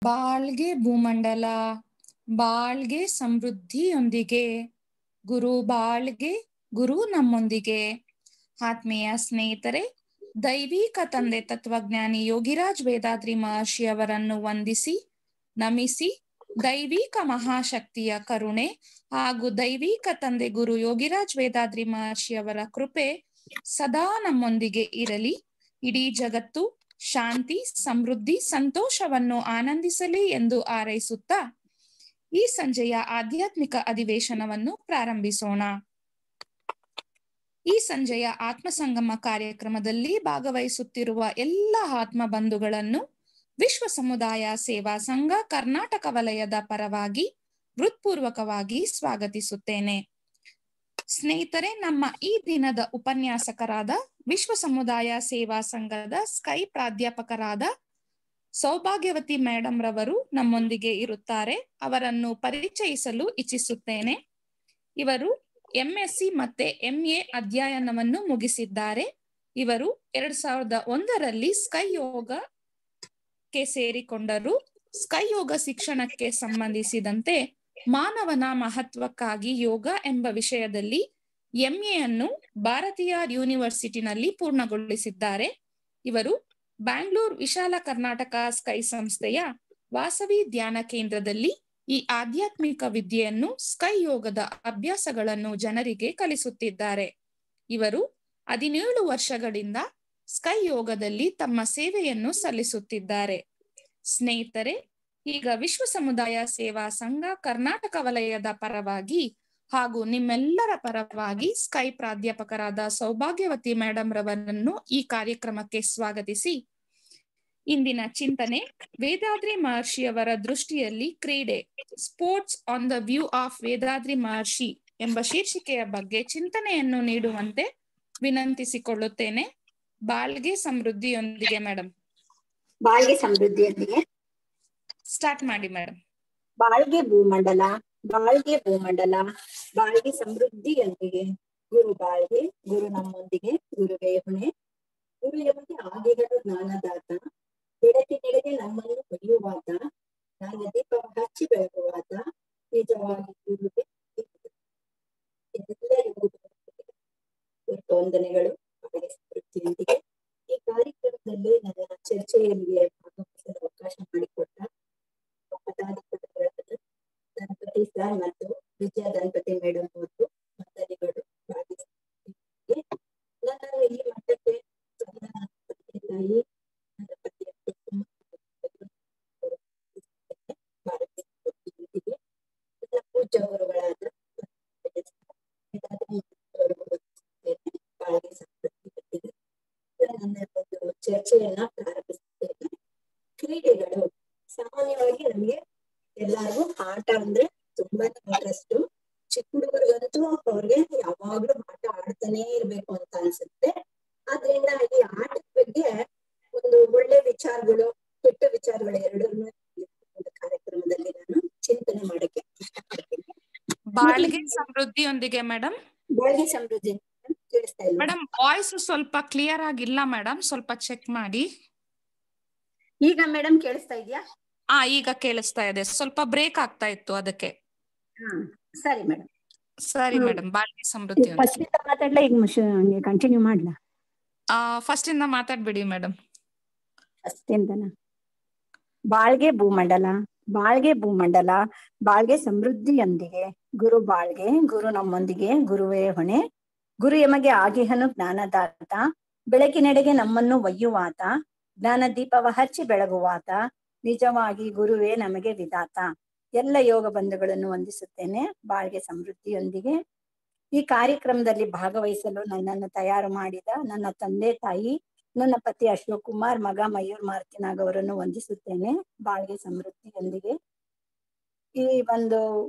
ಬಾಳ್ಗೆ ಭೂಮಂಡಲ, ಬಾಳ್ಗೆ ಸಮೃದ್ಧಿಯೊಂದಿಗೆ, ಗುರು ಬಾಳ್ಗೆ, ಗುರು ನಮ್ಮೊಂದಿಗೆ. ಆತ್ಮೀಯ ಸ್ನೇಹಿತರೆ, ದೈವಿಕ ತಂದೆ ತತ್ವಜ್ಞಾನಿ ಯೋಗಿರಾಜ್ ವೇದಾದ್ರಿ ಮಹರ್ಷಿ ಅವರನ್ನು ವಂದಿಸಿ ನಮಿಸಿ, ದೈವಿಕ ಮಹಾಶಕ್ತಿಯ ಕರುಣೆ ಹಾಗೂ ದೈವಿಕ ತಂದೆ ಗುರು ಯೋಗಿರಾಜ್ ವೇದಾದ್ರಿ ಮಹರ್ಷಿ ಅವರ ಕೃಪೆ ಸದಾ ನಮ್ಮೊಂದಿಗೆ ಇರಲಿ. ಇಡೀ ಜಗತ್ತು ಶಾಂತಿ, ಸಮೃದ್ಧಿ, ಸಂತೋಷವನ್ನು ಆನಂದಿಸಲಿ ಎಂದು ಹಾರೈಸುತ್ತಾ ಈ ಸಂಜೆಯ ಆಧ್ಯಾತ್ಮಿಕ ಅಧಿವೇಶನವನ್ನು ಪ್ರಾರಂಭಿಸೋಣ. ಈ ಸಂಜೆಯ ಆತ್ಮಸಂಗಮ ಕಾರ್ಯಕ್ರಮದಲ್ಲಿ ಭಾಗವಹಿಸುತ್ತಿರುವ ಎಲ್ಲ ಆತ್ಮ ಬಂಧುಗಳನ್ನು ವಿಶ್ವ ಸಮುದಾಯ ಸೇವಾ ಸಂಘ ಕರ್ನಾಟಕ ವಲಯದ ಪರವಾಗಿ ಹೃತ್ಪೂರ್ವಕವಾಗಿ ಸ್ವಾಗತಿಸುತ್ತೇನೆ. ಸ್ನೇಹಿತರೆ, ನಮ್ಮ ಈ ದಿನದ ಉಪನ್ಯಾಸಕರಾದ ವಿಶ್ವ ಸಮುದಾಯ ಸೇವಾ ಸಂಘದ ಸ್ಕೈ ಪ್ರಾಧ್ಯಾಪಕರಾದ ಸೌಭಾಗ್ಯವತಿ ಮೇಡಮ್ ರವರು ನಮ್ಮೊಂದಿಗೆ ಇರುತ್ತಾರೆ. ಅವರನ್ನು ಪರಿಚಯಿಸಲು ಇಚ್ಛಿಸುತ್ತೇನೆ. ಇವರು MSc ಮತ್ತೆ MA ಅಧ್ಯಯನವನ್ನು ಮುಗಿಸಿದ್ದಾರೆ. ಇವರು 2001ರಲ್ಲಿ ಸ್ಕೈ ಯೋಗಕ್ಕೆ ಸೇರಿಕೊಂಡರು. ಸ್ಕೈ ಯೋಗ ಶಿಕ್ಷಣಕ್ಕೆ ಸಂಬಂಧಿಸಿದಂತೆ ಮಾನವನ ಮಹತ್ವಕ್ಕಾಗಿ ಯೋಗ ಎಂಬ ವಿಷಯದಲ್ಲಿ MA ಅನ್ನು ಭಾರತೀಯ ಯೂನಿವರ್ಸಿಟಿನಲ್ಲಿ ಪೂರ್ಣಗೊಳಿಸಿದ್ದಾರೆ. ಇವರು ಬ್ಯಾಂಗ್ಳೂರ್ ವಿಶಾಲ ಕರ್ನಾಟಕ ಸ್ಕೈ ಸಂಸ್ಥೆಯ ವಾಸವಿ ಧ್ಯಾನ ಕೇಂದ್ರದಲ್ಲಿ ಈ ಆಧ್ಯಾತ್ಮಿಕ ವಿದ್ಯೆಯನ್ನು ಸ್ಕೈ ಯೋಗದ ಅಭ್ಯಾಸಗಳನ್ನು ಜನರಿಗೆ ಕಲಿಸುತ್ತಿದ್ದಾರೆ. ಇವರು 17 ವರ್ಷಗಳಿಂದ ಸ್ಕೈ ಯೋಗದಲ್ಲಿ ತಮ್ಮ ಸೇವೆಯನ್ನು ಸಲ್ಲಿಸುತ್ತಿದ್ದಾರೆ. ಸ್ನೇಹಿತರೆ, ಈಗ ವಿಶ್ವ ಸಮುದಾಯ ಸೇವಾ ಸಂಘ ಕರ್ನಾಟಕ ವಲಯದ ಪರವಾಗಿ ಹಾಗೂ ನಿಮ್ಮೆಲ್ಲರ ಪರವಾಗಿ ಸ್ಕೈ ಪ್ರಾಧ್ಯಾಪಕರಾದ ಸೌಭಾಗ್ಯವತಿ ಮೇಡಮ್ ರವರನ್ನು ಈ ಕಾರ್ಯಕ್ರಮಕ್ಕೆ ಸ್ವಾಗತಿಸಿ ಇಂದಿನ ಚಿಂತನೆ ವೇದಾದ್ರಿ ಮಹರ್ಷಿಯವರ ದೃಷ್ಟಿಯಲ್ಲಿ ಕ್ರೀಡೆ, sports on the view of Vethathiri Maharshi ಎಂಬ ಶೀರ್ಷಿಕೆಯ ಬಗ್ಗೆ ಚಿಂತನೆಯನ್ನು ನೀಡುವಂತೆ ವಿನಂತಿಸಿಕೊಳ್ಳುತ್ತೇನೆ. ಬಾಳ್ಗೆ ಸಮೃದ್ಧಿಯೊಂದಿಗೆ ಮೇಡಮ್. ಬಾಳ್ಗೆ ಸಮೃದ್ಧಿಯೊಂದಿಗೆ ಸ್ಟಾರ್ಟ್ ಮಾಡಿ ಮೇಡಮ್. ಬಾಳ್ಗೆ ಭೂಮಂಡಲ, ಬಾಳ್ಗೆ ಭೂಮಂಡಲ, ಬಾಳ್ಗೆ ಸಮೃದ್ಧಿಯೊಂದಿಗೆ, ಗುರು ಬಾಳ್ಗೆ, ಗುರು ನಮ್ಮೊಂದಿಗೆ, ಗುರುವೇ ಹೊಣೆ, ಗುರು ಎಮಗೆ ಆದಿಗಳು ಜ್ಞಾನದಾತ, ಬೆಳಕಿನೆಡೆಗೆ ನಮ್ಮನ್ನು ಒಯ್ಯುವಾತ, ಜ್ಞಾನ ದೀಪ ಹಚ್ಚಿ ಬೆಳಗುವಾತ, ನಿಜವಾಗಿ ಗುರುವೇ ವಂದನೆಗಳು. ಬಾಳ್ಗೆ ಸಮೃದ್ಧಿಯೊಂದಿಗೆ ಈ ಕಾರ್ಯಕ್ರಮದಲ್ಲಿ ನನ್ನ ಚರ್ಚೆಯಲ್ಲಿ ಭಾಗವಹಿಸಲು ಅವಕಾಶ ಮಾಡಿಕೊಟ್ಟ ಪದಾಧಿಕಾರಿಗಳಾದ ಗಣಪತಿ ಸರ್ ಮತ್ತು ವಿಜಯ ಗಣಪತಿ ಮೇಡಮ್ ಅವರು ವಂದನೆಗಳು. ನನ್ನನ್ನು ಈ ಮಟ್ಟಕ್ಕೆ ತಾಯಿ ನನ್ನ ಪತಿಯ ನನ್ನ ಪೂಜ್ಯ ಗುರುಗಳಾದ ಬಾಳ್ಗೆ ಸಮೃದ್ಧಿ ನನ್ನ ಒಂದು ಚರ್ಚೆಯನ್ನ ಪ್ರಾರಂಭಿಸುತ್ತೇನೆ. ಕ್ರೀಡೆಗಳು ಸಾಮಾನ್ಯವಾಗಿ ನಮಗೆ ಎಲ್ಲರಿಗೂ ಆಟ ಅಂದ್ರೆ ತುಂಬಾನೇ ಇಂಟ್ರೆಸ್ಟ್. ಚಿಕ್ಕ ಹುಡುಗರಿಗಂತೂ ಅವ್ರಿಗೆ ಯಾವಾಗ್ಲೂ ಆಟ ಆಡ್ತಾನೆ ಇರ್ಬೇಕು ಅಂತ ಅನ್ಸುತ್ತೆ. ಆದ್ರಿಂದ ಈ ಆಟದ ಬಗ್ಗೆ ಒಂದು ಒಳ್ಳೆ ವಿಚಾರಗಳು, ಕೆಟ್ಟ ವಿಚಾರಗಳು ಎರಡನ್ನೂ ಒಂದು ಕಾರ್ಯಕ್ರಮದಲ್ಲಿ ನಾನು ಚಿಂತನೆ ಮಾಡಕ್ಕೆ ಇಷ್ಟಪಡ್ತೀನಿ. ಬಾಳ್ಗೆ ಸಮೃದ್ಧಿಯೊಂದಿಗೆ ಮೇಡಮ್. ಬಾಳ್ಗೆ ಸಮೃದ್ಧಿ ಕೇಳಿಸ್ತಾ ಇಲ್ಲ ಮೇಡಮ್? ವಾಯ್ಸ್ ಸ್ವಲ್ಪ ಕ್ಲಿಯರ್ ಆಗಿಲ್ಲ ಮೇಡಮ್, ಸ್ವಲ್ಪ ಚೆಕ್ ಮಾಡಿ. ಈಗ ಮೇಡಮ್ ಕೇಳಿಸ್ತಾ ಇದೆಯಾ? ಈಗ ಕೇಳಿಸ್ತಾ ಇದೆ. ಸ್ವಲ್ಪ ಬ್ರೇಕ್ ಆಗ್ತಾ ಇತ್ತು ಅದಕ್ಕೆ. ಸರಿ ಮೇಡಮ್. ಸರಿ ಮೇಡಮ್. ಬಾಳ್ಗೆ ಸಮೃದ್ಧಿ ಫಸ್ಟ್ ಇಂದ ಮಾತಾಡ್ಲಾ, ಈಗ ಕಂಟಿನ್ಯೂ ಮಾಡ್ಲಾ? ಫಸ್ಟ್ ಇಂದ ಮಾತಾಡ್ಬಿಡಿ ಮೇಡಮ್. ಫಸ್ಟ್ ಇಂದನಾ? ಬಾಳ್ಗೆ ಭೂಮಂಡಲ, ಬಾಳ್ಗೆ ಭೂಮಂಡಲ, ಬಾಳ್ಗೆ ಸಮೃದ್ಧಿಯೊಂದಿಗೆ, ಗುರು ಬಾಳ್ಗೆ, ಗುರು ನಮ್ಮೊಂದಿಗೆ, ಗುರುವೇ ಹೊಣೆ, ಗುರು ಎಮಗೆ ಆಗಿಹನು ಜ್ಞಾನದಾತ, ಬೆಳಕಿನೆಡೆಗೆ ನಮ್ಮನ್ನು ಒಯ್ಯುವಾತ, ಜ್ಞಾನ ದೀಪವ ಹಚ್ಚಿ ಬೆಳಗುವಾತ, ನಿಜವಾಗಿ ಗುರುವೇ ನಮಗೆ ವಿಧಾತ. ಎಲ್ಲ ಯೋಗ ಬಂಧುಗಳನ್ನು ವಂದಿಸುತ್ತೇನೆ. ಬಾಳ್ಗೆ ಸಮೃದ್ಧಿಯೊಂದಿಗೆ ಈ ಕಾರ್ಯಕ್ರಮದಲ್ಲಿ ಭಾಗವಹಿಸಲು ನನ್ನನ್ನು ತಯಾರು ಮಾಡಿದ ನನ್ನ ತಂದೆ ತಾಯಿ, ನನ್ನ ಪತಿ ಅಶೋಕ್ ಕುಮಾರ್, ಮಗ ಮಯೂರ್ ಮಾರ್ತಿನಾಗ್ ಅವರನ್ನು ವಂದಿಸುತ್ತೇನೆ. ಬಾಳ್ಗೆ ಸಮೃದ್ಧಿಯೊಂದಿಗೆ ಈ ಒಂದು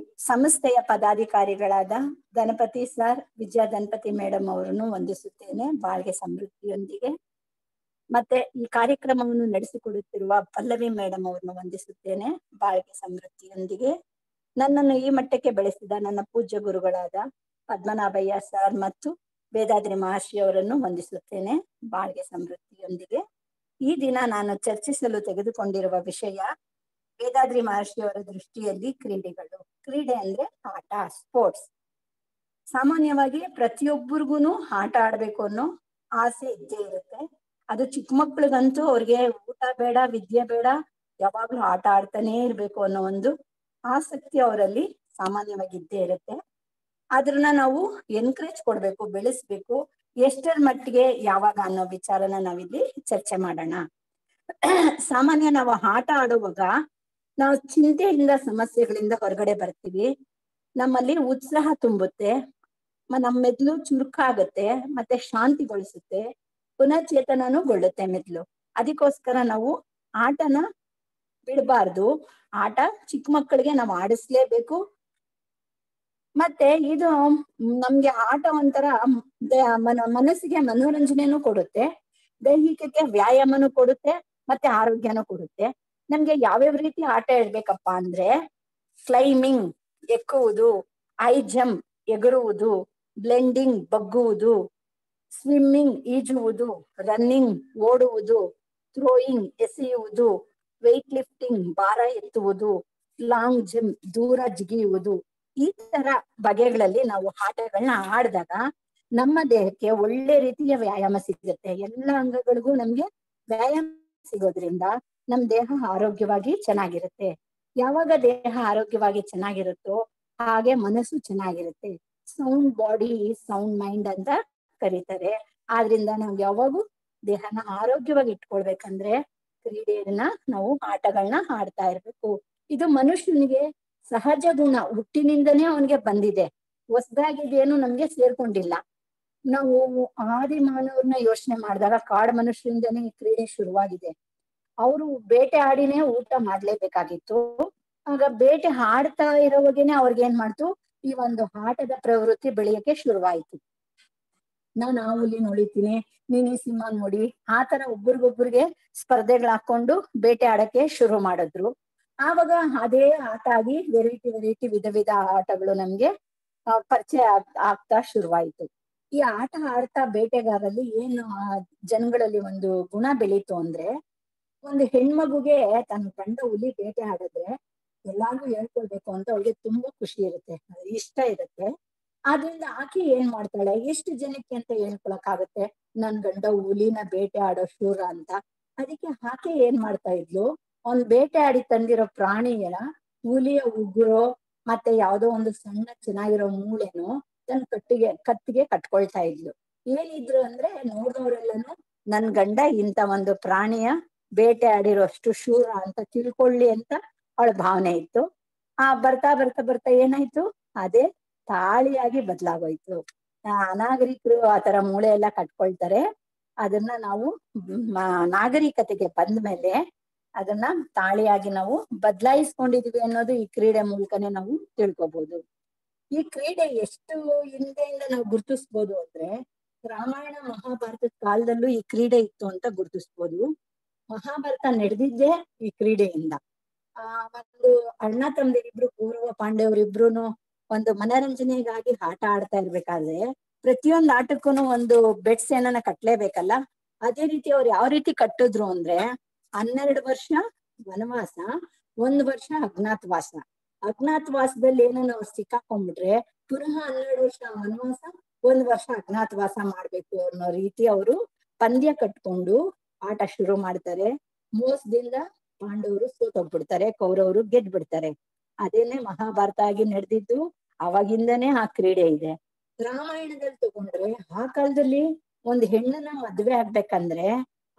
ಸಂಸ್ಥೆಯ ಪದಾಧಿಕಾರಿಗಳಾದ ಗಣಪತಿ ಸರ್, ವಿಜಯ ಗಣಪತಿ ಮೇಡಮ್ ಅವರನ್ನು ವಂದಿಸುತ್ತೇನೆ. ಬಾಳ್ಗೆ ಸಮೃದ್ಧಿಯೊಂದಿಗೆ ಮತ್ತೆ ಈ ಕಾರ್ಯಕ್ರಮವನ್ನು ನಡೆಸಿಕೊಡುತ್ತಿರುವ ಪಲ್ಲವಿ ಮೇಡಮ್ ಅವರನ್ನು ವಂದಿಸುತ್ತೇನೆ. ಬಾಳ್ಗೆ ಸಮೃದ್ಧಿಯೊಂದಿಗೆ ನನ್ನನ್ನು ಈ ಮಟ್ಟಕ್ಕೆ ಬೆಳೆಸಿದ ನನ್ನ ಪೂಜ್ಯ ಗುರುಗಳಾದ ಪದ್ಮನಾಭಯ್ಯ ಸರ್ ಮತ್ತು ವೇದಾದ್ರಿ ಮಹರ್ಷಿ ಅವರನ್ನು ವಂದಿಸುತ್ತೇನೆ. ಬಾಳ್ಗೆ ಸಮೃದ್ಧಿಯೊಂದಿಗೆ ಈ ದಿನ ನಾನು ಚರ್ಚಿಸಲು ತೆಗೆದುಕೊಂಡಿರುವ ವಿಷಯ ವೇದಾದ್ರಿ ಮಹರ್ಷಿಯವರ ದೃಷ್ಟಿಯಲ್ಲಿ ಕ್ರೀಡೆಗಳು, ಕ್ರೀಡೆ ಅಂದ್ರೆ ಆಟ, ಸ್ಪೋರ್ಟ್ಸ್. ಸಾಮಾನ್ಯವಾಗಿ ಪ್ರತಿಯೊಬ್ಬರಿಗೂನು ಆಟ ಆಡ್ಬೇಕು ಅನ್ನೋ ಆಸೆ ಇದ್ದೇ ಇರುತ್ತೆ. ಅದು ಚಿಕ್ಕ ಮಕ್ಳಿಗಂತೂ ಅವ್ರಿಗೆ ಊಟ ಬೇಡ, ವಿದ್ಯೆ ಬೇಡ, ಯಾವಾಗ್ಲೂ ಆಟ ಆಡ್ತಾನೆ ಇರ್ಬೇಕು ಅನ್ನೋ ಒಂದು ಆಸಕ್ತಿ ಅವರಲ್ಲಿ ಸಾಮಾನ್ಯವಾಗಿ ಇದ್ದೇ ಇರುತ್ತೆ. ಅದ್ರನ್ನ ನಾವು ಎನ್ಕರೇಜ್ ಕೊಡ್ಬೇಕು, ಬೆಳೆಸ್ಬೇಕು. ಎಷ್ಟರ ಮಟ್ಟಿಗೆ, ಯಾವಾಗ ಅನ್ನೋ ವಿಚಾರನ ನಾವಿಲ್ಲಿ ಚರ್ಚೆ ಮಾಡೋಣ. ಸಾಮಾನ್ಯ ನಾವು ಆಟ ಆಡುವಾಗ ನಾವು ಚಿಂತೆಯಿಂದ, ಸಮಸ್ಯೆಗಳಿಂದ ಹೊರಗಡೆ ಬರ್ತೀವಿ. ನಮ್ಮಲ್ಲಿ ಉತ್ಸಾಹ ತುಂಬುತ್ತೆ, ನಮ್ಮ ಮೆದುಳು ಚುರುಕಾಗುತ್ತೆ, ಮತ್ತೆ ಶಾಂತಿಗೊಳಿಸುತ್ತೆ, ಪುನಶ್ಚೇತನಗೊಳ್ಳುತ್ತೆ ಮೆದುಳು. ಅದಕ್ಕೋಸ್ಕರ ನಾವು ಆಟನ ಬಿಡಬಾರ್ದು. ಆಟ ಚಿಕ್ಕ ಮಕ್ಕಳಿಗೆ ನಾವು ಆಡಿಸ್ಲೇಬೇಕು. ಮತ್ತೆ ಇದು ನಮ್ಗೆ ಆಟ ಒಂಥರ ಮನಸ್ಸಿಗೆ ಮನೋರಂಜನೆನೂ ಕೊಡುತ್ತೆ, ದೈಹಿಕಕ್ಕೆ ವ್ಯಾಯಾಮನೂ ಕೊಡುತ್ತೆ, ಮತ್ತೆ ಆರೋಗ್ಯನೂ ಕೊಡುತ್ತೆ. ನಮ್ಗೆ ಯಾವ್ಯಾವ ರೀತಿ ಆಟ ಇಡ್ಬೇಕಪ್ಪ ಅಂದ್ರೆ, ಕ್ಲೈಂಬಿಂಗ್ ಎಕ್ಕುವುದು, ಹೈ ಜಂಪ್ ಎಗರುವುದು, ಬ್ಲೆಂಡಿಂಗ್ ಬಗ್ಗುವುದು, ಸ್ವಿಮ್ಮಿಂಗ್ ಈಜುವುದು, ರನ್ನಿಂಗ್ ಓಡುವುದು, ಥ್ರೋಯಿಂಗ್ ಎಸೆಯುವುದು, ವೆಯ್ಟ್ ಲಿಫ್ಟಿಂಗ್ ಭಾರ ಎತ್ತುವುದು, ಲಾಂಗ್ ಜಂಪ್ ದೂರ ಜಿಗಿಯುವುದು. ಈ ತರ ಬಗೆಗಳಲ್ಲಿ ನಾವು ಆಟಗಳನ್ನ ಆಡಿದಾಗ ನಮ್ಮ ದೇಹಕ್ಕೆ ಒಳ್ಳೆ ರೀತಿಯ ವ್ಯಾಯಾಮ ಸಿಗುತ್ತೆ. ಎಲ್ಲ ಅಂಗಗಳಿಗೂ ನಮ್ಗೆ ವ್ಯಾಯಾಮ ಸಿಗೋದ್ರಿಂದ ನಮ್ ದೇಹ ಆರೋಗ್ಯವಾಗಿ ಚೆನ್ನಾಗಿರುತ್ತೆ. ಯಾವಾಗ ದೇಹ ಆರೋಗ್ಯವಾಗಿ ಚೆನ್ನಾಗಿರುತ್ತೋ ಹಾಗೆ ಮನಸ್ಸು ಚೆನ್ನಾಗಿರುತ್ತೆ. ಸೌಂಡ್ ಬಾಡಿ ಸೌಂಡ್ ಮೈಂಡ್ ಅಂತ ಕರೀತಾರೆ. ಆದ್ರಿಂದ ನಾವು ಯಾವಾಗೂ ದೇಹನ ಆರೋಗ್ಯವಾಗಿ ಇಟ್ಕೊಳ್ಬೇಕಂದ್ರೆ ಕ್ರೀಡೆಯನ್ನ ನಾವು ಆಟಗಳನ್ನ ಆಡ್ತಾ ಇರ್ಬೇಕು. ಇದು ಮನುಷ್ಯನಿಗೆ ಸಹಜ ಗುಣ, ಹುಟ್ಟಿನಿಂದನೇ ಅವನಿಗೆ ಬಂದಿದೆ, ಹೊಸದಾಗಿದೇನು ನಮ್ಗೆ ಸೇರ್ಕೊಂಡಿಲ್ಲ. ನಾವು ಆದಿ ಮಾನವರನ್ನ ಯೋಚನೆ ಮಾಡಿದಾಗ ಕಾಡು ಮನುಷ್ಯರಿಂದನೇ ಈ ಕ್ರೀಡೆ ಶುರುವಾಗಿದೆ. ಅವರು ಬೇಟೆ ಆಡಿನೇ ಊಟ ಮಾಡ್ಲೇಬೇಕಾಗಿತ್ತು. ಆಗ ಬೇಟೆ ಆಡ್ತಾ ಇರೋವಾಗೇನೆ ಅವ್ರಿಗೇನ್ ಮಾಡ್ತು, ಈ ಒಂದು ಆಟದ ಪ್ರವೃತ್ತಿ ಬೆಳೆಯಕ್ಕೆ ಶುರುವಾಯ್ತು. ನಾನ್ ಆ ಹುಲಿ ನೋಡಿತೀನಿ, ನೀನ್ ಈ ಸಿಂಹ ನೋಡಿ, ಆತರ ಒಬ್ರಿಗೊಬ್ರಿಗೆ ಸ್ಪರ್ಧೆಗಳು ಹಾಕೊಂಡು ಬೇಟೆ ಆಡಕ್ಕೆ ಶುರು ಮಾಡಿದ್ರು. ಆವಾಗ ಅದೇ ಆಟ ಆಗಿ ವೆರೈಟಿ ವಿಧ ವಿಧ ಆಟಗಳು ನಮ್ಗೆ ಪರಿಚಯ ಆಗ್ತಾ ಶುರುವಾಯ್ತು. ಈ ಆಟ ಆಡ್ತಾ ಬೇಟೆಗಾರಲ್ಲಿ ಏನು ಜನಗಳಲ್ಲಿ ಒಂದು ಗುಣ ಬೆಳೀತು ಅಂದ್ರೆ, ಒಂದು ಹೆಣ್ಮಗುಗೆ ತನ್ನ ಗಂಡ ಹುಲಿ ಬೇಟೆ ಆಡಿದ್ರೆ ಎಲ್ಲಾರ್ಗು ಹೇಳ್ಕೊಳ್ಬೇಕು ಅಂತ ಅವಳಿಗೆ ತುಂಬಾ ಖುಷಿ ಇರುತ್ತೆ, ಇಷ್ಟ ಇರುತ್ತೆ. ಆದ್ರಿಂದ ಆಕೆ ಏನ್ ಮಾಡ್ತಾಳೆ, ಎಷ್ಟು ಜನಕ್ಕೆ ಅಂತ ಹೇಳ್ಕೊಳಕ್ ಆಗುತ್ತೆ ನನ್ ಗಂಡ ಹುಲಿನ ಬೇಟೆ ಆಡೋ ಶೂರ ಅಂತ. ಅದಕ್ಕೆ ಆಕೆ ಏನ್ ಮಾಡ್ತಾ ಇದ್ಲು, ಅವ್ನ್ ಬೇಟೆ ಆಡಿ ತಂದಿರೋ ಪ್ರಾಣಿಯ ಹುಲಿಯ ಉಗುರೋ ಮತ್ತೆ ಯಾವ್ದೋ ಒಂದು ಸಣ್ಣ ಚೆನ್ನಾಗಿರೋ ಮೂಳೆನೋ ತನ್ನ ಕತ್ತಿಗೆ ಕಟ್ಕೊಳ್ತಾ ಇದ್ಲು. ಏನಿದ್ರು ಅಂದ್ರೆ ನೋಡೋರೆಲ್ಲಾನು ನನ್ ಗಂಡ ಇಂತ ಒಂದು ಪ್ರಾಣಿಯ ಬೇಟೆ ಆಡಿರೋಷ್ಟು ಶೂರ ಅಂತ ತಿಳ್ಕೊಳ್ಳಿ ಅಂತ ಅವಳ ಭಾವನೆ ಇತ್ತು. ಬರ್ತಾ ಬರ್ತಾ ಬರ್ತಾ ಏನಾಯ್ತು, ಅದೇ ತಾಳಿಯಾಗಿ ಬದಲಾಗೋಯ್ತು. ಅನಾಗರಿಕರು ಆತರ ಮೂಳೆ ಎಲ್ಲ ಕಟ್ಕೊಳ್ತಾರೆ. ಅದನ್ನ ನಾವು ನಾಗರಿಕತೆಗೆ ಬಂದ್ಮೇಲೆ ಅದನ್ನ ತಾಳಿಯಾಗಿ ನಾವು ಬದಲಾಯಿಸ್ಕೊಂಡಿದೀವಿ ಅನ್ನೋದು ಈ ಕ್ರೀಡೆ ಮೂಲಕನೇ ನಾವು ತಿಳ್ಕೊಬಹುದು. ಈ ಕ್ರೀಡೆ ಎಷ್ಟು ಹಿಂದೆಯಿಂದ ನಾವು ಗುರುತಿಸ್ಬೋದು ಅಂದ್ರೆ, ರಾಮಾಯಣ ಮಹಾಭಾರತದ ಕಾಲದಲ್ಲೂ ಈ ಕ್ರೀಡೆ ಇತ್ತು ಅಂತ ಗುರುತಿಸ್ಬೋದು. ಮಹಾಭಾರತ ನಡೆದಿದ್ದೇ ಈ ಕ್ರೀಡೆಯಿಂದ. ಒಂದು ಅಣ್ಣ ತಮ್ಮದಿರಿಬ್ರು, ಕೌರವ ಪಾಂಡವರಿಬ್ರುನು ಒಂದು ಮನರಂಜನೆಗಾಗಿ ಆಟ ಆಡ್ತಾ ಇರ್ಬೇಕಾದ್ರೆ ಪ್ರತಿಯೊಂದು ಆಟಕ್ಕೂ ಒಂದು ಬೆಟ್ಸ್ ಏನನ್ನ ಕಟ್ಲೇಬೇಕಲ್ಲ. ಅದೇ ರೀತಿ ಅವ್ರು ಯಾವ ರೀತಿ ಕಟ್ಟಿದ್ರು ಅಂದ್ರೆ, 12 ವರ್ಷ ವನವಾಸ, 1 ವರ್ಷ ಅಜ್ಞಾತವಾಸ. ಅಜ್ಞಾತವಾಸದಲ್ಲಿ ಏನನ್ನ ಅವ್ರು ಸಿಕ್ಕಾಕೊಂಡ್ಬಿಟ್ರೆ ಪುನಃ 12 ವರ್ಷ ವನವಾಸ, 1 ವರ್ಷ ಅಜ್ಞಾತವಾಸ ಮಾಡ್ಬೇಕು ಅನ್ನೋ ರೀತಿ ಅವರು ಪಂದ್ಯ ಕಟ್ಕೊಂಡು ಆಟ ಶುರು ಮಾಡ್ತಾರೆ. ಮೋಸದಿಂದ ಪಾಂಡವರು ಸೋತೋಗ್ಬಿಡ್ತಾರೆ, ಕೌರವರು ಗೆದ್ಬಿಡ್ತಾರೆ. ಅದೇನೆ ಮಹಾಭಾರತ ಆಗಿ ನಡೆದಿದ್ದು. ಅವಾಗಿಂದನೇ ಆ ಕ್ರೀಡೆ ಇದೆ. ರಾಮಾಯಣದಲ್ಲಿ ತಗೊಂಡ್ರೆ, ಆ ಕಾಲದಲ್ಲಿ ಒಂದು ಹೆಣ್ಣನ್ನ ಮದ್ವೆ ಆಗ್ಬೇಕಂದ್ರೆ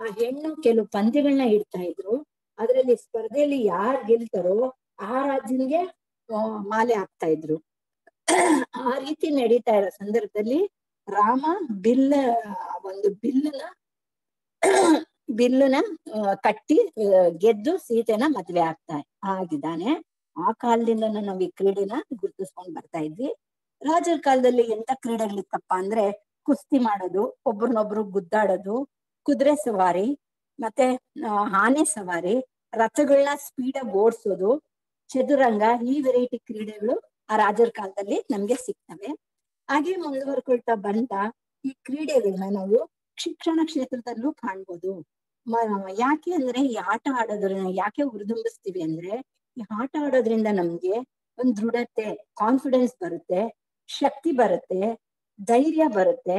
ಆ ಹೆಣ್ಣು ಕೆಲವು ಪಂದ್ಯಗಳನ್ನ ಇಡ್ತಾ ಇದ್ರು. ಅದ್ರಲ್ಲಿ ಸ್ಪರ್ಧೆಯಲ್ಲಿ ಯಾರು ಗೆಲ್ತಾರೋ ಆ ರಾಜ್ಯನಿಗೆ ಮಾಲೆ ಹಾಕ್ತಾ ಇದ್ರು. ಆ ರೀತಿ ನಡೀತಾ ಇರೋ ಸಂದರ್ಭದಲ್ಲಿ ರಾಮ ಒಂದು ಬಿಲ್ಲನ್ನ ಕಟ್ಟಿ ಗೆದ್ದು ಸೀತೆನ ಮದ್ವೆ ಆಗಿದ್ದಾನೆ. ಆ ಕಾಲದಿಂದ ನಾವು ಈ ಕ್ರೀಡೆನ ಗುರುತಿಸ್ಕೊಂಡ್ ಬರ್ತಾ ಇದ್ವಿ. ರಾಜರ ಕಾಲದಲ್ಲಿ ಎಂತ ಕ್ರೀಡೆಗಳಿತ್ತಪ್ಪ ಅಂದ್ರೆ, ಕುಸ್ತಿ ಮಾಡೋದು, ಒಬ್ರನ್ನೊಬ್ರು ಗುದ್ದಾಡೋದು, ಕುದುರೆ ಸವಾರಿ, ಮತ್ತೆ ಆನೆ ಸವಾರಿ, ರಥಗಳನ್ನ ಸ್ಪೀಡಾಗಿ ಓಡಿಸೋದು, ಚದುರಂಗ, ಈ ವೆರೈಟಿ ಕ್ರೀಡೆಗಳು ಆ ರಾಜರ ಕಾಲದಲ್ಲಿ ನಮ್ಗೆ ಸಿಗ್ತವೆ. ಹಾಗೆ ಮುಂದುವರ್ಕೊಳ್ತಾ ಬಂತ ಈ ಕ್ರೀಡೆಗಳನ್ನ ನಾವು ಶಿಕ್ಷಣ ಕ್ಷೇತ್ರದಲ್ಲೂ ಕಾಣ್ಬೋದು. ಯಾಕೆ ಅಂದ್ರೆ ಈ ಆಟ ಆಡೋದ್ರಿಂದ ಯಾಕೆ ಹುರಿದುಂಬಿಸ್ತೀವಿ ಅಂದ್ರೆ, ಈ ಆಟ ಆಡೋದ್ರಿಂದ ನಮ್ಗೆ ಒಂದ್ ದೃಢತೆ, ಕಾನ್ಫಿಡೆನ್ಸ್ ಬರುತ್ತೆ, ಶಕ್ತಿ ಬರುತ್ತೆ, ಧೈರ್ಯ ಬರುತ್ತೆ,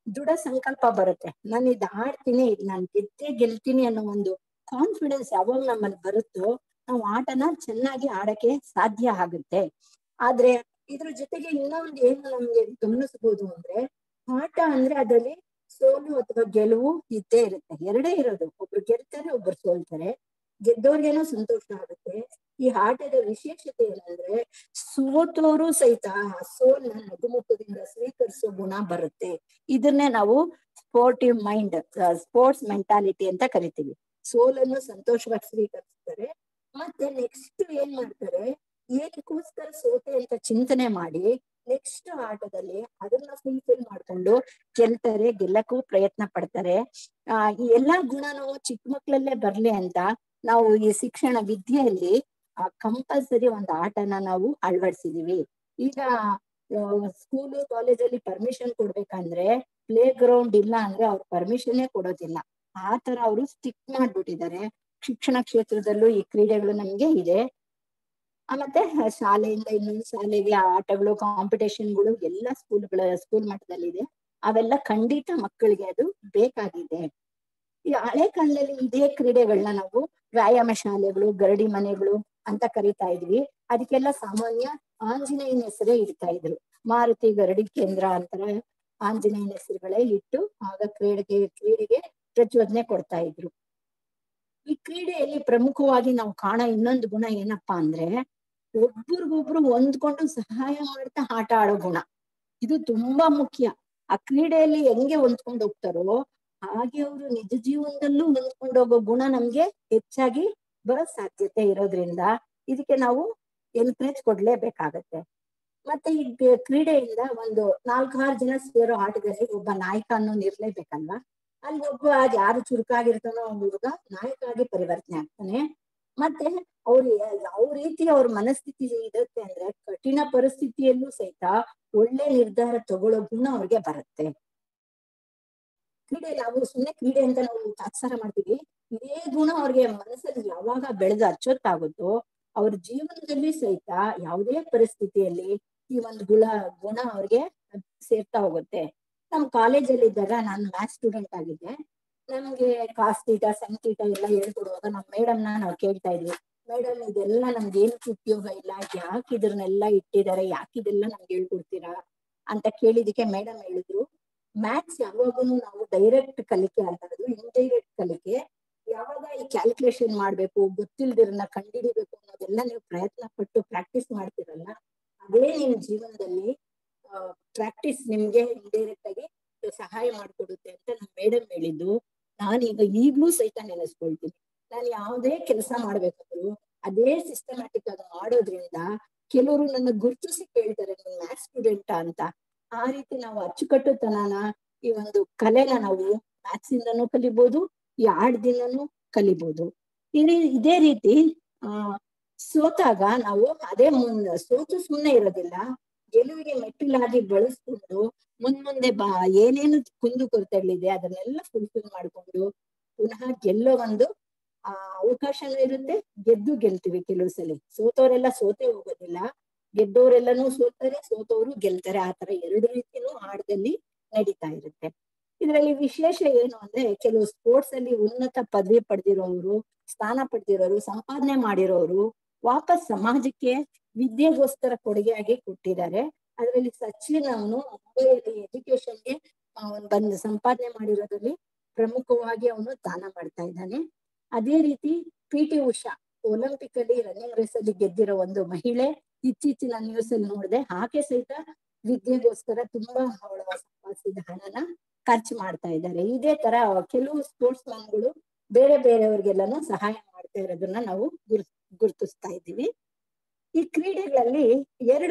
ದೃಢ ಸಂಕಲ್ಪ ಬರುತ್ತೆ. ನಾನು ಇದ್ ಆಡ್ತೀನಿ, ಇದ್ ನಾನು ಗೆದ್ದೇ ಗೆಲ್ತೀನಿ ಅನ್ನೋ ಒಂದು ಕಾನ್ಫಿಡೆನ್ಸ್ ಯಾವಾಗ ನಮ್ಮಲ್ಲಿ ಬರುತ್ತೋ ನಾವು ಆಟನ ಚೆನ್ನಾಗಿ ಆಡಕ್ಕೆ ಸಾಧ್ಯ ಆಗುತ್ತೆ. ಆದ್ರೆ ಇದ್ರ ಜೊತೆಗೆ ಇನ್ನೊಂದು ಏನು ನಮ್ಗೆ ಗಮನಿಸಬಹುದು ಅಂದ್ರೆ, ಆಟ ಅಂದ್ರೆ ಅದರಲ್ಲಿ ಸೋಲು ಅಥವಾ ಗೆಲುವು ಇದ್ದೇ ಇರುತ್ತೆ, ಎರಡೇ ಇರೋದು. ಒಬ್ರು ಗೆಲ್ತಾರೆ, ಒಬ್ರು ಸೋಲ್ತಾರೆ. ಗೆದ್ದವ್ರಿಗೇನೋ ಸಂತೋಷ ಆಗುತ್ತೆ. ಈ ಆಟದ ವಿಶೇಷತೆ ಏನಂದ್ರೆ, ಸೋತವರು ಸಹಿತ ಆ ಸೋಲ್ನ ನಗುಮುಖದಿಂದ ಸ್ವೀಕರಿಸೋ ಗುಣ ಬರುತ್ತೆ. ಇದನ್ನೇ ನಾವು ಸ್ಪೋರ್ಟಿವ್ ಮೈಂಡ್, ಸ್ಪೋರ್ಟ್ಸ್ ಮೆಂಟಾಲಿಟಿ ಅಂತ ಕರಿತೀವಿ. ಸೋಲನ್ನು ಸಂತೋಷವಾಗಿ ಸ್ವೀಕರಿಸ್ತಾರೆ. ಮತ್ತೆ ನೆಕ್ಸ್ಟ್ ಏನ್ ಮಾಡ್ತಾರೆ, ಏನಕ್ಕೋಸ್ಕರ ಸೋತೆ ಅಂತ ಚಿಂತನೆ ಮಾಡಿ ನೆಕ್ಸ್ಟ್ ಆಟದಲ್ಲಿ ಅದನ್ನ ಫುಲ್ಫಿಲ್ ಮಾಡ್ಕೊಂಡು ಗೆಲ್ತಾರೆ, ಗೆಲ್ಲಕ್ಕೂ ಪ್ರಯತ್ನ ಪಡ್ತಾರೆ. ಈ ಎಲ್ಲಾ ಗುಣನೂ ಚಿಕ್ಕ ಮಕ್ಳಲ್ಲೇ ಬರ್ಲಿ ಅಂತ ನಾವು ಈ ಶಿಕ್ಷಣ ವಿದ್ಯೆಯಲ್ಲಿ ಕಂಪಲ್ಸರಿ ಒಂದು ಆಟನ ನಾವು ಅಳವಡಿಸಿದೀವಿ. ಈಗ ಸ್ಕೂಲು ಕಾಲೇಜಲ್ಲಿ ಪರ್ಮಿಷನ್ ಕೊಡ್ಬೇಕಂದ್ರೆ ಪ್ಲೇ ಗ್ರೌಂಡ್ ಇಲ್ಲ ಅಂದ್ರೆ ಅವ್ರು ಪರ್ಮಿಷನ್ನೇ ಕೊಡೋದಿಲ್ಲ. ಆ ತರ ಅವರು ಸ್ಟಿಕ್ ಮಾಡ್ಬಿಟ್ಟಿದ್ದಾರೆ. ಶಿಕ್ಷಣ ಕ್ಷೇತ್ರದಲ್ಲೂ ಈ ಕ್ರೀಡೆಗಳು ನಮ್ಗೆ ಇದೆ. ಮತ್ತೆ ಶಾಲೆಯಿಂದ ಇನ್ನೊಂದು ಶಾಲೆಗೆ ಆಟಗಳು, ಕಾಂಪಿಟೇಷನ್ಗಳು ಎಲ್ಲ ಸ್ಕೂಲ್ ಮಟ್ಟದಲ್ಲಿದೆ. ಅವೆಲ್ಲ ಖಂಡಿತ ಮಕ್ಕಳಿಗೆ ಅದು ಬೇಕಾಗಿದೆ. ಈ ಹಳೆ ಕಾಲದಲ್ಲಿ ಇದೇ ಕ್ರೀಡೆಗಳನ್ನ ನಾವು ವ್ಯಾಯಾಮ ಶಾಲೆಗಳು, ಗರಡಿ ಮನೆಗಳು ಅಂತ ಕರಿತಾ ಇದ್ವಿ. ಅದಕ್ಕೆಲ್ಲ ಸಾಮಾನ್ಯ ಆಂಜನೇಯನ ಹೆಸರೇ ಇಡ್ತಾ ಇದ್ರು. ಮಾರುತಿ ಗರಡಿ ಕೇಂದ್ರ ಅಂತಾರೆ, ಆಂಜನೇಯನ ಹೆಸರುಗಳೇ ಇಟ್ಟು ಆಗ ಕ್ರೀಡೆಗೆ ಪ್ರಚೋದನೆ ಕೊಡ್ತಾ ಇದ್ರು. ಈ ಕ್ರೀಡೆಯಲ್ಲಿ ಪ್ರಮುಖವಾಗಿ ನಾವು ಕಾಣೋ ಇನ್ನೊಂದು ಗುಣ ಏನಪ್ಪಾ ಅಂದ್ರೆ, ಒಬ್ರಿಗೊಬ್ರು ಹೊಂದ್ಕೊಂಡು ಸಹಾಯ ಮಾಡ್ತಾ ಆಟ ಆಡೋ ಗುಣ. ಇದು ತುಂಬಾ ಮುಖ್ಯ. ಆ ಕ್ರೀಡೆಯಲ್ಲಿ ಹೆಂಗೆ ಹೊಂದ್ಕೊಂಡು ಹೋಗ್ತಾರೋ ಹಾಗೆ ಅವರು ನಿಜ ಜೀವನದಲ್ಲೂ ಹೊಂದ್ಕೊಂಡು ಹೋಗೋ ಗುಣ ನಮ್ಗೆ ಹೆಚ್ಚಾಗಿ ಬರೋ ಸಾಧ್ಯತೆ ಇರೋದ್ರಿಂದ ಇದಕ್ಕೆ ನಾವು ಎನ್ಕರೇಜ್ ಕೊಡ್ಲೇಬೇಕಾಗತ್ತೆ. ಮತ್ತೆ ಈ ಕ್ರೀಡೆಯಿಂದ ಒಂದು 4-6 ಜನ ಸೇರೋ ಆಟದಲ್ಲಿ ಒಬ್ಬ ನಾಯಕ ಅನ್ನೋನು ಇರ್ಲೇಬೇಕಲ್ವಾ. ಅಲ್ಲಿ ಒಬ್ಬ ಯಾರು ಚುರುಕಾಗಿರ್ತಾನೋ ಅವ್ನ ಹುಡುಗ ನಾಯಕ ಆಗಿ ಪರಿವರ್ತನೆ ಆಗ್ತಾನೆ. ಮತ್ತೆ ಅವ್ರು ಯಾವ ರೀತಿ ಅವ್ರ ಮನಸ್ಥಿತಿ ಇರುತ್ತೆ ಅಂದ್ರೆ, ಕಠಿಣ ಪರಿಸ್ಥಿತಿಯಲ್ಲೂ ಸಹಿತ ಒಳ್ಳೆ ನಿರ್ಧಾರ ತಗೊಳ್ಳೋ ಗುಣ ಅವ್ರಿಗೆ ಬರುತ್ತೆ. ಕ್ರೀಡೆ ನಾವು ಸುಮ್ಮನೆ ಕ್ರೀಡೆ ಅಂತ ನಾವು ತಾತ್ಸಾರ ಮಾಡ್ತೀವಿ. ಇದೇ ಗುಣ ಅವ್ರಿಗೆ ಮನಸ್ಸಲ್ಲಿ ಯಾವಾಗ ಬೆಳೆದು ಅಚ್ಚೊತ್ತಾಗುತ್ತೋ ಅವ್ರ ಜೀವನದಲ್ಲಿ ಸಹಿತ ಯಾವುದೇ ಪರಿಸ್ಥಿತಿಯಲ್ಲಿ ಈ ಒಂದು ಗುಣ ಅವ್ರಿಗೆ ಸೇರ್ತಾ ಹೋಗುತ್ತೆ. ನಮ್ ಕಾಲೇಜಲ್ಲಿ ಇದ್ದಾಗ ನಾನು ಮ್ಯಾಥ್ಸ್ ಸ್ಟೂಡೆಂಟ್ ಆಗಿದ್ದೆ. ನಮ್ಗೆ ಕಾಸ್ ತೀಟ, ಸೈನ್ ತೀಟ ಎಲ್ಲ ಹೇಳ್ಕೊಡುವಾಗ ನಮ್ ಮೇಡಮ್ನ ನಾವು ಕೇಳ್ತಾ ಇದ್ವಿ, ಮೇಡಮ್ ಇದೆಲ್ಲ ನಮ್ಗೆ ಏನಕ್ಕೆ ಉಪಯೋಗ ಇಲ್ಲ, ಯಾಕೆ ಇದ್ರನ್ನೆಲ್ಲ ಇಟ್ಟಿದ್ದಾರೆ, ಯಾಕೆ ಇದೆಲ್ಲ ನಮ್ಗೆ ಹೇಳ್ಕೊಡ್ತೀರಾ ಅಂತ ಕೇಳಿದಕ್ಕೆ ಮೇಡಮ್ ಹೇಳಿದ್ರು, ಮ್ಯಾಥ್ಸ್ ಯಾವಾಗೂ ನಾವು ಡೈರೆಕ್ಟ್ ಕಲಿಕೆ ಅನ್ನೋದು ಇಂಡೈರೆಕ್ಟ್ ಕಲಿಕೆ. ಯಾವಾಗ ಈ ಕ್ಯಾಲ್ಕುಲೇಷನ್ ಮಾಡ್ಬೇಕು, ಗೊತ್ತಿಲ್ದಿರನ್ನ ಕಂಡುಹಿಡಿಬೇಕು ಅನ್ನೋದೆಲ್ಲ ನೀವು ಪ್ರಯತ್ನ ಪಟ್ಟು ಪ್ರಾಕ್ಟೀಸ್ ಮಾಡ್ತಿರಲ್ಲ, ಅದೇ ನಿಮ್ ಜೀವನದಲ್ಲಿ ಪ್ರಾಕ್ಟೀಸ್ ನಿಮ್ಗೆ ಇಂಡೈರೆಕ್ಟ್ ಆಗಿ ಸಹಾಯ ಮಾಡ್ಕೊಡುತ್ತೆ ಅಂತ ನಮ್ ಮೇಡಮ್ ಹೇಳಿದ್ದು. ನಾನೀಗ ಈಗ್ಲೂ ಸಹಿತ ನೆನೆಸ್ಕೊಳ್ತೀನಿ. ನಾನು ಯಾವುದೇ ಕೆಲಸ ಮಾಡ್ಬೇಕಾದ್ರು ಅದೇ ಸಿಸ್ಟಮ್ಯಾಟಿಕ್ ಆಗಿ ಮಾಡೋದ್ರಿಂದ ಕೆಲವರು ನನ್ನ ಗುರುತಿಸಿ ಕೇಳ್ತಾರೆ, ನೀನ್ ಮ್ಯಾಥ್ಸ್ ಸ್ಟೂಡೆಂಟಾ ಅಂತ. ಆ ರೀತಿ ನಾವು ಅಚ್ಚುಕಟ್ಟುತನನ, ಈ ಒಂದು ಕಲೆನ ನಾವು ಮ್ಯಾಥ್ಸ್ ಇಂದನೂ ಕಲಿಬಹುದು, ಈ ಆಟದಿಂದನೂ ಕಲಿಬಹುದು. ಇದೇ ರೀತಿ ಸೋತಾಗ ನಾವು ಅದೇ ಸೋತು ಸುಮ್ಮನೆ ಇರೋದಿಲ್ಲ, ಗೆಲುವಿಗೆ ಮೆಟ್ಟಿಲಾಗಿ ಬಳಸ್ಕೊಂಡು ಮುಂದೆ ಏನೇನು ಕುಂದು ಕೊರತೆಗಳಿದೆ ಅದನ್ನೆಲ್ಲ ಫುಲ್ಫಿಲ್ ಮಾಡ್ಕೊಂಡು ಪುನಃ ಗೆಲ್ಲೋ ಒಂದು ಅವಕಾಶನೂ ಇರುತ್ತೆ. ಗೆಲ್ತೀವಿ ಕೆಲವು ಸಲ. ಸೋತವರೆಲ್ಲ ಸೋತೆ ಹೋಗೋದಿಲ್ಲ, ಗೆದ್ದವರೆಲ್ಲನೂ ಸೋತಾರೆ, ಸೋತವರು ಗೆಲ್ತಾರೆ. ಆತರ ಎರಡು ರೀತಿನೂ ಆಟದಲ್ಲಿ ನಡೀತಾ ಇರುತ್ತೆ. ಇದರಲ್ಲಿ ವಿಶೇಷ ಏನು ಅಂದ್ರೆ, ಕೆಲವು ಸ್ಪೋರ್ಟ್ಸ್ ಅಲ್ಲಿ ಉನ್ನತ ಪದವಿ ಪಡೆದಿರೋರು, ಸ್ಥಾನ ಪಡೆದಿರೋರು, ಸಂಪಾದನೆ ಮಾಡಿರೋರು ವಾಪಸ್ ಸಮಾಜಕ್ಕೆ ವಿದ್ಯೆಗೋಸ್ಕರ ಕೊಡುಗೆಯಾಗಿ ಕೊಟ್ಟಿದ್ದಾರೆ. ಅದರಲ್ಲಿ ಸಚಿನ್ ಅವನು ಮುಂಬೈಯಲ್ಲಿ ಎಜುಕೇಶನ್ಗೆ ಬಂದು ಸಂಪಾದನೆ ಮಾಡಿರೋದ್ರಲ್ಲಿ ಪ್ರಮುಖವಾಗಿ ಅವನು ದಾನ ಮಾಡ್ತಾ ಇದ್ದಾನೆ. ಅದೇ ರೀತಿ PT ಉಷಾ ಒಲಿಂಪಿಕ್ ಅಲ್ಲಿ ರನ್ನಿಂಗ್ ರೇಸ್ ಅಲ್ಲಿ ಗೆದ್ದಿರೋ ಒಂದು ಮಹಿಳೆ. ಇತ್ತೀಚಿನ ನ್ಯೂಸ್ ಅಲ್ಲಿ ನೋಡಿದೆ, ಆಕೆ ಸಹಿತ ವಿದ್ಯೆಗೋಸ್ಕರ ತುಂಬಾ ಅವಳ ಸಂಪಾದಿಸಿದ ಹಣನ ಖರ್ಚು ಮಾಡ್ತಾ ಇದ್ದಾರೆ. ಇದೇ ತರ ಕೆಲವು ಸ್ಪೋರ್ಟ್ಸ್ ಮ್ಯಾನ್ಗಳು ಬೇರೆ ಬೇರೆಯವ್ರಿಗೆಲ್ಲಾನು ಸಹಾಯ ಮಾಡ್ತಾ ಇರೋದನ್ನ ನಾವು ಗುರುತಿಸ್ತಾ ಇದ್ದೀವಿ. ಈ ಕ್ರೀಡೆಗಳಲ್ಲಿ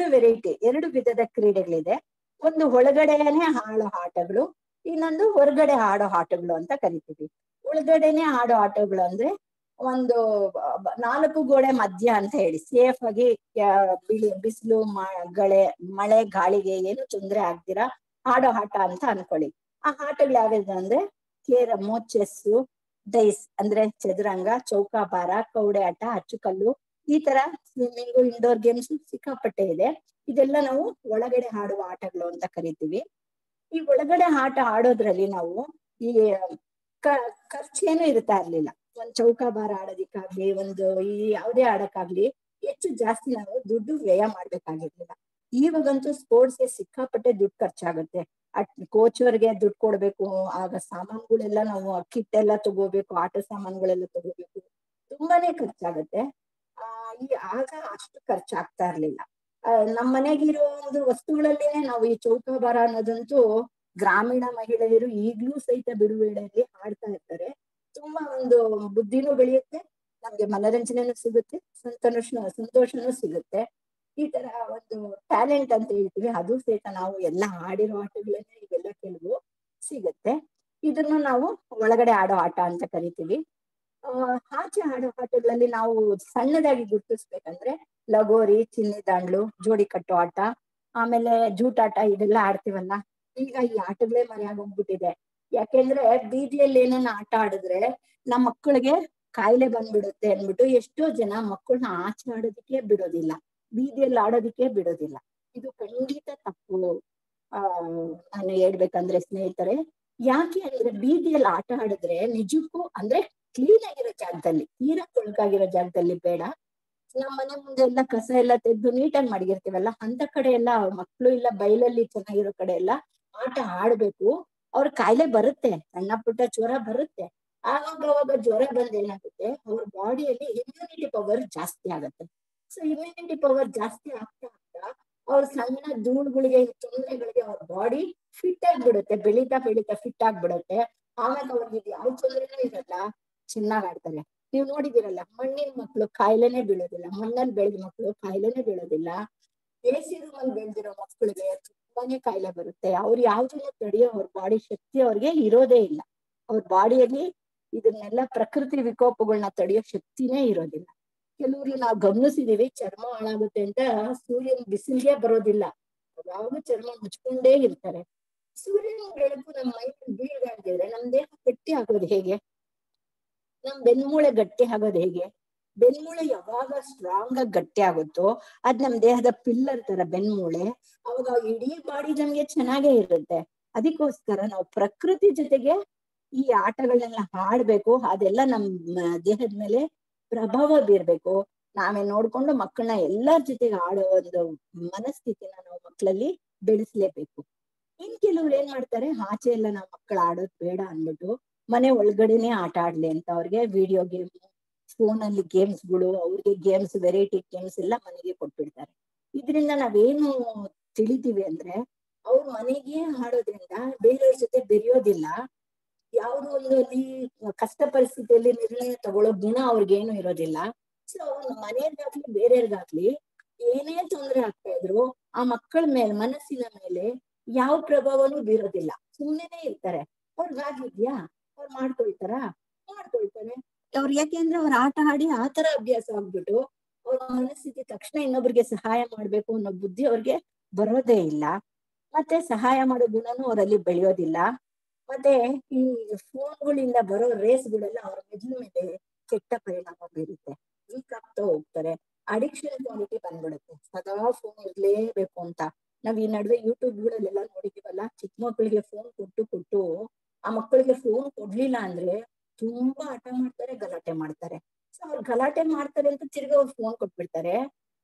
ಎರಡು ವಿಧದ ಕ್ರೀಡೆಗಳಿದೆ. ಒಂದು ಒಳಗಡೆನೆ ಆಡೋ ಆಟಗಳು, ಇನ್ನೊಂದು ಹೊರಗಡೆ ಆಡೋ ಆಟಗಳು ಅಂತ ಕರಿತೀವಿ. ಒಳಗಡೆನೆ ಆಡೋ ಆಟಗಳು ಅಂದ್ರೆ ಒಂದು 4 ಗೋಡೆ ಮಧ್ಯ ಅಂತ ಹೇಳಿ ಸೇಫ್ ಆಗಿ ಬಿಸಿಲು ಮಳೆ ಗಾಳಿಗೆ ಏನು ತೊಂದರೆ ಆಗ್ದಿರಾ ಆಡೋ ಆಟ ಅಂತ ಅನ್ಕೊಳ್ಳಿ. ಆ ಆಟಗಳು ಯಾವ್ಯಾವ ಅಂದ್ರೆ ಕೇರಮ್, ಚೆಸ್ಸು, ಡೈಸ್ ಅಂದ್ರೆ ಚದುರಂಗ, ಚೌಕಾಬಾರ, ಕವಡೆ ಆಟ, ಅಚ್ಚುಕಲ್ಲು, ಈ ತರ ಸ್ವಿಮ್ಮಿಂಗು, ಇಂಡೋರ್ ಗೇಮ್ಸ್ ಸಿಕ್ಕಾಪಟ್ಟೆ ಇದೆ. ಇದೆಲ್ಲ ನಾವು ಒಳಗಡೆ ಆಡುವ ಆಟಗಳು ಅಂತ ಕರಿತೀವಿ. ಈ ಒಳಗಡೆ ಆಟ ಆಡೋದ್ರಲ್ಲಿ ನಾವು ಈ ಖರ್ಚೇನು ಇರ್ತಾ ಇರ್ಲಿಲ್ಲ. ಒಂದ್ ಚೌಕಾಬಾರ ಆಡೋದಿಕ್ಕಾಗ್ಲಿ, ಒಂದು ಈ ಯಾವುದೇ ಆಡಕ್ಕಾಗ್ಲಿ ಹೆಚ್ಚು ಜಾಸ್ತಿ ನಾವು ದುಡ್ಡು ವ್ಯಯ ಮಾಡ್ಬೇಕಾಗಿರ್ಲಿಲ್ಲ. ಇವಾಗಂತೂ ಸ್ಪೋರ್ಟ್ಸ್ಗೆ ಸಿಕ್ಕಾಪಟ್ಟೆ ದುಡ್ಡು ಖರ್ಚಾಗುತ್ತೆ. ಕೋಚರ್ಗೆ ದುಡ್ಡು ಕೊಡ್ಬೇಕು, ಆಗ ಸಾಮಾನುಗಳೆಲ್ಲ ನಾವು ಕಿಟ್ ಎಲ್ಲ ತಗೋಬೇಕು, ಆಟ ಸಾಮಾನುಗಳೆಲ್ಲ ತಗೋಬೇಕು, ತುಂಬಾನೇ ಖರ್ಚಾಗತ್ತೆ. ಈ ಆಗ ಅಷ್ಟು ಖರ್ಚಾಗ್ತಾ ಇರ್ಲಿಲ್ಲ. ನಮ್ಮ ಮನೆಗಿರೋ ಒಂದು ವಸ್ತುಗಳಲ್ಲೇನೆ ನಾವು ಈ ಚೌಕಾಬಾರ ಅನ್ನೋದಂತೂ ಗ್ರಾಮೀಣ ಮಹಿಳೆಯರು ಈಗ್ಲೂ ಸಹಿತ ಬಿಡುವೇಳೆಯಲ್ಲಿ ಆಡ್ತಾ ಇರ್ತಾರೆ. ತುಂಬಾ ಒಂದು ಬುದ್ಧಿನೂ ಬೆಳೆಯುತ್ತೆ, ನಮ್ಗೆ ಮನರಂಜನೆನೂ ಸಿಗುತ್ತೆ, ಸಂತೋಷನೂ ಸಿಗುತ್ತೆ. ಈ ತರ ಒಂದು ಟ್ಯಾಲೆಂಟ್ ಅಂತ ಹೇಳ್ತೀವಿ, ಅದು ಸಹಿತ ನಾವು ಎಲ್ಲ ಆಡಿರೋ ಆಟಗಳನ್ನೇ ಇವೆಲ್ಲ ಕೆಲವು ಸಿಗುತ್ತೆ. ಇದನ್ನ ನಾವು ಒಳಗಡೆ ಆಡೋ ಆಟ ಅಂತ ಕರಿತೀವಿ. ಆಚೆ ಆಡೋ ಆಟಗಳಲ್ಲಿ ನಾವು ಸಣ್ಣದಾಗಿ ಗುರ್ತಿಸ್ಬೇಕಂದ್ರೆ ಲಗೋರಿ, ಚಿನ್ನಿ ದಾಂಡ್ಲು, ಜೋಡಿ ಕಟ್ಟೋ ಆಟ, ಆಮೇಲೆ ಜೂಟಾಟ, ಇದೆಲ್ಲ ಆಡ್ತೀವಲ್ಲ. ಈಗ ಈ ಆಟಗಳೇ ಮರೆಯಾಗೋಗ್ಬಿಟ್ಟಿದೆ. ಯಾಕೆಂದ್ರೆ ಬೀದಿಯಲ್ಲಿ ಏನನ್ನ ಆಟ ಆಡಿದ್ರೆ ನಮ್ಮ ಮಕ್ಕಳಿಗೆ ಕಾಯಿಲೆ ಬಂದ್ಬಿಡುತ್ತೆ ಅಂದ್ಬಿಟ್ಟು ಎಷ್ಟೋ ಜನ ಮಕ್ಕಳನ್ನ ಆಚೆ ಆಡೋದಿಕ್ಕೆ ಬಿಡೋದಿಲ್ಲ, ಬೀದಿಯಲ್ಲಿ ಆಡೋದಿಕ್ಕೆ ಬಿಡೋದಿಲ್ಲ. ಇದು ಖಂಡಿತ ತಪ್ಪು. ನಾನು ಹೇಳ್ಬೇಕಂದ್ರೆ ಸ್ನೇಹಿತರೆ, ಯಾಕೆ ಅಂದ್ರೆ ಬೀದಿಯಲ್ಲಿ ಆಟ ಆಡಿದ್ರೆ ನಿಜಕ್ಕೂ ಅಂದ್ರೆ ಕ್ಲೀನ್ ಆಗಿರೋ ಜಾಗದಲ್ಲಿ, ತೀರಾ ಕೊಳಕಾಗಿರೋ ಜಾಗದಲ್ಲಿ ಬೇಡ. ನಮ್ಮ ಮನೆ ಮುಂದೆ ಎಲ್ಲ ಕಸ ಎಲ್ಲ ತೆಗೆದು ನೀಟಾಗಿ ಮಡಗಿರ್ತೀವಲ್ಲ, ಅಂತ ಕಡೆ ಎಲ್ಲ ಮಕ್ಳು ಇಲ್ಲ ಬಯಲಲ್ಲಿ ಚೆನ್ನಾಗಿರೋ ಕಡೆ ಎಲ್ಲ ಆಟ ಆಡ್ಬೇಕು. ಅವ್ರ ಕಾಯಿಲೆ ಬರುತ್ತೆ, ಸಣ್ಣ ಪುಟ್ಟ ಜ್ವರ ಬರುತ್ತೆ. ಆವಾಗ ಜ್ವರ ಬಂದ್ ಏನಾಗುತ್ತೆ, ಅವ್ರ ಬಾಡಿಯಲ್ಲಿ ಇಮ್ಯುನಿಟಿ ಪವರ್ ಜಾಸ್ತಿ ಆಗತ್ತೆ. ಸೊ ಇಮ್ಯುನಿಟಿ ಪವರ್ ಜಾಸ್ತಿ ಆಗ್ತಾ ಆಗ್ತಾ ಅವ್ರ ಸಣ್ಣ ಧೂಳುಗಳಿಗೆ, ತೊಂದರೆಗಳಿಗೆ ಅವ್ರ ಬಾಡಿ ಫಿಟ್ ಆಗ್ಬಿಡುತ್ತೆ, ಬೆಳೀತಾ ಬೆಳೀತಾ ಫಿಟ್ ಆಗ್ಬಿಡುತ್ತೆ. ಆಮೇಲೆ ಅವ್ರಿಗೆ ಇದು ಯಾವ ತೊಂದರೆನೂ ಇರಲ್ಲ, ಚೆನ್ನಾಗ್ ಆಡ್ತಾರೆ. ನೀವು ನೋಡಿದಿರಲ್ಲ, ಮಣ್ಣಿನ ಮಕ್ಳು ಕಾಯಿಲೆನೆ ಬೀಳೋದಿಲ್ಲ, ಮಣ್ಣಲ್ಲಿ ಬೆಳೆದ ಮಕ್ಳು ಕಾಯಿಲೆನೆ ಬೀಳೋದಿಲ್ಲ. ಎಸಿ ರೂಮಲ್ಲಿ ಬೆಳೆದಿರೋ ಮಕ್ಕಳಿಗೆ ತುಂಬಾನೇ ಕಾಯಿಲೆ ಬರುತ್ತೆ. ಅವ್ರು ಯಾವ್ದನ್ನು ತಡೆಯೋ ಅವ್ರ ಬಾಡಿ ಶಕ್ತಿ ಅವ್ರಿಗೆ ಇರೋದೇ ಇಲ್ಲ. ಅವ್ರ ಬಾಡಿಯಲ್ಲಿ ಇದನ್ನೆಲ್ಲ ಪ್ರಕೃತಿ ವಿಕೋಪಗಳನ್ನ ತಡೆಯೋ ಶಕ್ತಿನೇ ಇರೋದಿಲ್ಲ. ಕೆಲವ್ರಿಗೆ ನಾವು ಗಮನಿಸಿದೀವಿ, ಚರ್ಮ ಹಾಳಾಗುತ್ತೆ ಅಂತ ಸೂರ್ಯನ ಬಿಸಿಲಿಗೆ ಬರೋದಿಲ್ಲ, ಯಾವಾಗ ಚರ್ಮ ಮುಚ್ಕೊಂಡೇ ಇರ್ತಾರೆ. ಸೂರ್ಯನ ಬೆಳಕು ನಮ್ಮ ಮೈ ಬೀಳ್ದಾಗಿದ್ರೆ ನಮ್ ದೇಹ ಗಟ್ಟಿ ಆಗೋದು ಹೇಗೆ? ನಮ್ ಬೆನ್ಮೂಳೆ ಗಟ್ಟಿ ಆಗೋದು ಹೇಗೆ? ಬೆನ್ಮೂಳೆ ಯಾವಾಗ ಸ್ಟ್ರಾಂಗ್ ಆಗಿ ಗಟ್ಟಿ ಆಗುತ್ತೋ ಅದ್ ನಮ್ ದೇಹದ ಪಿಲ್ಲರ್ ತರ ಬೆನ್ಮೂಳೆ, ಅವಾಗ ಇಡೀ ಬಾಡಿ ನಮ್ಗೆ ಚೆನ್ನಾಗೇ ಇರುತ್ತೆ. ಅದಕ್ಕೋಸ್ಕರ ನಾವು ಪ್ರಕೃತಿ ಜೊತೆಗೆ ಈ ಆಟಗಳನ್ನೆಲ್ಲ ಆಡ್ಬೇಕು. ಅದೆಲ್ಲ ನಮ್ಮ ದೇಹದ ಮೇಲೆ ಪ್ರಭಾವ ಬೀರ್ಬೇಕು. ನಾವೇ ನೋಡ್ಕೊಂಡು ಮಕ್ಕಳನ್ನ ಎಲ್ಲರ ಜೊತೆಗೆ ಆಡೋ ಒಂದು ಮನಸ್ಥಿತಿನ ನಾವು ಮಕ್ಕಳಲ್ಲಿ ಬೆಳೆಸ್ಲೇಬೇಕು. ಇನ್ ಕೆಲವ್ರು ಏನ್ ಮಾಡ್ತಾರೆ, ಆಚೆ ಎಲ್ಲ ನಾವ್ ಮಕ್ಕಳು ಆಡೋದ್ ಬೇಡ ಅಂದ್ಬಿಟ್ಟು ಮನೆ ಒಳಗಡೆನೆ ಆಟ ಆಡ್ಲಿ ಅಂತ ಅವ್ರಿಗೆ ವಿಡಿಯೋ ಗೇಮ್, ಫೋನ್ ಅಲ್ಲಿ ಗೇಮ್ಸ್ಗಳು, ಅವ್ರಿಗೆ ಗೇಮ್ಸ್, ವೆರೈಟಿ ಗೇಮ್ಸ್ ಎಲ್ಲ ಮನೆಗೆ ಕೊಟ್ಬಿಡ್ತಾರೆ. ಇದರಿಂದ ನಾವೇನು ತಿಳಿತೀವಿ ಅಂದ್ರೆ, ಅವ್ರ ಮನೆಗೆ ಆಡೋದ್ರಿಂದ ಬೇರೆಯವ್ರ ಜೊತೆ ಬೆರೆಯೋದಿಲ್ಲ, ಯಾವ್ದೋ ಒಂದು ಅಲ್ಲಿ ಕಷ್ಟ ಪರಿಸ್ಥಿತಿಯಲ್ಲಿ ನಿರ್ಣಯ ತಗೊಳ್ಳೋ ಗುಣ ಅವ್ರಿಗೇನು ಇರೋದಿಲ್ಲ. ಸೊ ಮನೆಯವ್ರಿಗಾಗ್ಲಿ ಬೇರೆಯವ್ರಿಗಾಗ್ಲಿ ಏನೇ ತೊಂದರೆ ಆಗ್ತಾ ಇದ್ರು ಆ ಮಕ್ಕಳ ಮೇಲೆ, ಮನಸ್ಸಿನ ಮೇಲೆ ಯಾವ ಪ್ರಭಾವನೂ ಬೀರೋದಿಲ್ಲ, ಸುಮ್ಮನೆ ಇರ್ತಾರೆ. ಅವ್ರಿಗಾಗಿದ್ಯಾ, ಅವ್ರು ಮಾಡ್ಕೊಳ್ತಾರೆ. ಅವ್ರು ಯಾಕೆಂದ್ರೆ ಅವ್ರ ಆಟ ಆಡಿ ಆತರ ಅಭ್ಯಾಸ ಆಗ್ಬಿಟ್ಟು ಅವ್ರ ಮನಸ್ಥಿತಿ ತಕ್ಷಣ ಇನ್ನೊಬ್ರಿಗೆ ಸಹಾಯ ಮಾಡ್ಬೇಕು ಅನ್ನೋ ಬುದ್ಧಿ ಅವ್ರಿಗೆ ಬರೋದೇ ಇಲ್ಲ. ಮತ್ತೆ ಸಹಾಯ ಮಾಡೋ ಗುಣನೂ ಅವರಲ್ಲಿ ಬೆಳೆಯೋದಿಲ್ಲ. ಮತ್ತೆ ಈ ಫೋನ್ಗಳಿಂದ ಬರೋ ರೇಸ್ಗಳೆಲ್ಲ ಅವ್ರ ಮೆದುಳು ಮೇಲೆ ಕೆಟ್ಟ ಪರಿಣಾಮ ಬೀರುತ್ತೆ, ವೀಕ್ ಆಗ್ತಾ ಹೋಗ್ತಾರೆ, ಅಡಿಕ್ಷನ್ ಕ್ವಾಲಿಟಿ ಬಂದ್ಬಿಡುತ್ತೆ, ಸದಾ ಫೋನ್ ಇರ್ಲೇಬೇಕು ಅಂತ. ನಾವ್ ಈ ನಡುವೆ ಯೂಟ್ಯೂಬ್ಗಳಲ್ಲೆಲ್ಲ ನೋಡಿದೀವಲ್ಲ, ಚಿಕ್ಕ ಮಕ್ಕಳಿಗೆ ಫೋನ್ ಕೊಟ್ಟು ಆ ಮಕ್ಕಳಿಗೆ ಫೋನ್ ಕೊಡ್ಲಿಲ್ಲ ಅಂದ್ರೆ ತುಂಬಾ ಹಠ ಮಾಡ್ತಾರೆ, ಗಲಾಟೆ ಮಾಡ್ತಾರೆ. ಸೊ ಅವ್ರು ಗಲಾಟೆ ಮಾಡ್ತಾರೆ ಅಂತ ತಿರ್ಗಿ ಅವ್ರು ಫೋನ್ ಕೊಟ್ಬಿಡ್ತಾರೆ.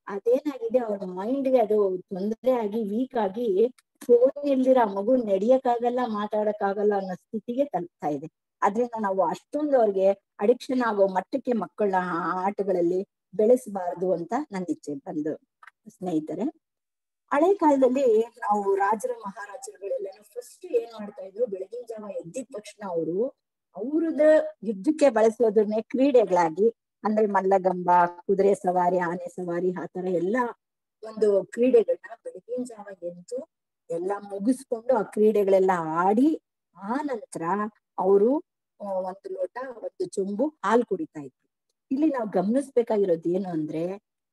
ಅದೇನಾಗಿದೆ, ಅವ್ರ ಮೈಂಡ್ಗೆ ಅದು ತೊಂದರೆ ಆಗಿ ವೀಕ್ ಆಗಿ ಫೋನ್ ಇಲ್ದಿರ ಆ ಮಗು ನಡಿಯಕ್ಕಾಗಲ್ಲ, ಮಾತಾಡಕ್ಕಾಗಲ್ಲ ಅನ್ನೋ ಸ್ಥಿತಿಗೆ ತಲುಪ್ತಾ ಇದೆ. ಅದ್ರಿಂದ ನಾವು ಅಷ್ಟೊಂದು ಅವ್ರಿಗೆ ಅಡಿಕ್ಷನ್ ಆಗೋ ಮಟ್ಟಕ್ಕೆ ಮಕ್ಕಳನ್ನ ಆಟಗಳಲ್ಲಿ ಬೆಳೆಸಬಾರದು ಅಂತ ನನ್ನ ಇಚ್ಛೆ. ಬಂದು ಸ್ನೇಹಿತರೆ, ಹಳೆ ಕಾಲದಲ್ಲಿ ನಾವು ರಾಜರು ಮಹಾರಾಜರುಗಳೆಲ್ಲ ಫಸ್ಟ್ ಏನ್ ಮಾಡ್ತಾ ಇದ್ರು, ಬೆಳಗಿನ ಜಾವ ಎದ್ದಿದ ತಕ್ಷಣ ಅವ್ರದ ಯುದ್ಧಕ್ಕೆ ಬಳಸೋದನ್ನೇ ಕ್ರೀಡೆಗಳಾಗಿ, ಅಂದ್ರೆ ಮಲ್ಲಗಂಬ, ಕುದುರೆ ಸವಾರಿ, ಆನೆ ಸವಾರಿ, ಆತರ ಎಲ್ಲಾ ಒಂದು ಕ್ರೀಡೆಗಳನ್ನ ಬೆಳಗಿನ ಜಾವ ಎದ್ದು ಎಲ್ಲ ಮುಗಿಸ್ಕೊಂಡು ಆ ಕ್ರೀಡೆಗಳೆಲ್ಲ ಆಡಿ ಆ ನಂತರ ಅವರು ಒಂದು ಲೋಟ, ಒಂದು ಚೊಂಬು ಹಾಲು ಕುಡಿತಾ ಇದ್ರು. ಇಲ್ಲಿ ನಾವು ಗಮನಿಸ್ಬೇಕಾಗಿರೋದು ಏನು ಅಂದ್ರೆ,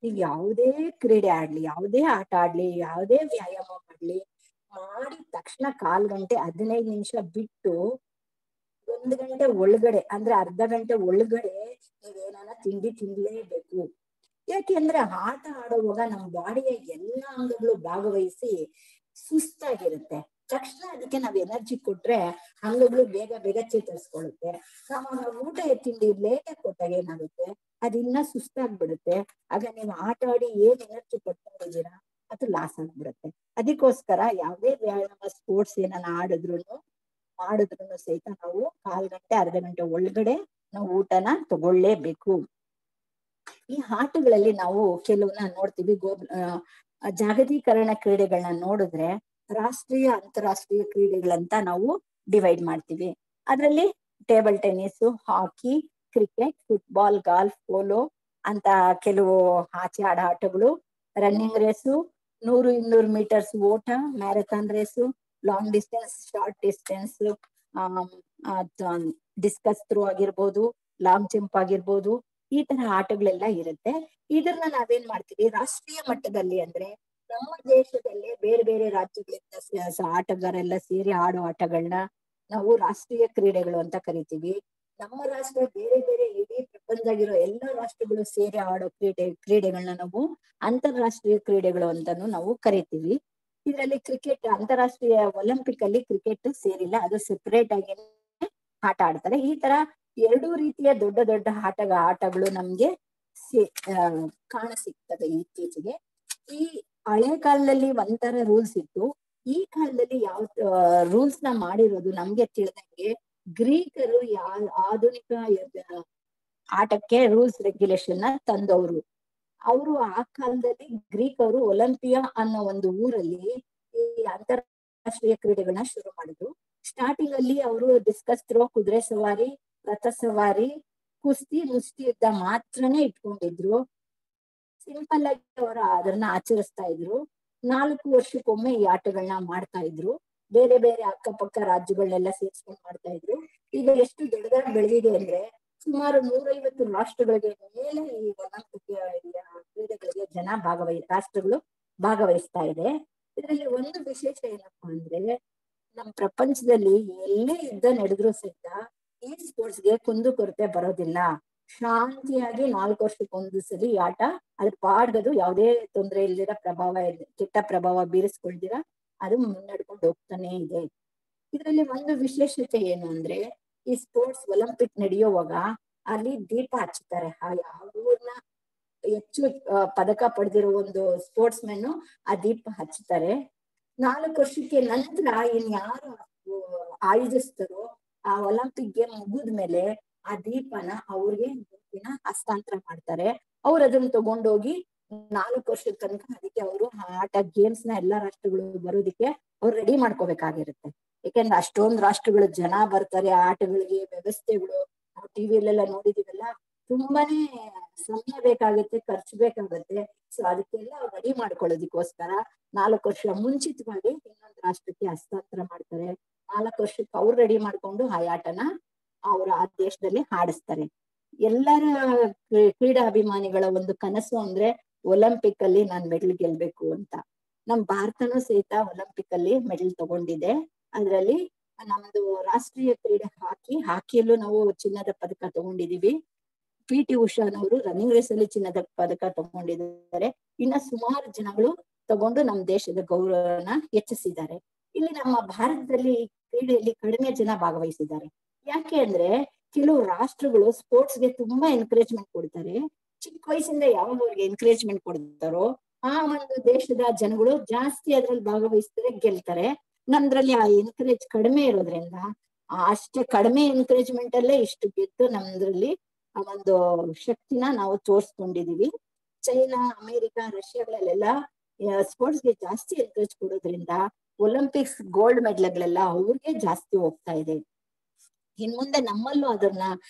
ಈಗ ಯಾವುದೇ ಕ್ರೀಡೆ ಆಡ್ಲಿ, ಯಾವುದೇ ಆಟ ಆಡ್ಲಿ, ಯಾವುದೇ ವ್ಯಾಯಾಮ ಮಾಡ್ಲಿ, ಮಾಡಿದ ತಕ್ಷಣ 1/4 ಗಂಟೆ 15 ನಿಮಿಷ ಬಿಟ್ಟು 1 ಗಂಟೆ ಒಳಗಡೆ ಅಂದ್ರೆ ಅರ್ಧ ಗಂಟೆ ಒಳಗಡೆ ನೀವೇನಾನ ತಿಂಡಿ ತಿನ್ಲೇಬೇಕು. ಯಾಕೆಂದ್ರೆ ಆಟ ಆಡುವಾಗ ನಮ್ಮ ಬಾಡಿಯ ಎಲ್ಲಾ ಅಂಗಗಳು ಭಾಗವಹಿಸಿ ಸುಸ್ತಾಗಿರುತ್ತೆ. ತಕ್ಷಣ ಅದಕ್ಕೆ ನಾವ್ ಎನರ್ಜಿ ಕೊಟ್ರೆ ಅಂಗಗಳು ಬೇಗ ಬೇಗ ಚೇತರಿಸ್ಕೊಳ್ಳುತ್ತೆ. ನಾವು ಊಟ ತಿಂಡಿ ಲೇಟಾಗಿ ಕೊಟ್ಟಾಗ ಏನಾಗುತ್ತೆ, ಅದಿನ್ನ ಸುಸ್ತಾಗ್ಬಿಡುತ್ತೆ. ಆಗ ನೀವು ಆಟ ಆಡಿ ಏನ್ ಎನರ್ಜಿ ಕೊಟ್ಕೊಂಡಿದ್ದೀರಾ ಅದು ಲಾಸ್ ಆಗ್ಬಿಡುತ್ತೆ. ಅದಕ್ಕೋಸ್ಕರ ಯಾವ್ದೇ ವ್ಯಾಯಾಮ ಸ್ಪೋರ್ಟ್ಸ್ ಏನಾನ ಮಾಡಿದ್ರು ಸಹಿತ ನಾವು 1/4 ಗಂಟೆ ಅರ್ಧ ಗಂಟೆ ಒಳಗಡೆ ನಾವು ಊಟನ ತಗೊಳ್ಳೇಬೇಕು. ಈ ಆಟಗಳಲ್ಲಿ ನಾವು ಕೆಲವನ್ನ ನೋಡ್ತೀವಿ. ಜಾಗತೀಕರಣ ಕ್ರೀಡೆಗಳನ್ನ ನೋಡಿದ್ರೆ ರಾಷ್ಟ್ರೀಯ ಅಂತಾರಾಷ್ಟ್ರೀಯ ಕ್ರೀಡೆಗಳಂತ ನಾವು ಡಿವೈಡ್ ಮಾಡ್ತೀವಿ. ಅದ್ರಲ್ಲಿ table tennis, hockey, cricket, football, golf, polo ಅಂತ ಕೆಲವು ಆಚೆ ಆಡೋ ಆಟಗಳು, ರನ್ನಿಂಗ್ ರೇಸು, 100-200 ಮೀಟರ್ಸ್ ಓಟ, marathon race, long distance, short distance, discus throw ಆಗಿರ್ಬೋದು, ಲಾಂಗ್ ಜಂಪ್ ಆಗಿರ್ಬೋದು, ಈ ತರ ಆಟಗಳೆಲ್ಲ ಇರುತ್ತೆ. ಇದನ್ನ ನಾವೇನ್ ಮಾಡ್ತೀವಿ, ರಾಷ್ಟ್ರೀಯ ಮಟ್ಟದಲ್ಲಿ ಅಂದ್ರೆ ನಮ್ಮ ದೇಶದಲ್ಲೇ ಬೇರೆ ಬೇರೆ ರಾಜ್ಯಗಳಿಂದ ಆಟಗಾರೆಲ್ಲ ಸೇರಿ ಆಡೋ ಆಟಗಳನ್ನ ನಾವು ರಾಷ್ಟ್ರೀಯ ಕ್ರೀಡೆಗಳು ಅಂತ ಕರಿತೀವಿ. ನಮ್ಮ ರಾಷ್ಟ್ರ ಬೇರೆ ಬೇರೆ ಇಡೀ ಪ್ರಪಂಚದಾಗಿರೋ ಎಲ್ಲಾ ರಾಷ್ಟ್ರಗಳು ಸೇರಿ ಆಡೋ ಕ್ರೀಡೆಗಳನ್ನ ನಾವು ಅಂತಾರಾಷ್ಟ್ರೀಯ ಕ್ರೀಡೆಗಳು ಅಂತಾನು ನಾವು ಕರಿತೀವಿ. ಇದರಲ್ಲಿ ಕ್ರಿಕೆಟ್, ಅಂತಾರಾಷ್ಟ್ರೀಯ ಒಲಿಂಪಿಕ್ ಅಲ್ಲಿ ಕ್ರಿಕೆಟ್ ಸೇರಿಲ್ಲ, ಅದು ಸೆಪರೇಟ್ ಆಗಿ ಆಟ ಆಡ್ತಾರೆ. ಈ ತರ 2 ರೀತಿಯ ದೊಡ್ಡ ದೊಡ್ಡ ಆಟಗಳು ನಮ್ಗೆ ಕಾಣ ಸಿಗ್ತದೆ ಇತ್ತೀಚೆಗೆ. ಈ ಹಳೆ ಕಾಲದಲ್ಲಿ ಒಂಥರ ರೂಲ್ಸ್ ಇತ್ತು, ಈ ಕಾಲದಲ್ಲಿ ಯಾವ ರೂಲ್ಸ್ ನ ಮಾಡಿರೋದು ನಮ್ಗೆ ತಿಳಿದಂಗೆ ಗ್ರೀಕರು ಆಧುನಿಕ ಆಟಕ್ಕೆ ರೂಲ್ಸ್ ರೆಗ್ಯುಲೇಷನ್ ನ ತಂದವರು. ಅವರು ಆ ಕಾಲದಲ್ಲಿ ಗ್ರೀಕ್ ಅವರು ಒಲಿಂಪಿಯಾ ಅನ್ನೋ ಒಂದು ಊರಲ್ಲಿ ಈ ಅಂತಾರಾಷ್ಟ್ರೀಯ ಕ್ರೀಡೆಗಳನ್ನ ಶುರು ಮಾಡಿದ್ರು. ಸ್ಟಾರ್ಟಿಂಗ್ ಅಲ್ಲಿ ಅವರು ಡಿಸ್ಕಸ್ ಥ್ರೋ, ಕುದುರೆ ಸವಾರಿ, ರಥ ಸವಾರಿ, ಕುಸ್ತಿ, ಮುಷ್ಟಿ ಯುದ್ಧ ಮಾತ್ರನೇ ಇಟ್ಕೊಂಡಿದ್ರು. ಸಿಂಪಲ್ ಆಗಿ ಅವರು ಅದನ್ನ ಆಚರಿಸ್ತಾ ಇದ್ರು. 4 ವರ್ಷಕ್ಕೊಮ್ಮೆ ಈ ಆಟಗಳನ್ನ ಮಾಡ್ತಾ ಇದ್ರು. ಬೇರೆ ಬೇರೆ ಅಕ್ಕಪಕ್ಕ ರಾಜ್ಯಗಳನ್ನೆಲ್ಲ ಸೇರ್ಸ್ಕೊಂಡು ಮಾಡ್ತಾ ಇದ್ರು. ಈಗ ಎಷ್ಟು ದೊಡ್ಡದಾಗಿ ಬೆಳೆದಿದೆ ಅಂದ್ರೆ ಸುಮಾರು 150 ರಾಷ್ಟ್ರಗಳಿಗೆ ಮೇಲೆ ಈ ಒಲಿಂಪಿಕ್ ಕ್ರೀಡೆಗಳಿಗೆ ರಾಷ್ಟ್ರಗಳು ಭಾಗವಹಿಸ್ತಾ ಇದೆ. ಇದರಲ್ಲಿ ಒಂದು ವಿಶೇಷ ಏನಪ್ಪಾ ಅಂದ್ರೆ, ನಮ್ ಪ್ರಪಂಚದಲ್ಲಿ ಎಲ್ಲೇ ಯುದ್ಧ ನಡೆದ್ರು ಸಹಿತ ಈ ಸ್ಪೋರ್ಟ್ಸ್ಗೆ ಕುಂದು ಕೊರತೆ ಬರೋದಿಲ್ಲ. ಶಾಂತಿಯಾಗಿ 4 ವರ್ಷಕ್ಕೊಂದು ಸಲಿ ಈ ಆಟ ಅದ್ರ ಪಾಡ್ಗದು ಯಾವುದೇ ತೊಂದರೆ ಇಲ್ದಿರ ಕೆಟ್ಟ ಪ್ರಭಾವ ಬೀರಿಸ್ಕೊಳ್ದಿರ ಅದು ಮುನ್ನಡ್ಕೊಂಡು ಹೋಗ್ತಾನೆ ಇದೆ. ಇದರಲ್ಲಿ ಒಂದು ವಿಶೇಷತೆ ಏನು ಅಂದ್ರೆ, ಈ ಸ್ಪೋರ್ಟ್ಸ್ ಒಲಿಂಪಿಕ್ ನಡೆಯುವಾಗ ಅಲ್ಲಿ ದೀಪ ಹಚ್ಚುತ್ತಾರೆ. ಯಾವ ಊರ್ನ ಹೆಚ್ಚು ಪದಕ ಪಡೆದಿರೋ ಒಂದು ಸ್ಪೋರ್ಟ್ಸ್ ಮೆನ್ ಆ ದೀಪ ಹಚ್ಚುತ್ತಾರೆ. 4 ವರ್ಷಕ್ಕೆ ನಂತರ ಇನ್ಯಾರು ಆಯೋಜಿಸ್ತಾರೋ ಆ ಒಲಿಂಪಿಕ್ ಗೇಮ್ ಮುಗಿದ್ಮೇಲೆ ಆ ದೀಪನ ಅವ್ರಿಗೆ ಹಸ್ತಾಂತರ ಮಾಡ್ತಾರೆ. ಅವ್ರು ಅದನ್ನ ತಗೊಂಡೋಗಿ 4 ವರ್ಷದ ತನಕ ಅದಕ್ಕೆ ಅವರು ಆಟ ಗೇಮ್ಸ್ ನ ಎಲ್ಲಾ ರಾಷ್ಟ್ರಗಳು ಬರೋದಿಕ್ಕೆ ಅವ್ರು ರೆಡಿ ಮಾಡ್ಕೋಬೇಕಾಗಿರುತ್ತೆ. ಯಾಕೆಂದ್ರೆ ಅಷ್ಟೊಂದು ರಾಷ್ಟ್ರಗಳು ಜನ ಬರ್ತಾರೆ, ಆಟಗಳಿಗೆ ವ್ಯವಸ್ಥೆಗಳು ನಾವು ಟಿವಿಯಲ್ಲೆಲ್ಲ ನೋಡಿದೀವಲ್ಲ, ತುಂಬಾನೇ ಸಮಯ ಬೇಕಾಗುತ್ತೆ, ಖರ್ಚು ಬೇಕಾಗುತ್ತೆ. ಸೊ ಅದಕ್ಕೆಲ್ಲ ರೆಡಿ ಮಾಡ್ಕೊಳ್ಳೋದಕ್ಕೋಸ್ಕರ 4 ವರ್ಷ ಮುಂಚಿತವಾಗಿ ಇನ್ನೊಂದು ರಾಷ್ಟ್ರಕ್ಕೆ ಹಸ್ತಾಂತರ ಮಾಡ್ತಾರೆ. 4 ವರ್ಷಕ್ಕೆ ಅವ್ರು ರೆಡಿ ಮಾಡ್ಕೊಂಡು ಆ ಆಟನ ಅವ್ರ ಆ ದೇಶದಲ್ಲಿ ಆಡಿಸ್ತಾರೆ. ಎಲ್ಲರ ಕ್ರೀಡಾಭಿಮಾನಿಗಳ ಒಂದು ಕನಸು ಅಂದ್ರೆ ಒಲಿಂಪಿಕ್ ಅಲ್ಲಿ ನಾನ್ ಮೆಡಲ್ ಗೆಲ್ಬೇಕು ಅಂತ. ನಮ್ ಭಾರತನೂ ಸಹಿತ ಒಲಿಂಪಿಕ್ ಅಲ್ಲಿ ಮೆಡಲ್ ತಗೊಂಡಿದೆ. ಅದ್ರಲ್ಲಿ ನಮ್ದು ರಾಷ್ಟ್ರೀಯ ಕ್ರೀಡೆ ಹಾಕಿಯಲ್ಲೂ ನಾವು ಚಿನ್ನದ ಪದಕ ತಗೊಂಡಿದೀವಿ. PT ಉಷಾನವರು ರನ್ನಿಂಗ್ ರೇಸ್ ಅಲ್ಲಿ ಚಿನ್ನದ ಪದಕ ತಗೊಂಡಿದ್ದಾರೆ. ಇನ್ನ ಸುಮಾರು ಜನಗಳು ತಗೊಂಡು ನಮ್ಮ ದೇಶದ ಗೌರವನ ಹೆಚ್ಚಿಸಿದ್ದಾರೆ. ಇಲ್ಲಿ ನಮ್ಮ ಭಾರತದಲ್ಲಿ ಕ್ರೀಡೆಯಲ್ಲಿ ಕಡಿಮೆ ಜನ ಭಾಗವಹಿಸಿದ್ದಾರೆ. ಯಾಕೆ ಅಂದ್ರೆ ಕೆಲವು ರಾಷ್ಟ್ರಗಳು ಸ್ಪೋರ್ಟ್ಸ್ಗೆ ತುಂಬಾ ಎನ್ಕರೇಜ್ಮೆಂಟ್ ಕೊಡ್ತಾರೆ. ಚಿಕ್ಕ ವಯಸ್ಸಿಂದ ಯಾವಾಗ ಅವ್ರಿಗೆ ಎನ್ಕರೇಜ್ಮೆಂಟ್ ಕೊಡ್ತಾರೋ ಆ ಒಂದು ದೇಶದ ಜನಗಳು ಜಾಸ್ತಿ ಅದ್ರಲ್ಲಿ ಭಾಗವಹಿಸ್ತಾರೆ, ಗೆಲ್ತಾರೆ. ನಮ್ದ್ರಲ್ಲಿ ಆ ಎನ್ಕರೇಜ್ ಕಡಿಮೆ ಇರೋದ್ರಿಂದ ಅಷ್ಟೇ ಕಡಿಮೆ ಎನ್ಕರೇಜ್ಮೆಂಟ್ ಅಲ್ಲೇ ಇಷ್ಟು ಗೆದ್ದು ನಮ್ದ್ರಲ್ಲಿ ಆ ಒಂದು ಶಕ್ತಿನ ನಾವು ತೋರ್ಸ್ಕೊಂಡಿದೀವಿ. ಚೈನಾ, ಅಮೆರಿಕ, ರಷ್ಯಾಗಳಲ್ಲೆಲ್ಲ ಸ್ಪೋರ್ಟ್ಸ್ಗೆ ಜಾಸ್ತಿ ಎನ್ಕರೇಜ್ ಕೊಡೋದ್ರಿಂದ ಒಲಿಂಪಿಕ್ಸ್ ಗೋಲ್ಡ್ ಮೆಡಲ್ಗಳೆಲ್ಲ ಅವ್ರಿಗೆ ಜಾಸ್ತಿ ಹೋಗ್ತಾ ಇದೆ. ಇನ್ ಮುಂದೆ ನಮ್ಮಲ್ಲೂ ಅದನ್ನ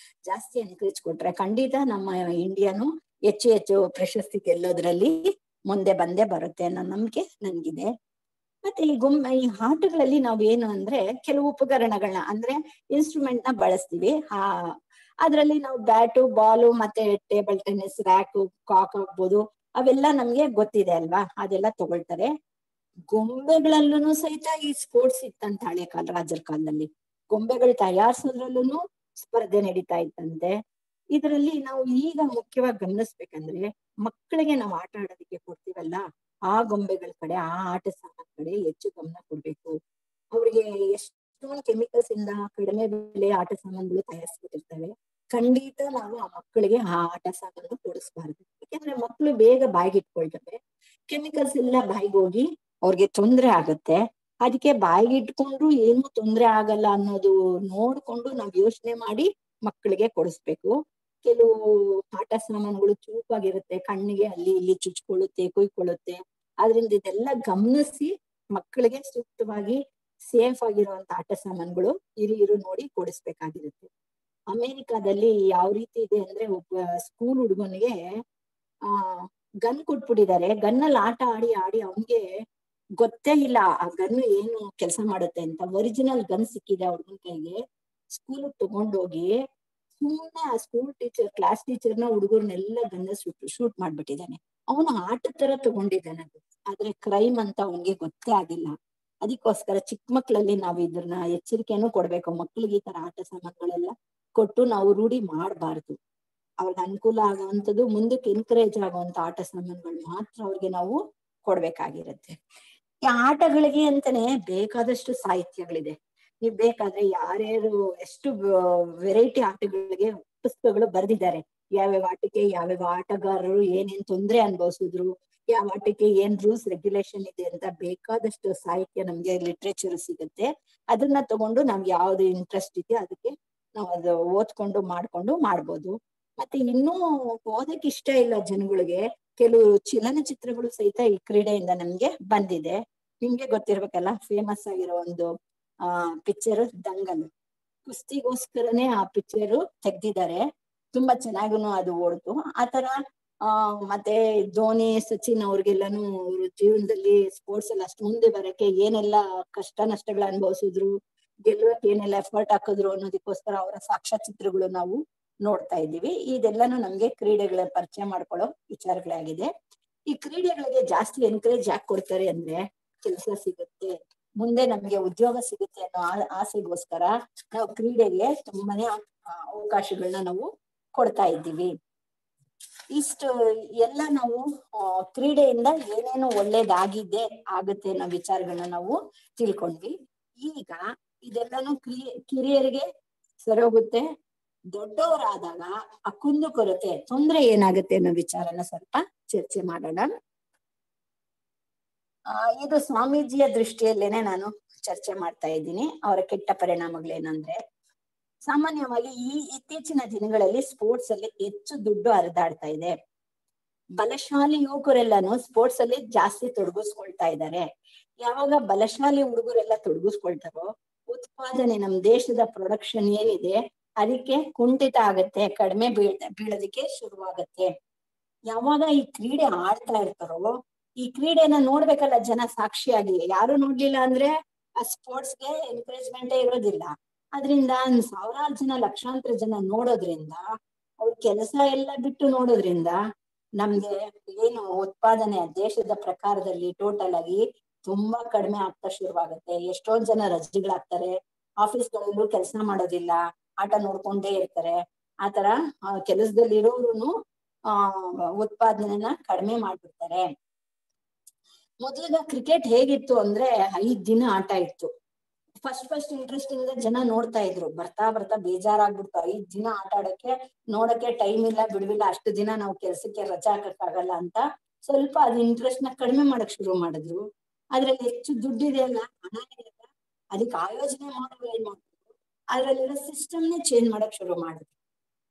ಜಾಸ್ತಿ ಎನ್ಕರೇಜ್ ಕೊಟ್ರೆ ಖಂಡಿತ ನಮ್ಮ ಇಂಡಿಯಾನು ಹೆಚ್ಚು ಹೆಚ್ಚು ಪ್ರಶಸ್ತಿ ಗೆಲ್ಲೋದ್ರಲ್ಲಿ ಮುಂದೆ ಬಂದೇ ಬರುತ್ತೆ ಅನ್ನೋ ನಂಬಿಕೆ ನನ್ಗಿದೆ. ಮತ್ತೆ ಈ ಆಟಗಳಲ್ಲಿ ನಾವ್ ಏನು ಅಂದ್ರೆ ಕೆಲವು ಉಪಕರಣಗಳನ್ನ ಅಂದ್ರೆ ಇನ್ಸ್ಟ್ರೂಮೆಂಟ್ ನ ಬಳಸ್ತೀವಿ. ಅದ್ರಲ್ಲಿ ನಾವು ಬ್ಯಾಟು, ಬಾಲು, ಮತ್ತೆ ಟೇಬಲ್ ಟೆನ್ನಿಸ್, ರ್ಯಾಕು, ಕಾಕ್ ಆಗ್ಬೋದು, ಅವೆಲ್ಲ ನಮ್ಗೆ ಗೊತ್ತಿದೆ ಅಲ್ವಾ, ಅದೆಲ್ಲ ತಗೊಳ್ತಾರೆ. ಗೊಂಬೆಗಳಲ್ಲೂ ಸಹಿತ ಈ ಸ್ಪೋರ್ಟ್ಸ್ ಇತ್ತಂತ ಹಳೆ ರಾಜರ ಕಾಲದಲ್ಲಿ ಗೊಂಬೆಗಳು ತಯಾರಿಸೋದ್ರಲ್ಲೂ ಸ್ಪರ್ಧೆ ನಡೀತಾ ಇತ್ತಂತೆ. ಇದರಲ್ಲಿ ನಾವು ಈಗ ಮುಖ್ಯವಾಗಿ ಗಮನಿಸ್ಬೇಕಂದ್ರೆ ಮಕ್ಕಳಿಗೆ ನಾವು ಆಟ ಆಡೋದಕ್ಕೆ ಕೊಡ್ತೀವಲ್ಲ, ಆ ಗೊಂಬೆಗಳ ಕಡೆ, ಆ ಆಟ ಸಾಮಾನ್ ಕಡೆ ಹೆಚ್ಚು ಗಮನ ಕೊಡ್ಬೇಕು. ಅವ್ರಿಗೆ ಎಷ್ಟೊಂದು ಕೆಮಿಕಲ್ಸ್ ಇಂದ ಕಡಿಮೆ ಬೆಲೆ ಆಟ ಸಾಮಾನುಗಳು ತಯಾರಿಸ್ಬಿಟ್ಟಿರ್ತವೆ. ಖಂಡಿತ ನಾವು ಆ ಮಕ್ಕಳಿಗೆ ಆ ಆಟ ಸಾಮಾನು ಕೊಡಿಸ್ಬಾರ್ದು. ಯಾಕಂದ್ರೆ ಮಕ್ಕಳು ಬೇಗ ಬಾಯಿಗೆ ಇಟ್ಕೊಳ್ತವೆ. ಕೆಮಿಕಲ್ಸ್ ಎಲ್ಲ ಬಾಯಿಗೆ ಹೋಗಿ ಅವ್ರಿಗೆ ತೊಂದ್ರೆ ಆಗತ್ತೆ. ಅದಕ್ಕೆ ಬಾಯಿಗೆ ಇಟ್ಕೊಂಡು ಏನು ತೊಂದ್ರೆ ಆಗಲ್ಲ ಅನ್ನೋದು ನೋಡ್ಕೊಂಡು ನಾವ್ ಯೋಚನೆ ಮಾಡಿ ಮಕ್ಕಳಿಗೆ ಕೊಡಿಸ್ಬೇಕು. ಕೆಲವು ಆಟ ಸಾಮಾನುಗಳು ಚೂಪಾಗಿರುತ್ತೆ, ಕಣ್ಣಿಗೆ ಅಲ್ಲಿ ಇಲ್ಲಿ ಚುಚ್ಕೊಳ್ಳುತ್ತೆ, ಕುಯ್ಕೊಳ್ಳುತ್ತೆ. ಆದ್ರಿಂದ ಇದೆಲ್ಲ ಗಮನಿಸಿ ಮಕ್ಕಳಿಗೆ ಸೂಕ್ತವಾಗಿ ಸೇಫ್ ಆಗಿರುವಂತ ಆಟ ಸಾಮಾನುಗಳು ಹಿರಿಯರು ನೋಡಿ ಕೊಡಿಸ್ಬೇಕಾಗಿರುತ್ತೆ. ಅಮೆರಿಕಾದಲ್ಲಿ ಯಾವ ರೀತಿ ಇದೆ ಅಂದ್ರೆ, ಒಬ್ಬ ಸ್ಕೂಲ್ ಹುಡುಗನಿಗೆ ಗನ್ ಕೊಟ್ಬಿಟ್ಟಿದ್ದಾರೆ. ಗನ್ನಲ್ಲಿ ಆಟ ಆಡಿ ಆಡಿ ಅವನ್ಗೆ ಗೊತ್ತೇ ಇಲ್ಲ ಆ ಗನ್ ಏನು ಕೆಲಸ ಮಾಡುತ್ತೆ ಅಂತ. ಒರಿಜಿನಲ್ ಗನ್ ಸಿಕ್ಕಿದೆ ಆ ಹುಡುಗನ ಕೈಗೆ. ಸ್ಕೂಲ್ ತಗೊಂಡೋಗಿ ಸುಮ್ಮನೆ ಆ ಸ್ಕೂಲ್ ಟೀಚರ್, ಕ್ಲಾಸ್ ಟೀಚರ್ನ ಹುಡುಗರ್ನೆಲ್ಲ ಗನ್ನ ಶೂಟ್ ಮಾಡ್ಬಿಟ್ಟಿದ್ದಾನೆ. ಅವನು ಆಟದ ತರ ತಗೊಂಡಿದ್ದಾನೆ ಅದು, ಆದ್ರೆ ಕ್ರೈಮ್ ಅಂತ ಅವನ್ಗೆ ಗೊತ್ತೇ ಆಗಿಲ್ಲ. ಅದಕ್ಕೋಸ್ಕರ ಚಿಕ್ಕ ಮಕ್ಳಲ್ಲಿ ನಾವು ಇದನ್ನ ಎಚ್ಚರಿಕೆನೂ ಕೊಡ್ಬೇಕು. ಮಕ್ಳಿಗೆ ಈ ತರ ಆಟ ಸಾಮಾನುಗಳೆಲ್ಲ ಕೊಟ್ಟು ನಾವು ರೂಢಿ ಮಾಡಬಾರ್ದು. ಅವ್ರಿಗೆ ಅನುಕೂಲ ಆಗುವಂಥದ್ದು, ಮುಂದಕ್ಕೆ ಎನ್ಕರೇಜ್ ಆಗುವಂತ ಆಟ ಸಾಮಾನುಗಳು ಮಾತ್ರ ಅವ್ರಿಗೆ ನಾವು ಕೊಡ್ಬೇಕಾಗಿರುತ್ತೆ. ಈ ಆಟಗಳಿಗೆ ಅಂತಾನೆ ಬೇಕಾದಷ್ಟು ಸಾಹಿತ್ಯಗಳಿದೆ. ನೀವ್ ಬೇಕಾದ್ರೆ ಯಾರ್ಯಾರು ಎಷ್ಟು ವೆರೈಟಿ ಆಟಗಳಿಗೆ ಪುಸ್ತಕಗಳು ಬರೆದಿದ್ದಾರೆ. ಯಾವ್ಯಾವ ಆಟಕ್ಕೆ ಯಾವ್ಯಾವ ಆಟಗಾರರು ಏನೇನ್ ತೊಂದ್ರೆ ಅನುಭವಿಸಿದ್ರು, ಯಾವ ಆಟಕ್ಕೆ ಏನ್ ರೂಲ್ಸ್ ರೆಗ್ಯುಲೇಷನ್ ಇದೆ ಅಂತ ಬೇಕಾದಷ್ಟು ಸಾಹಿತ್ಯ ನಮ್ಗೆ ಲಿಟ್ರೇಚರ್ ಸಿಗುತ್ತೆ. ಅದನ್ನ ತಗೊಂಡು ನಮ್ಗೆ ಯಾವ್ದು ಇಂಟ್ರೆಸ್ಟ್ ಇದೆ ಅದಕ್ಕೆ ನಾವು ಅದು ಓದ್ಕೊಂಡು ಮಾಡ್ಬೋದು. ಮತ್ತೆ ಇನ್ನೂ ಓದಕ್ ಇಷ್ಟ ಇಲ್ಲ ಜನಗಳಿಗೆ, ಕೆಲವು ಚಲನಚಿತ್ರಗಳು ಸಹಿತ ಈ ಕ್ರೀಡೆಯಿಂದ ನಮ್ಗೆ ಬಂದಿದೆ. ನಿಮ್ಗೆ ಗೊತ್ತಿರ್ಬೇಕಲ್ಲ, ಫೇಮಸ್ ಆಗಿರೋ ಒಂದು ಪಿಕ್ಚರ್ ದಂಗಲ್. ಕುಸ್ತಿಗೋಸ್ಕರನೇ ಆ ಪಿಕ್ಚರ್ ತೆಗ್ದಿದ್ದಾರೆ. ತುಂಬಾ ಚೆನ್ನಾಗೂ ಅದು ಓಡ್ತು. ಆತರ ಮತ್ತೆ ಧೋನಿ, ಸಚಿನ್ ಅವ್ರಿಗೆಲ್ಲಾನು ಅವ್ರ ಜೀವನದಲ್ಲಿ ಸ್ಪೋರ್ಟ್ಸ್ ಅಲ್ಲಿ ಅಷ್ಟು ಮುಂದೆ ಬರಕ್ಕೆ ಏನೆಲ್ಲ ಕಷ್ಟ ನಷ್ಟಗಳ ಅನುಭವಿಸಿದ್ರು, ಗೆಲ್ಲುವಕ್ಕೆ ಏನೆಲ್ಲ ಎಫರ್ಟ್ ಹಾಕಿದ್ರು ಅನ್ನೋದಕ್ಕೋಸ್ಕರ ಅವರ ಸಾಕ್ಷ್ಯಚಿತ್ರಗಳು ನಾವು ನೋಡ್ತಾ ಇದ್ದೀವಿ. ಇದೆಲ್ಲಾನು ನಮ್ಗೆ ಕ್ರೀಡೆಗಳ ಪರಿಚಯ ಮಾಡ್ಕೊಳ್ಳೋ ವಿಚಾರಗಳಾಗಿದೆ. ಈ ಕ್ರೀಡೆಗಳಿಗೆ ಜಾಸ್ತಿ ಎನ್ಕರೇಜ್ ಯಾಕೆ ಕೊಡ್ತಾರೆ ಅಂದ್ರೆ, ಕೆಲಸ ಸಿಗುತ್ತೆ, ಮುಂದೆ ನಮ್ಗೆ ಉದ್ಯೋಗ ಸಿಗುತ್ತೆ ಅನ್ನೋ ಆಸೆಗೋಸ್ಕರ ನಾವು ಕ್ರೀಡೆಗೆ ತುಂಬಾನೇ ಅವಕಾಶಗಳನ್ನ ನಾವು ಕೊಡ್ತಾ ಇದ್ದೀವಿ. ಇಷ್ಟು ಎಲ್ಲ ನಾವು ಕ್ರೀಡೆಯಿಂದ ಏನೇನು ಒಳ್ಳೇದಾಗಿದೆ ಆಗುತ್ತೆ ಅನ್ನೋ ವಿಚಾರಗಳನ್ನ ನಾವು ತಿಳ್ಕೊಂಡ್ವಿ. ಈಗ ಇದೆಲ್ಲಾನು ಕಿರಿಯರಿಗೆ ಸರೋಗುತ್ತೆ. ದೊಡ್ಡವರಾದಾಗ ಆ ಕುಂದು ಕೊರತೆ ತೊಂದ್ರೆ ಏನಾಗುತ್ತೆ ಅನ್ನೋ ವಿಚಾರನ ಸ್ವಲ್ಪ ಚರ್ಚೆ ಮಾಡೋಣ. ಇದು ಸ್ವಾಮೀಜಿಯ ದೃಷ್ಟಿಯಲ್ಲೇನೆ ನಾನು ಚರ್ಚೆ ಮಾಡ್ತಾ ಇದ್ದೀನಿ. ಅವರ ಕೆಟ್ಟ ಪರಿಣಾಮಗಳೇನಂದ್ರೆ, ಸಾಮಾನ್ಯವಾಗಿ ಈ ಇತ್ತೀಚಿನ ದಿನಗಳಲ್ಲಿ ಸ್ಪೋರ್ಟ್ಸ್ ಅಲ್ಲಿ ಹೆಚ್ಚು ದುಡ್ಡು ಹರಿದಾಡ್ತಾ ಇದೆ. ಬಲಶಾಲಿ ಯುವಕರೆಲ್ಲಾನು ಸ್ಪೋರ್ಟ್ಸ್ ಅಲ್ಲಿ ಜಾಸ್ತಿ ತೊಡಗಿಸ್ಕೊಳ್ತಾ ಇದ್ದಾರೆ. ಯಾವಾಗ ಬಲಶಾಲಿ ಹುಡುಗರೆಲ್ಲ ತೊಡಗಿಸ್ಕೊಳ್ತಾರೋ ಉತ್ಪಾದನೆ, ನಮ್ ದೇಶದ ಪ್ರೊಡಕ್ಷನ್ ಏನಿದೆ ಅದಕ್ಕೆ ಕುಂಠಿತ ಆಗತ್ತೆ, ಕಡಿಮೆ ಬೀಳೋದಕ್ಕೆ ಶುರುವಾಗತ್ತೆ. ಯಾವಾಗ ಈ ಕ್ರೀಡೆ ಆಡ್ತಾ ಇರ್ತಾರೋ, ಈ ಕ್ರೀಡೆನ ನೋಡ್ಬೇಕಲ್ಲ ಜನ ಸಾಕ್ಷಿಯಾಗಿ. ಯಾರು ನೋಡ್ಲಿಲ್ಲ ಅಂದ್ರೆ ಆ ಸ್ಪೋರ್ಟ್ಸ್ಗೆ ಎನ್ಕರೇಜ್ಮೆಂಟೇ ಇರೋದಿಲ್ಲ. ಅದರಿಂದ ಸಾವಿರಾರು ಜನ, ಲಕ್ಷಾಂತರ ಜನ ನೋಡೋದ್ರಿಂದ, ಅವ್ರ ಕೆಲಸ ಎಲ್ಲ ಬಿಟ್ಟು ನೋಡೋದ್ರಿಂದ ನಮ್ಗೆ ಏನು ಉತ್ಪಾದನೆ ದೇಶದ ಪ್ರಕಾರದಲ್ಲಿ ಟೋಟಲ್ ಆಗಿ ತುಂಬಾ ಕಡಿಮೆ ಆಗ್ತಾ ಶುರುವಾಗುತ್ತೆ. ಎಷ್ಟೊಂದ್ ಜನ ರಜೆಗಳಾಗ್ತಾರೆ, ಆಫೀಸ್ಗಳಲ್ಲೂ ಕೆಲಸ ಮಾಡೋದಿಲ್ಲ, ಆಟ ನೋಡ್ಕೊಂಡೇ ಇರ್ತಾರೆ. ಆತರ ಕೆಲಸದಲ್ಲಿ ಇರೋರು ಉತ್ಪಾದನೆನ ಕಡಿಮೆ ಮಾಡ್ಬಿಡ್ತಾರೆ. ಮೊದಲಿಗೆ ಕ್ರಿಕೆಟ್ ಹೇಗಿತ್ತು ಅಂದ್ರೆ 5 ದಿನ ಆಟ ಇತ್ತು. ಫಸ್ಟ್ ಇಂಟ್ರೆಸ್ಟ್ ಇಂದ ಜನ ನೋಡ್ತಾ ಇದ್ರು. ಬರ್ತಾ ಬರ್ತಾ ಬೇಜಾರಾಗ್ಬಿಡ್ತು. 5 ದಿನ ಆಟ ಆಡಕ್ಕೆ ನೋಡಕ್ಕೆ ಟೈಮ್ ಇಲ್ಲ, ಬಿಡುವಿಲ್ಲ, ಅಷ್ಟು ದಿನ ನಾವು ಕೆಲ್ಸಕ್ಕೆ ರಜಾ ಹಾಕಕ್ ಆಗಲ್ಲ ಅಂತ ಸ್ವಲ್ಪ ಅದ್ ಇಂಟ್ರೆಸ್ಟ್ ನ ಕಡಿಮೆ ಮಾಡಕ್ ಶುರು ಮಾಡಿದ್ರು. ಅದ್ರಲ್ಲಿ ಹೆಚ್ಚು ದುಡ್ಡಿದೆ ಅಲ್ಲ, ಹಣ ಇದೆ ಅಲ್ಲ, ಅದಕ್ಕೆ ಆಯೋಜನೆ ಮಾಡೋರು ಏನ್ ಮಾಡಿದ್ರು, ಅದ್ರಲ್ಲಿರೋ ಸಿಸ್ಟಮ್ನೇ ಚೇಂಜ್ ಮಾಡಕ್ ಶುರು ಮಾಡಿದ್ರು.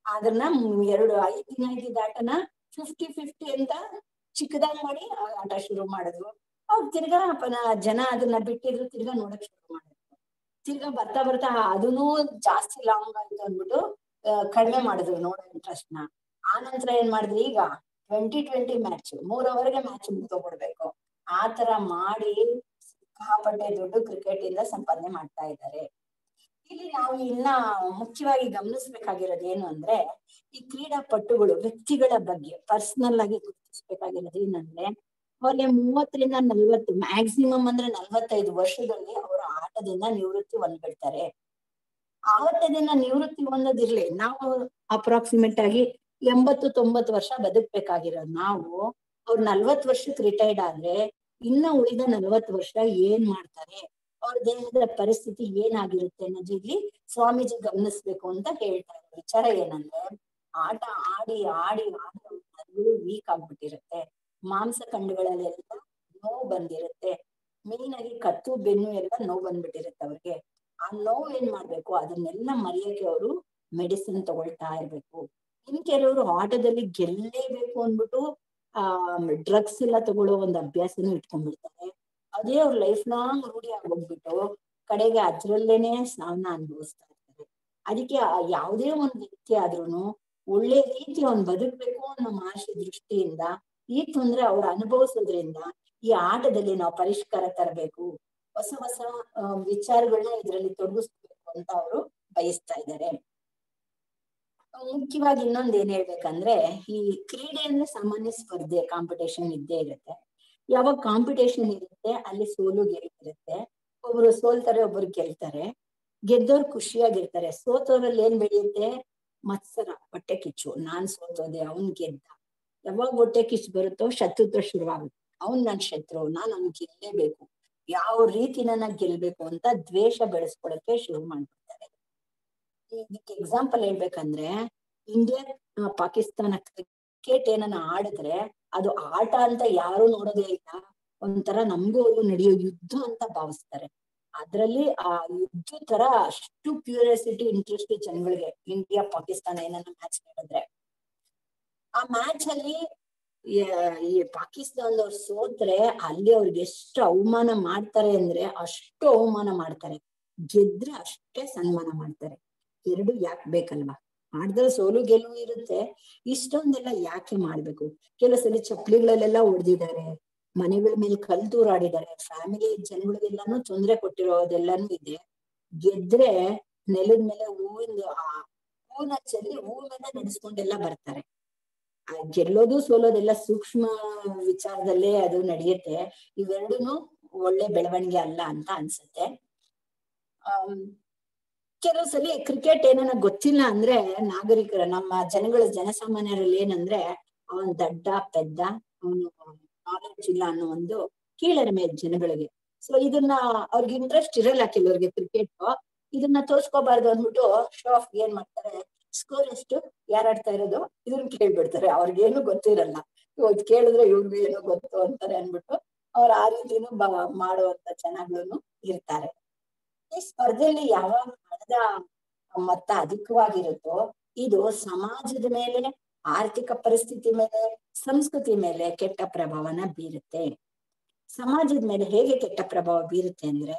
ಅದನ್ನ 5 ದಿನ ಇದ್ದಿದ್ದ ಆಟನ 50-50 ಅಂತ ಚಿಕ್ಕದಾಗಿ ಮಾಡಿ ಆಟ ಶುರು ಮಾಡಿದ್ರು. ಅವ್ರು ತಿರ್ಗಾ ಜನ ಅದನ್ನ ಬಿಟ್ಟಿದ್ರು, ತಿರ್ಗಾ ನೋಡಕ್ ಶುರು ಮಾಡಿದ್ರು. ತಿರ್ಗಾ ಬರ್ತಾ ಬರ್ತಾ ಅದನ್ನೂ ಜಾಸ್ತಿ ಲಾಂಗ್ ಆಯ್ತು ಅಂದ್ಬಿಟ್ಟು ಕಡಿಮೆ ಮಾಡಿದ್ರು ನೋಡೋ ಇಂಟ್ರೆಸ್ಟ್ ನ. ಆ ನಂತರ ಏನ್ ಮಾಡಿದ್ರು, ಈಗ 20-20 ಮ್ಯಾಚ್, 3 ಅವರ್ಗೆ ಮ್ಯಾಚ್ ಮುಗ್ದೋಗ್ಬಿಡ್ಬೇಕು, ಆತರ ಮಾಡಿ ಸಿಕ್ಕಾಪಟ್ಟೆ ದುಡ್ಡು ಕ್ರಿಕೆಟ್ ಇಂದ ಸಂಪಾದನೆ ಮಾಡ್ತಾ ಇದ್ದಾರೆ. ಇಲ್ಲಿ ನಾವು ಇನ್ನ ಮುಖ್ಯವಾಗಿ ಗಮನಿಸ್ಬೇಕಾಗಿರೋದು ಏನು ಅಂದ್ರೆ, ಈ ಕ್ರೀಡಾಪಟುಗಳು ವ್ಯಕ್ತಿಗಳ ಬಗ್ಗೆ ಪರ್ಸನಲ್ ಆಗಿ ಗುರುತಿಸ್ಬೇಕಾಗಿರೋದು ಏನಂದ್ರೆ, ಅವ್ರಿಗೆ 30-40 ಮ್ಯಾಕ್ಸಿಮಮ್ ಅಂದ್ರೆ 45 ವರ್ಷದಲ್ಲಿ ಅವರ ಆಟದಿಂದ ನಿವೃತ್ತಿ ಹೊಂದ್ಬಿಡ್ತಾರೆ. ಆವತ್ತೇ ದಿನ ನಿವೃತ್ತಿ ಹೊಂದೋದಿರ್ಲಿ, ನಾವು ಅಪ್ರಾಕ್ಸಿಮೇಟ್ ಆಗಿ 80-90 ವರ್ಷ ಬದುಕ್ಬೇಕಾಗಿರೋದು ನಾವು ಅವ್ರು 40 ವರ್ಷಕ್ಕೆ ರಿಟೈರ್ಡ್ ಆದ್ರೆ ಇನ್ನ ಉಳಿದ 40 ವರ್ಷ ಏನ್ ಮಾಡ್ತಾರೆ, ಅವ್ರ ದೇಹದ ಪರಿಸ್ಥಿತಿ ಏನಾಗಿರುತ್ತೆ ಅನ್ನೋದು ಇಲ್ಲಿ ಸ್ವಾಮೀಜಿ ಗಮನಿಸ್ಬೇಕು ಅಂತ ಹೇಳ್ತಾರೆ. ವಿಚಾರ ಏನಂದ್ರೆ, ಆಟ ಆಡಿ ಆಡಿ ಆಡಿ ನರಗಳು ವೀಕ್ ಆಗ್ಬಿಟ್ಟಿರುತ್ತೆ, ಮಾಂಸಖಂಡಗಳಲ್ಲೆಲ್ಲ ನೋವು ಬಂದಿರುತ್ತೆ, ಮೇನ್ ಆಗಿ ಕತ್ತು ಬೆನ್ನು ಎಲ್ಲ ನೋವು ಬಂದ್ಬಿಟ್ಟಿರುತ್ತೆ ಅವ್ರಿಗೆ. ಆ ನೋವು ಏನ್ ಮಾಡ್ಬೇಕು, ಅದನ್ನೆಲ್ಲ ಮರೆಯಕ್ಕೆ ಅವರು ಮೆಡಿಸಿನ್ ತಗೊಳ್ತಾ ಇರ್ಬೇಕು. ಇನ್ ಕೆಲವರು ಆಟದಲ್ಲಿ ಗೆಲ್ಲೇಬೇಕು ಅಂದ್ಬಿಟ್ಟು ಡ್ರಗ್ಸ್ ಎಲ್ಲ ತಗೊಳ್ಳೋ ಒಂದು ಅಭ್ಯಾಸನೂ ಇಟ್ಕೊಂಡ್ಬಿಡ್ತಾರೆ. ಅದೇ ಅವ್ರ ಲೈಫ್ ಲಾಂಗ್ ರೂಢಿ ಆಗೋಗ್ಬಿಟ್ಟು ಕಡೆಗೆ ಅದ್ರಲ್ಲೇನೆ ಸಾವನ್ನ ಅನುಭವಿಸ್ತಾ ಇರ್ತಾರೆ. ಅದಕ್ಕೆ ಯಾವುದೇ ಒಂದು ವ್ಯಕ್ತಿ ಆದ್ರೂನು ಒಳ್ಳೆ ರೀತಿ ಅವ್ನ್ ಬದುಕ್ಬೇಕು ಅನ್ನೋ ಮಹರ್ಷಿ ದೃಷ್ಟಿಯಿಂದ ಈ ತೊಂದ್ರೆ ಅವ್ರು ಅನುಭವಿಸೋದ್ರಿಂದ ಈ ಆಟದಲ್ಲಿ ನಾವು ಪರಿಷ್ಕಾರ ತರಬೇಕು, ಹೊಸ ಹೊಸ ವಿಚಾರಗಳನ್ನ ಇದ್ರಲ್ಲಿ ತೊಡಗಿಸ್ಬೇಕು ಅಂತ ಅವರು ಬಯಸ್ತಾ ಇದ್ದಾರೆ. ಮುಖ್ಯವಾಗಿ ಇನ್ನೊಂದ್ ಏನ್ ಹೇಳ್ಬೇಕಂದ್ರೆ, ಈ ಕ್ರೀಡೆ ಅಂದ್ರೆ ಸಾಮಾನ್ಯ ಸ್ಪರ್ಧೆ, ಕಾಂಪಿಟೇಷನ್ ಇದ್ದೇ ಇರುತ್ತೆ. ಯಾವಾಗ ಕಾಂಪಿಟೇಷನ್ ಇರುತ್ತೆ ಅಲ್ಲಿ ಸೋಲು ಗೆಲ್ತಿರುತ್ತೆ. ಒಬ್ರು ಸೋಲ್ತಾರೆ, ಒಬ್ರು ಗೆಲ್ತಾರೆ. ಗೆದ್ದವ್ರು ಖುಷಿಯಾಗಿರ್ತಾರೆ. ಸೋತವ್ರಲ್ಲಿ ಏನ್ ಬೆಳೆಯುತ್ತೆ, ಮತ್ಸರ, ಹೊಟ್ಟೆ ಕಿಚ್ಚು, ನಾನ್ ಸೋತೋದೆ ಅವನ್ ಗೆದ್ದ. ಯಾವಾಗ ಹೊಟ್ಟೆ ಕಿಚ್ಚು ಬರುತ್ತೋ ಶತ್ರುತ್ವ ಶುರುವಾಗುತ್ತೆ. ಅವ್ನ್ ನನ್ ಶತ್ರು, ನಾನ್ ಅವ್ನ್ ಗೆಲ್ಲೇಬೇಕು, ಯಾವ ರೀತಿ ನನ್ನ ಗೆಲ್ಬೇಕು ಅಂತ ದ್ವೇಷ ಬೆಳೆಸ್ಕೊಳಕ್ಕೆ ಶುರು ಮಾಡ್ಬಿಡ್ತಾರೆ. ಇದಕ್ಕೆ ಎಕ್ಸಾಂಪಲ್ ಹೇಳ್ಬೇಕಂದ್ರೆ, ಇಂಡಿಯಾ ಪಾಕಿಸ್ತಾನ ಕ್ರಿಕೆಟ್ ಏನನ್ನ ಆಡಿದ್ರೆ ಅದು ಆಟ ಅಂತ ಯಾರು ನೋಡೋದೇ ಇಲ್ಲ, ಒಂಥರ ನಮಗೂ ನಡೆಯೋ ಯುದ್ಧ ಅಂತ ಭಾವಿಸ್ತಾರೆ. ಅದ್ರಲ್ಲಿ ಆ ಯುದ್ಧ ತರ ಅಷ್ಟು ಕ್ಯೂರಿಯಾಸಿಟಿ, ಇಂಟ್ರೆಸ್ಟ್ ಜನಗಳಿಗೆ ಇಂಡಿಯಾ ಪಾಕಿಸ್ತಾನ ಏನನ್ನ ಮ್ಯಾಚ್ ನೋಡಿದ್ರೆ. ಆ ಮ್ಯಾಚ್ ಅಲ್ಲಿ ಈ ಪಾಕಿಸ್ತಾನದವ್ರು ಸೋತ್ರೆ ಅಲ್ಲಿ ಅವ್ರಿಗೆ ಎಷ್ಟು ಅವಮಾನ ಮಾಡ್ತಾರೆ ಅಂದ್ರೆ ಅಷ್ಟು ಅವಮಾನ ಮಾಡ್ತಾರೆ, ಗೆದ್ರೆ ಅಷ್ಟೇ ಸನ್ಮಾನ ಮಾಡ್ತಾರೆ. ಎರಡು ಯಾಕೆ ಬೇಕಲ್ವಾ? ಆಡ್ದ್ರೆ ಸೋಲು ಗೆಲುವು ಇರುತ್ತೆ, ಇಷ್ಟೊಂದೆಲ್ಲ ಯಾಕೆ ಮಾಡ್ಬೇಕು? ಕೆಲವು ಸಲ ಚಪ್ಲಿಗಳಲ್ಲೆಲ್ಲ ಹೊಡೆದಿದ್ದಾರೆ, ಮನೆಗಳ ಮೇಲೆ ಕಲ್ ತೂರಾಡಿದ್ದಾರೆ, ಫ್ಯಾಮಿಲಿ ಜನಗಳಿಗೆಲ್ಲಾನು ತೊಂದರೆ ಕೊಟ್ಟಿರೋದೆಲ್ಲಾನು ಇದೆ. ಗೆದ್ರೆ ನೆಲದ ಮೇಲೆ ಹೂವಿನ ಚೆಲ್ಲಿ ಹೂವ ಮೇಲೆ ನಡೆಸ್ಕೊಂಡೆಲ್ಲ ಬರ್ತಾರೆ. ಗೆಲ್ಲೋದು ಸೋಲೋದೆಲ್ಲ ಸೂಕ್ಷ್ಮ ವಿಚಾರದಲ್ಲೇ ಅದು ನಡೆಯುತ್ತೆ. ಇವೆರಡೂನು ಒಳ್ಳೆ ಬೆಳವಣಿಗೆ ಅಲ್ಲ ಅಂತ ಅನ್ಸುತ್ತೆ. ಕೆಲವು ಸಲ ಕ್ರಿಕೆಟ್ ಏನನ್ನ ಗೊತ್ತಿಲ್ಲ ಅಂದ್ರೆ ನಾಗರಿಕರ, ನಮ್ಮ ಜನಸಾಮಾನ್ಯರಲ್ಲಿ ಏನಂದ್ರೆ ಅವನ್ ದಡ್ಡ ಪೆದ್ದ, ಅವನು ನಾಲೆಡ್ಜ್ ಇಲ್ಲ ಅನ್ನೋ ಒಂದು ಕೀಳರಿಮೆ ಜನಗಳಿಗೆ. ಸೊ ಇದನ್ನ ಅವ್ರಿಗೆ ಇಂಟ್ರೆಸ್ಟ್ ಇರಲ್ಲ ಕೆಲವ್ರಿಗೆ ಕ್ರಿಕೆಟ್. ಇದನ್ನ ತೋರ್ಸ್ಕೋಬಾರ್ದು ಅಂದ್ಬಿಟ್ಟು ಶೋ ಆಫ್ ಏನ್ ಮಾಡ್ತಾರೆ, ಸ್ಕೋರ್ ಎಷ್ಟು, ಯಾರು ಆಡ್ತಾ ಇರೋದು ಇದನ್ನ ಕೇಳ್ಬಿಡ್ತಾರೆ. ಅವ್ರಿಗೇನು ಗೊತ್ತಿರಲ್ಲ, ಇದ್ ಕೇಳಿದ್ರೆ ಇವ್ರಿಗೂ ಏನೋ ಗೊತ್ತು ಅಂತಾರೆ ಅನ್ಬಿಟ್ಟು ಅವ್ರು ಆ ರೀತಿನೂ ಮಾಡುವಂತ ಜನಗಳು ಇರ್ತಾರೆ. ಈ ಸ್ಪರ್ಧೆಯಲ್ಲಿ ಯಾವಾಗ ಹಣದ ಮೊತ್ತ ಅಧಿಕವಾಗಿರುತ್ತೋ ಇದು ಸಮಾಜದ ಮೇಲೆ, ಆರ್ಥಿಕ ಪರಿಸ್ಥಿತಿ ಮೇಲೆ, ಸಂಸ್ಕೃತಿ ಮೇಲೆ ಕೆಟ್ಟ ಪ್ರಭಾವನ ಬೀರುತ್ತೆ. ಸಮಾಜದ ಮೇಲೆ ಹೇಗೆ ಕೆಟ್ಟ ಪ್ರಭಾವ ಬೀರುತ್ತೆ ಅಂದ್ರೆ,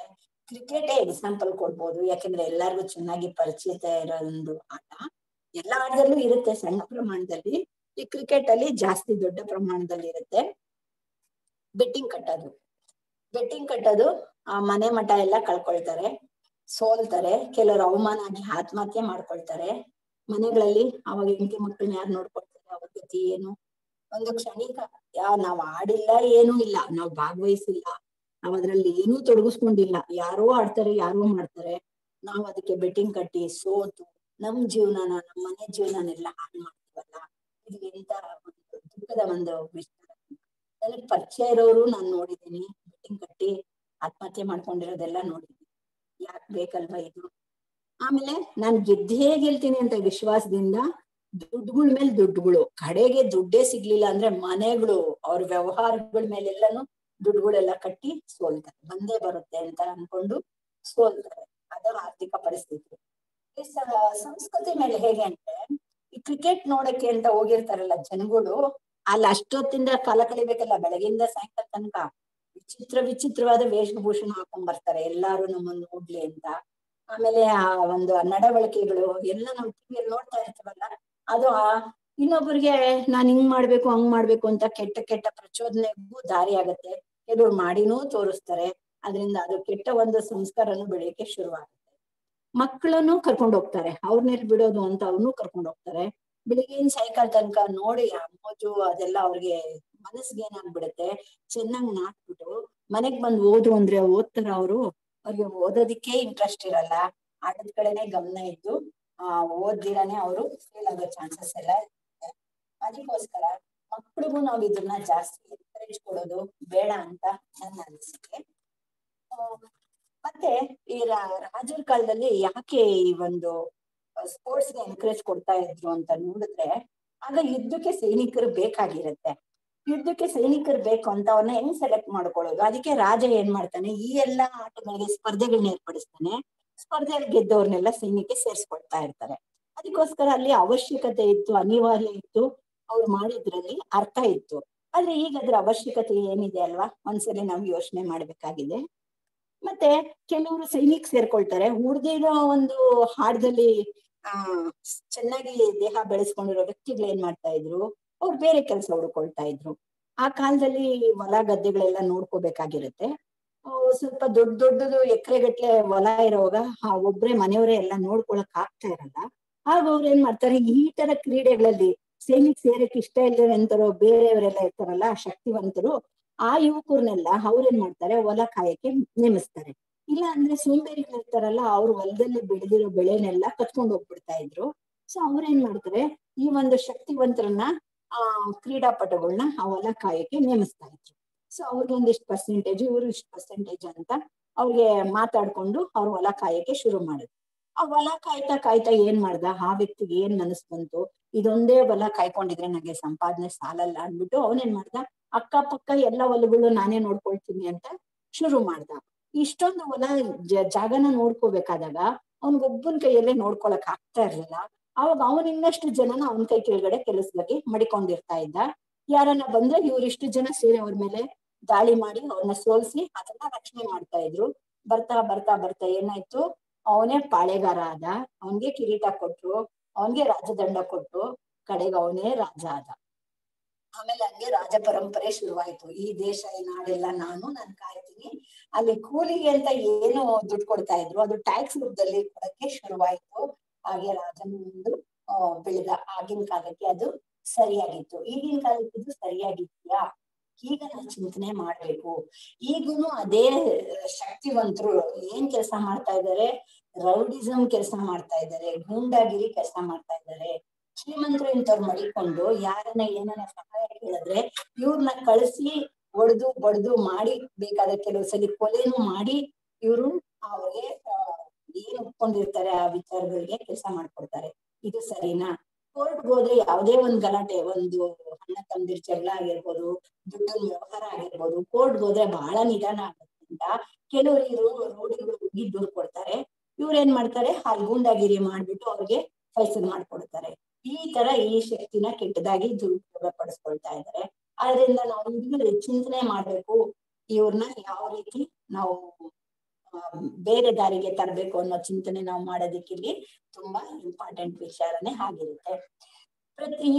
ಕ್ರಿಕೆಟೇ ಎಕ್ಸಾಂಪಲ್ ಕೊಡ್ಬೋದು. ಯಾಕಂದ್ರೆ ಎಲ್ಲಾರ್ಗು ಚೆನ್ನಾಗಿ ಪರಿಚಿತ ಇರೋ ಒಂದು ಆಟ. ಎಲ್ಲಾ ಆಟದಲ್ಲೂ ಇರುತ್ತೆ ಸಣ್ಣ ಪ್ರಮಾಣದಲ್ಲಿ, ಈ ಕ್ರಿಕೆಟ್ ಅಲ್ಲಿ ಜಾಸ್ತಿ ದೊಡ್ಡ ಪ್ರಮಾಣದಲ್ಲಿ ಇರುತ್ತೆ. ಬೆಟ್ಟಿಂಗ್ ಕಟ್ಟೋದು ಆ ಮನೆ ಮಠ ಎಲ್ಲ ಕಳ್ಕೊಳ್ತಾರೆ, ಸೋಲ್ತಾರೆ, ಕೆಲವರು ಅವಮಾನ ಆಗಿ ಆತ್ಮಹತ್ಯೆ ಮಾಡ್ಕೊಳ್ತಾರೆ. ಮನೆಗಳಲ್ಲಿ ಅವಾಗ ಹೆಂಡತಿ ಮಕ್ಕಳನ್ನ ಯಾರು ನೋಡ್ಕೊಳ್ತಾರೆ, ಅವ್ರ ಗತಿ ಏನು? ಒಂದು ಕ್ಷಣಿಕ, ನಾವ್ ಆಡಿಲ್ಲ, ಏನೂ ಇಲ್ಲ, ನಾವ್ ಭಾಗವಹಿಸಿಲ್ಲ, ನಾವ್ ಅದ್ರಲ್ಲಿ ಏನೂ ತೊಡಗಿಸ್ಕೊಂಡಿಲ್ಲ, ಯಾರೋ ಆಡ್ತಾರೆ, ಯಾರೋ ಮಾಡ್ತಾರೆ, ನಾವ್ ಅದಕ್ಕೆ ಬೆಟ್ಟಿಂಗ್ ಕಟ್ಟಿ ಸೋತು ನಮ್ ಜೀವನನ, ನಮ್ ಮನೆ ಜೀವನನೆಲ್ಲ ಹಾಳು ಮಾಡ್ತೀವಲ್ಲ, ಇದು ಎಂತ ಒಂದು ದುಃಖದ ಒಂದು ವಿಚಾರ. ನನಗ್ ಪರಿಚಯ ಇರೋರು ನಾನ್ ನೋಡಿದೀನಿ, ಬೆಟ್ಟಿಂಗ್ ಕಟ್ಟಿ ಆತ್ಮಹತ್ಯೆ ಮಾಡ್ಕೊಂಡಿರೋದೆಲ್ಲ ನೋಡಿದೀನಿ. ಯಾಕೆ ಬೇಕಲ್ವಾ ಇದು? ಆಮೇಲೆ ನಾನ್ ಗೆದ್ದೇ ಗೆಲ್ತೀನಿ ಅಂತ ವಿಶ್ವಾಸದಿಂದ ದುಡ್ಡುಗಳ ಮೇಲೆ ದುಡ್ಡುಗಳು, ಕಡೆಗೆ ದುಡ್ಡೇ ಸಿಗ್ಲಿಲ್ಲ ಅಂದ್ರೆ ಮನೆಗಳು, ಅವ್ರ ವ್ಯವಹಾರಗಳ ಮೇಲೆಲ್ಲಾನು ದುಡ್ಡುಗಳೆಲ್ಲ ಕಟ್ಟಿ ಸೋಲ್ತಾರೆ. ಬಂದೇ ಬರುತ್ತೆ ಅಂತ ಅನ್ಕೊಂಡು ಸೋಲ್ತಾರೆ. ಅದರ ಆರ್ಥಿಕ ಪರಿಸ್ಥಿತಿ. ಈ ಸಂಸ್ಕೃತಿ ಮೇಲೆ ಹೇಗೆ ಅಂದ್ರೆ, ಈ ಕ್ರಿಕೆಟ್ ನೋಡಕ್ಕೆ ಅಂತ ಹೋಗಿರ್ತಾರಲ್ಲ ಜನಗಳು, ಅಲ್ಲಿ ಅಷ್ಟೊತ್ತಿಂದ ಕಾಲ ಕಳಿಬೇಕಲ್ಲ, ಬೆಳಗಿಂದ ಸಾಯಂಕಾಲ ತನಕ ವಿಚಿತ್ರವಾದ ವೇಷಭೂಷಣ ಹಾಕೊಂಡ್ ಬರ್ತಾರೆ ಎಲ್ಲಾರು ನಮ್ಮನ್ನ ನೋಡ್ಲಿ ಅಂತ. ಆಮೇಲೆ ಆ ಒಂದು ನಡವಳಿಕೆಗಳು ಎಲ್ಲ ನಾವು ಟಿವಿಯಲ್ಲಿ ನೋಡ್ತಾ ಇರ್ತೀವಲ್ಲ, ಅದು ಇನ್ನೊಬ್ಬರಿಗೆ ನಾನ್ ಹಿಂಗ್ ಮಾಡ್ಬೇಕು ಹಂಗ್ ಮಾಡ್ಬೇಕು ಅಂತ ಕೆಟ್ಟ ಪ್ರಚೋದನೆಗೂ ದಾರಿ ಆಗತ್ತೆ. ಕೆಲವ್ರು ಮಾಡಿನೂ ತೋರಿಸ್ತಾರೆ, ಅದರಿಂದ ಅದು ಕೆಟ್ಟ ಒಂದು ಸಂಸ್ಕಾರನು ಬೆಳೆಯಕ್ಕೆ ಶುರುವಾಗುತ್ತೆ. ಮಕ್ಕಳನ್ನು ಕರ್ಕೊಂಡು ಹೋಗ್ತಾರೆ, ಅವ್ರನ್ನೆಲ್ಲಿ ಬಿಡೋದು ಅಂತ ಅವ್ರನ್ನೂ ಕರ್ಕೊಂಡು ಹೋಗ್ತಾರೆ. ಬೆಳಿಗ್ಗೆಯಿಂದ ಸಾಯಂಕಾಲ ತನಕ ನೋಡಿ ಆ ಮೋಜು ಅದೆಲ್ಲ ಅವ್ರಿಗೆ ಮನಸ್ಸಿಗೆ ಏನಾಗ್ಬಿಡುತ್ತೆ, ಚೆನ್ನಾಗ್ ನಾಟ್ಬಿಟ್ಟು ಮನೆಗ್ ಬಂದು ಓದು ಅಂದ್ರೆ ಓದ್ತಾರ ಅವ್ರಿಗೆ ಓದೋದಿಕ್ಕೆ ಇಂಟ್ರೆಸ್ಟ್ ಇರಲ್ಲ. ಆಟದ ಕಡೆನೆ ಗಮನ ಇದ್ದು ಓದಿರಾನೆ ಅವರು ಫೇಲ್ ಆಗೋ ಚಾನ್ಸಸ್ ಎಲ್ಲ ಇರುತ್ತೆ. ಅದಕ್ಕೋಸ್ಕರ ಮಕ್ಳಿಗೂ ನಾವು ಇದನ್ನ ಜಾಸ್ತಿ ಎನ್ಕರೇಜ್ ಕೊಡೋದು ಬೇಡ ಅಂತ ನನ್ನ ಅನಿಸಿಕೆ. ಮತ್ತೆ ಈ ರಾಜರ ಕಾಲದಲ್ಲಿ ಯಾಕೆ ಈ ಒಂದು ಸ್ಪೋರ್ಟ್ಸ್ಗೆ ಎನ್ಕರೇಜ್ ಕೊಡ್ತಾ ಇದ್ರು ಅಂತ ನೋಡಿದ್ರೆ, ಆಗ ಯುದ್ಧಕ್ಕೆ ಸೈನಿಕರು ಬೇಕಾಗಿರುತ್ತೆ. ಯುದ್ಧಕ್ಕೆ ಸೈನಿಕರು ಬೇಕು ಅಂತ ಅವ್ರನ್ನ ಹೆಂಗ್ ಸೆಲೆಕ್ಟ್ ಮಾಡ್ಕೊಳ್ಳೋದು? ಅದಕ್ಕೆ ರಾಜ ಏನ್ ಮಾಡ್ತಾನೆ, ಈ ಎಲ್ಲಾ ಆಟಗಳಿಗೆ ಸ್ಪರ್ಧೆಗಳನ್ನ ಏರ್ಪಡಿಸ್ತಾನೆ. ಸ್ಪರ್ಧೆಯಲ್ಲಿ ಗೆದ್ದವ್ರನ್ನೆಲ್ಲ ಸೈನ್ಯಕ್ಕೆ ಸೇರ್ಸ್ಕೊಳ್ತಾ ಇರ್ತಾರೆ. ಅದಕ್ಕೋಸ್ಕರ ಅಲ್ಲಿ ಅವಶ್ಯಕತೆ ಇತ್ತು, ಅನಿವಾರ್ಯ ಇತ್ತು, ಅವ್ರು ಮಾಡಿದ್ರಲ್ಲಿ ಅರ್ಥ ಇತ್ತು. ಆದ್ರೆ ಈಗ ಅದ್ರ ಅವಶ್ಯಕತೆ ಏನಿದೆ ಅಲ್ವಾ, ಒಂದ್ಸಲಿ ನಾವು ಯೋಚನೆ ಮಾಡ್ಬೇಕಾಗಿದೆ. ಮತ್ತೆ ಕೆಲವರು ಸೈನಿಕ್ ಸೇರ್ಕೊಳ್ತಾರೆ, ಉಳ್ದಿರೋ ಒಂದು ಹಾಡದಲ್ಲಿ ಚೆನ್ನಾಗಿ ದೇಹ ಬೆಳೆಸ್ಕೊಂಡಿರೋ ವ್ಯಕ್ತಿಗಳು ಏನ್ ಮಾಡ್ತಾ ಇದ್ರು, ಅವ್ರು ಬೇರೆ ಕೆಲಸ ಹುಡ್ಕೊಳ್ತಾ ಇದ್ರು. ಆ ಕಾಲದಲ್ಲಿ ಹೊಲ ಗದ್ದೆಗಳೆಲ್ಲ ನೋಡ್ಕೋಬೇಕಾಗಿರುತ್ತೆ. ಸ್ವಲ್ಪ ದೊಡ್ಡದು ಎಕರೆಗಟ್ಲೆ ಹೊಲ ಇರೋವಾಗ ಒಬ್ರೇ ಮನೆಯವರೇ ಎಲ್ಲ ನೋಡ್ಕೊಳಕ್ ಆಗ್ತಾ ಇರಲ್ಲ. ಆಗ ಅವ್ರು ಏನ್ ಮಾಡ್ತಾರೆ, ಈ ತರ ಕ್ರೀಡೆಗಳಲ್ಲಿ ಸೈನಿಕ್ ಸೇರಕ್ ಇಷ್ಟ ಇಲ್ಲ ಅಂತಾರೋ ಬೇರೆಯವರೆಲ್ಲ ಇರ್ತಾರಲ್ಲ ಶಕ್ತಿವಂತರು, ಆ ಯುವಕರನ್ನೆಲ್ಲ ಅವ್ರೇನ್ ಮಾಡ್ತಾರೆ, ಹೊಲ ಕಾಯಕ್ಕೆ ನೇಮಿಸ್ತಾರೆ. ಇಲ್ಲ ಅಂದ್ರೆ ಸೋಂಬೇರಿಗಳು ಇರ್ತಾರಲ್ಲ, ಅವ್ರು ಹೊಲದಲ್ಲಿ ಬೆಳೆದಿರೋ ಬೆಳೆನೆಲ್ಲ ಕತ್ಕೊಂಡು ಹೋಗ್ಬಿಡ್ತಾ ಇದ್ರು. ಸೊ ಅವ್ರೇನ್ ಮಾಡ್ತಾರೆ, ಈ ಒಂದು ಶಕ್ತಿವಂತರನ್ನ ಕ್ರೀಡಾಪಟುಗಳನ್ನ ಆ ಹೊಲ ಕಾಯಕ್ಕೆ ನೇಮಿಸ್ತಾ ಇದ್ರು. ಸೊ ಅವ್ರಿಗೆ ಒಂದಿಷ್ಟು ಪರ್ಸೆಂಟೇಜ್, ಇವ್ರು ಇಷ್ಟು ಪರ್ಸೆಂಟೇಜ್ ಅಂತ ಅವ್ರಿಗೆ ಮಾತಾಡ್ಕೊಂಡು ಅವ್ರ ಹೊಲ ಕಾಯಕ್ಕೆ ಶುರು ಮಾಡಿದ್ರು. ಆ ಹೊಲ ಕಾಯ್ತಾ ಕಾಯ್ತಾ ಏನ್ ಮಾಡ್ದ, ಆ ವ್ಯಕ್ತಿಗೆ ಏನ್ ಮನಸ್ ಬಂತು, ಇದೊಂದೇ ಹೊಲ ಕಾಯ್ಕೊಂಡಿದ್ರೆ ನಂಗೆ ಸಂಪಾದನೆ ಸಾಲಲ್ಲ ಅಂದ್ಬಿಟ್ಟು ಅವನೇನ್ ಮಾಡ್ದ, ಅಕ್ಕಪಕ್ಕ ಎಲ್ಲ ಹೊಲಗಳು ನಾನೇ ನೋಡ್ಕೊಳ್ತೀನಿ ಅಂತ ಶುರು ಮಾಡ್ದ. ಇಷ್ಟೊಂದು ಹೊಲ ಜಾಗನ ನೋಡ್ಕೋಬೇಕಾದಾಗ ಅವನಿಗೊಬ್ಬನ ಕೈಯಲ್ಲೇ ನೋಡ್ಕೊಳಕ್ ಆಗ್ತಾ ಇರ್ಲಿಲ್ಲ. ಅವಾಗ ಅವನ್ ಇನ್ನಷ್ಟು ಜನನ ಅವನ ಕೈ ಕೆಳಗಡೆ ಕೆಲಸದಾಗಿ ಮಡಿಕೊಂಡಿರ್ತಾ ಇದ್ದ. ಯಾರನ್ನ ಬಂದ್ರೆ ಇವ್ರಿಷ್ಟು ಜನ ಸೇರಿ ಅವ್ರ ಮೇಲೆ ದಾಳಿ ಮಾಡಿ ಅವ್ರನ್ನ ಸೋಲ್ಸಿ ಅದನ್ನ ರಕ್ಷಣೆ ಮಾಡ್ತಾ ಇದ್ರು. ಬರ್ತಾ ಬರ್ತಾ ಬರ್ತಾ ಏನಾಯ್ತು, ಅವನೇ ಪಾಳೆಗಾರ ಆದ, ಅವನ್ಗೆ ಕಿರೀಟ ಕೊಟ್ರು, ಅವನ್ಗೆ ರಾಜದಂಡ ಕೊಟ್ರು, ಕಡೆಗೆ ಅವನೇ ರಾಜ ಆದ. ಆಮೇಲೆ ಹಂಗೆ ರಾಜ ಪರಂಪರೆ ಶುರುವಾಯ್ತು. ಈ ದೇಶ, ಈ ನಾಡೆಲ್ಲ ನಾನು ಕಾಯ್ತೀನಿ. ಅಲ್ಲಿ ಕೂಲಿಗೆ ಅಂತ ಏನು ದುಡ್ಡು ಕೊಡ್ತಾ ಇದ್ರು, ಅದು ಟ್ಯಾಕ್ಸ್ ರೂಪದಲ್ಲಿ ಕೊಡಕ್ಕೆ ಶುರುವಾಯ್ತು. ಹಾಗೆ ರಾಜನ ಒಂದು ಬೆಳೆದ. ಆಗಿನ ಕಾಲಕ್ಕೆ ಅದು ಸರಿಯಾಗಿತ್ತು. ಈಗಿನ ಕಾಲಕ್ಕೆ ಇದು ಸರಿಯಾಗಿದ್ಯಾ, ಈಗ ನಾವು ಚಿಂತನೆ ಮಾಡ್ಬೇಕು. ಈಗೂನು ಅದೇ ಶಕ್ತಿವಂತರು ಏನ್ ಕೆಲಸ ಮಾಡ್ತಾ ಇದ್ದಾರೆ, ರೌಡಿಸಂ ಕೆಲಸ ಮಾಡ್ತಾ ಇದ್ದಾರೆ, ಗೂಂಡಾಗಿರಿ ಕೆಲಸ ಮಾಡ್ತಾ ಇದ್ದಾರೆ. ಶ್ರೀಮಂತರು ಇಂಥವ್ರು ಮಡಿಕೊಂಡು ಯಾರನ್ನ ಏನನ್ನ ಸಹಾಯ ಕೇಳಿದ್ರೆ ಇವ್ರನ್ನ ಕಳಿಸಿ ಹೊಡೆದು ಬಡ್ದು ಮಾಡಿ, ಬೇಕಾದ ಕೆಲವು ಸಲ ಕೊಲೆನು ಮಾಡಿ ಇವರು ಅವ್ರಿಗೆ ಏನ್ ಒಪ್ಕೊಂಡಿರ್ತಾರೆ ಆ ವಿಚಾರಗಳಿಗೆ ಕೆಲಸ ಮಾಡ್ಕೊಡ್ತಾರೆ. ಇದು ಸರಿನಾ? ಕೋರ್ಟ್ಗೆ ಹೋದ್ರೆ ಯಾವುದೇ ಒಂದ್ ಗಲಾಟೆ, ಒಂದು ಅಣ್ಣ ತಮ್ಮಂದಿರ ಜಗಳ ಆಗಿರ್ಬೋದು, ದುಡ್ಡಿನ ವ್ಯವಹಾರ ಆಗಿರ್ಬೋದು, ಕೋರ್ಟ್ಗೆ ಹೋದ್ರೆ ಬಹಳ ನಿಧಾನ ಆಗೋದ್ರಿಂದ ಕೆಲವರು ಇವರು ರೋಡಿಗಳು ಹೋಗಿ ದೂರ್ ಕೊಡ್ತಾರೆ. ಇವ್ರು ಏನ್ ಮಾಡ್ತಾರೆ, ಅಲ್ಲಿ ಗೂಂಡಾಗಿರಿ ಮಾಡ್ಬಿಟ್ಟು ಅವ್ರಿಗೆ ಫೈಸಲ್ ಮಾಡ್ಕೊಡ್ತಾರೆ. ಈ ತರ ಈ ಶಕ್ತಿನ ಕೆಟ್ಟದಾಗಿ ದುರುಪಯೋಗ ಪಡಿಸ್ಕೊಳ್ತಾ ಇದ್ದಾರೆ. ಆದ್ರಿಂದ ನಾವು ಈಗಲೂ ಚಿಂತನೆ ಮಾಡ್ಬೇಕು, ಇವ್ರನ್ನ ಯಾವ ರೀತಿ ನಾವು ಬೇರೆ ದಾರಿಗೆ ತರಬೇಕು ಅನ್ನೋ ಚಿಂತನೆ ನಾವು ಮಾಡೋದಕ್ಕೆ ಇಲ್ಲಿ ತುಂಬಾ ಇಂಪಾರ್ಟೆಂಟ್ ವಿಚಾರನೆ ಆಗಿರುತ್ತೆ.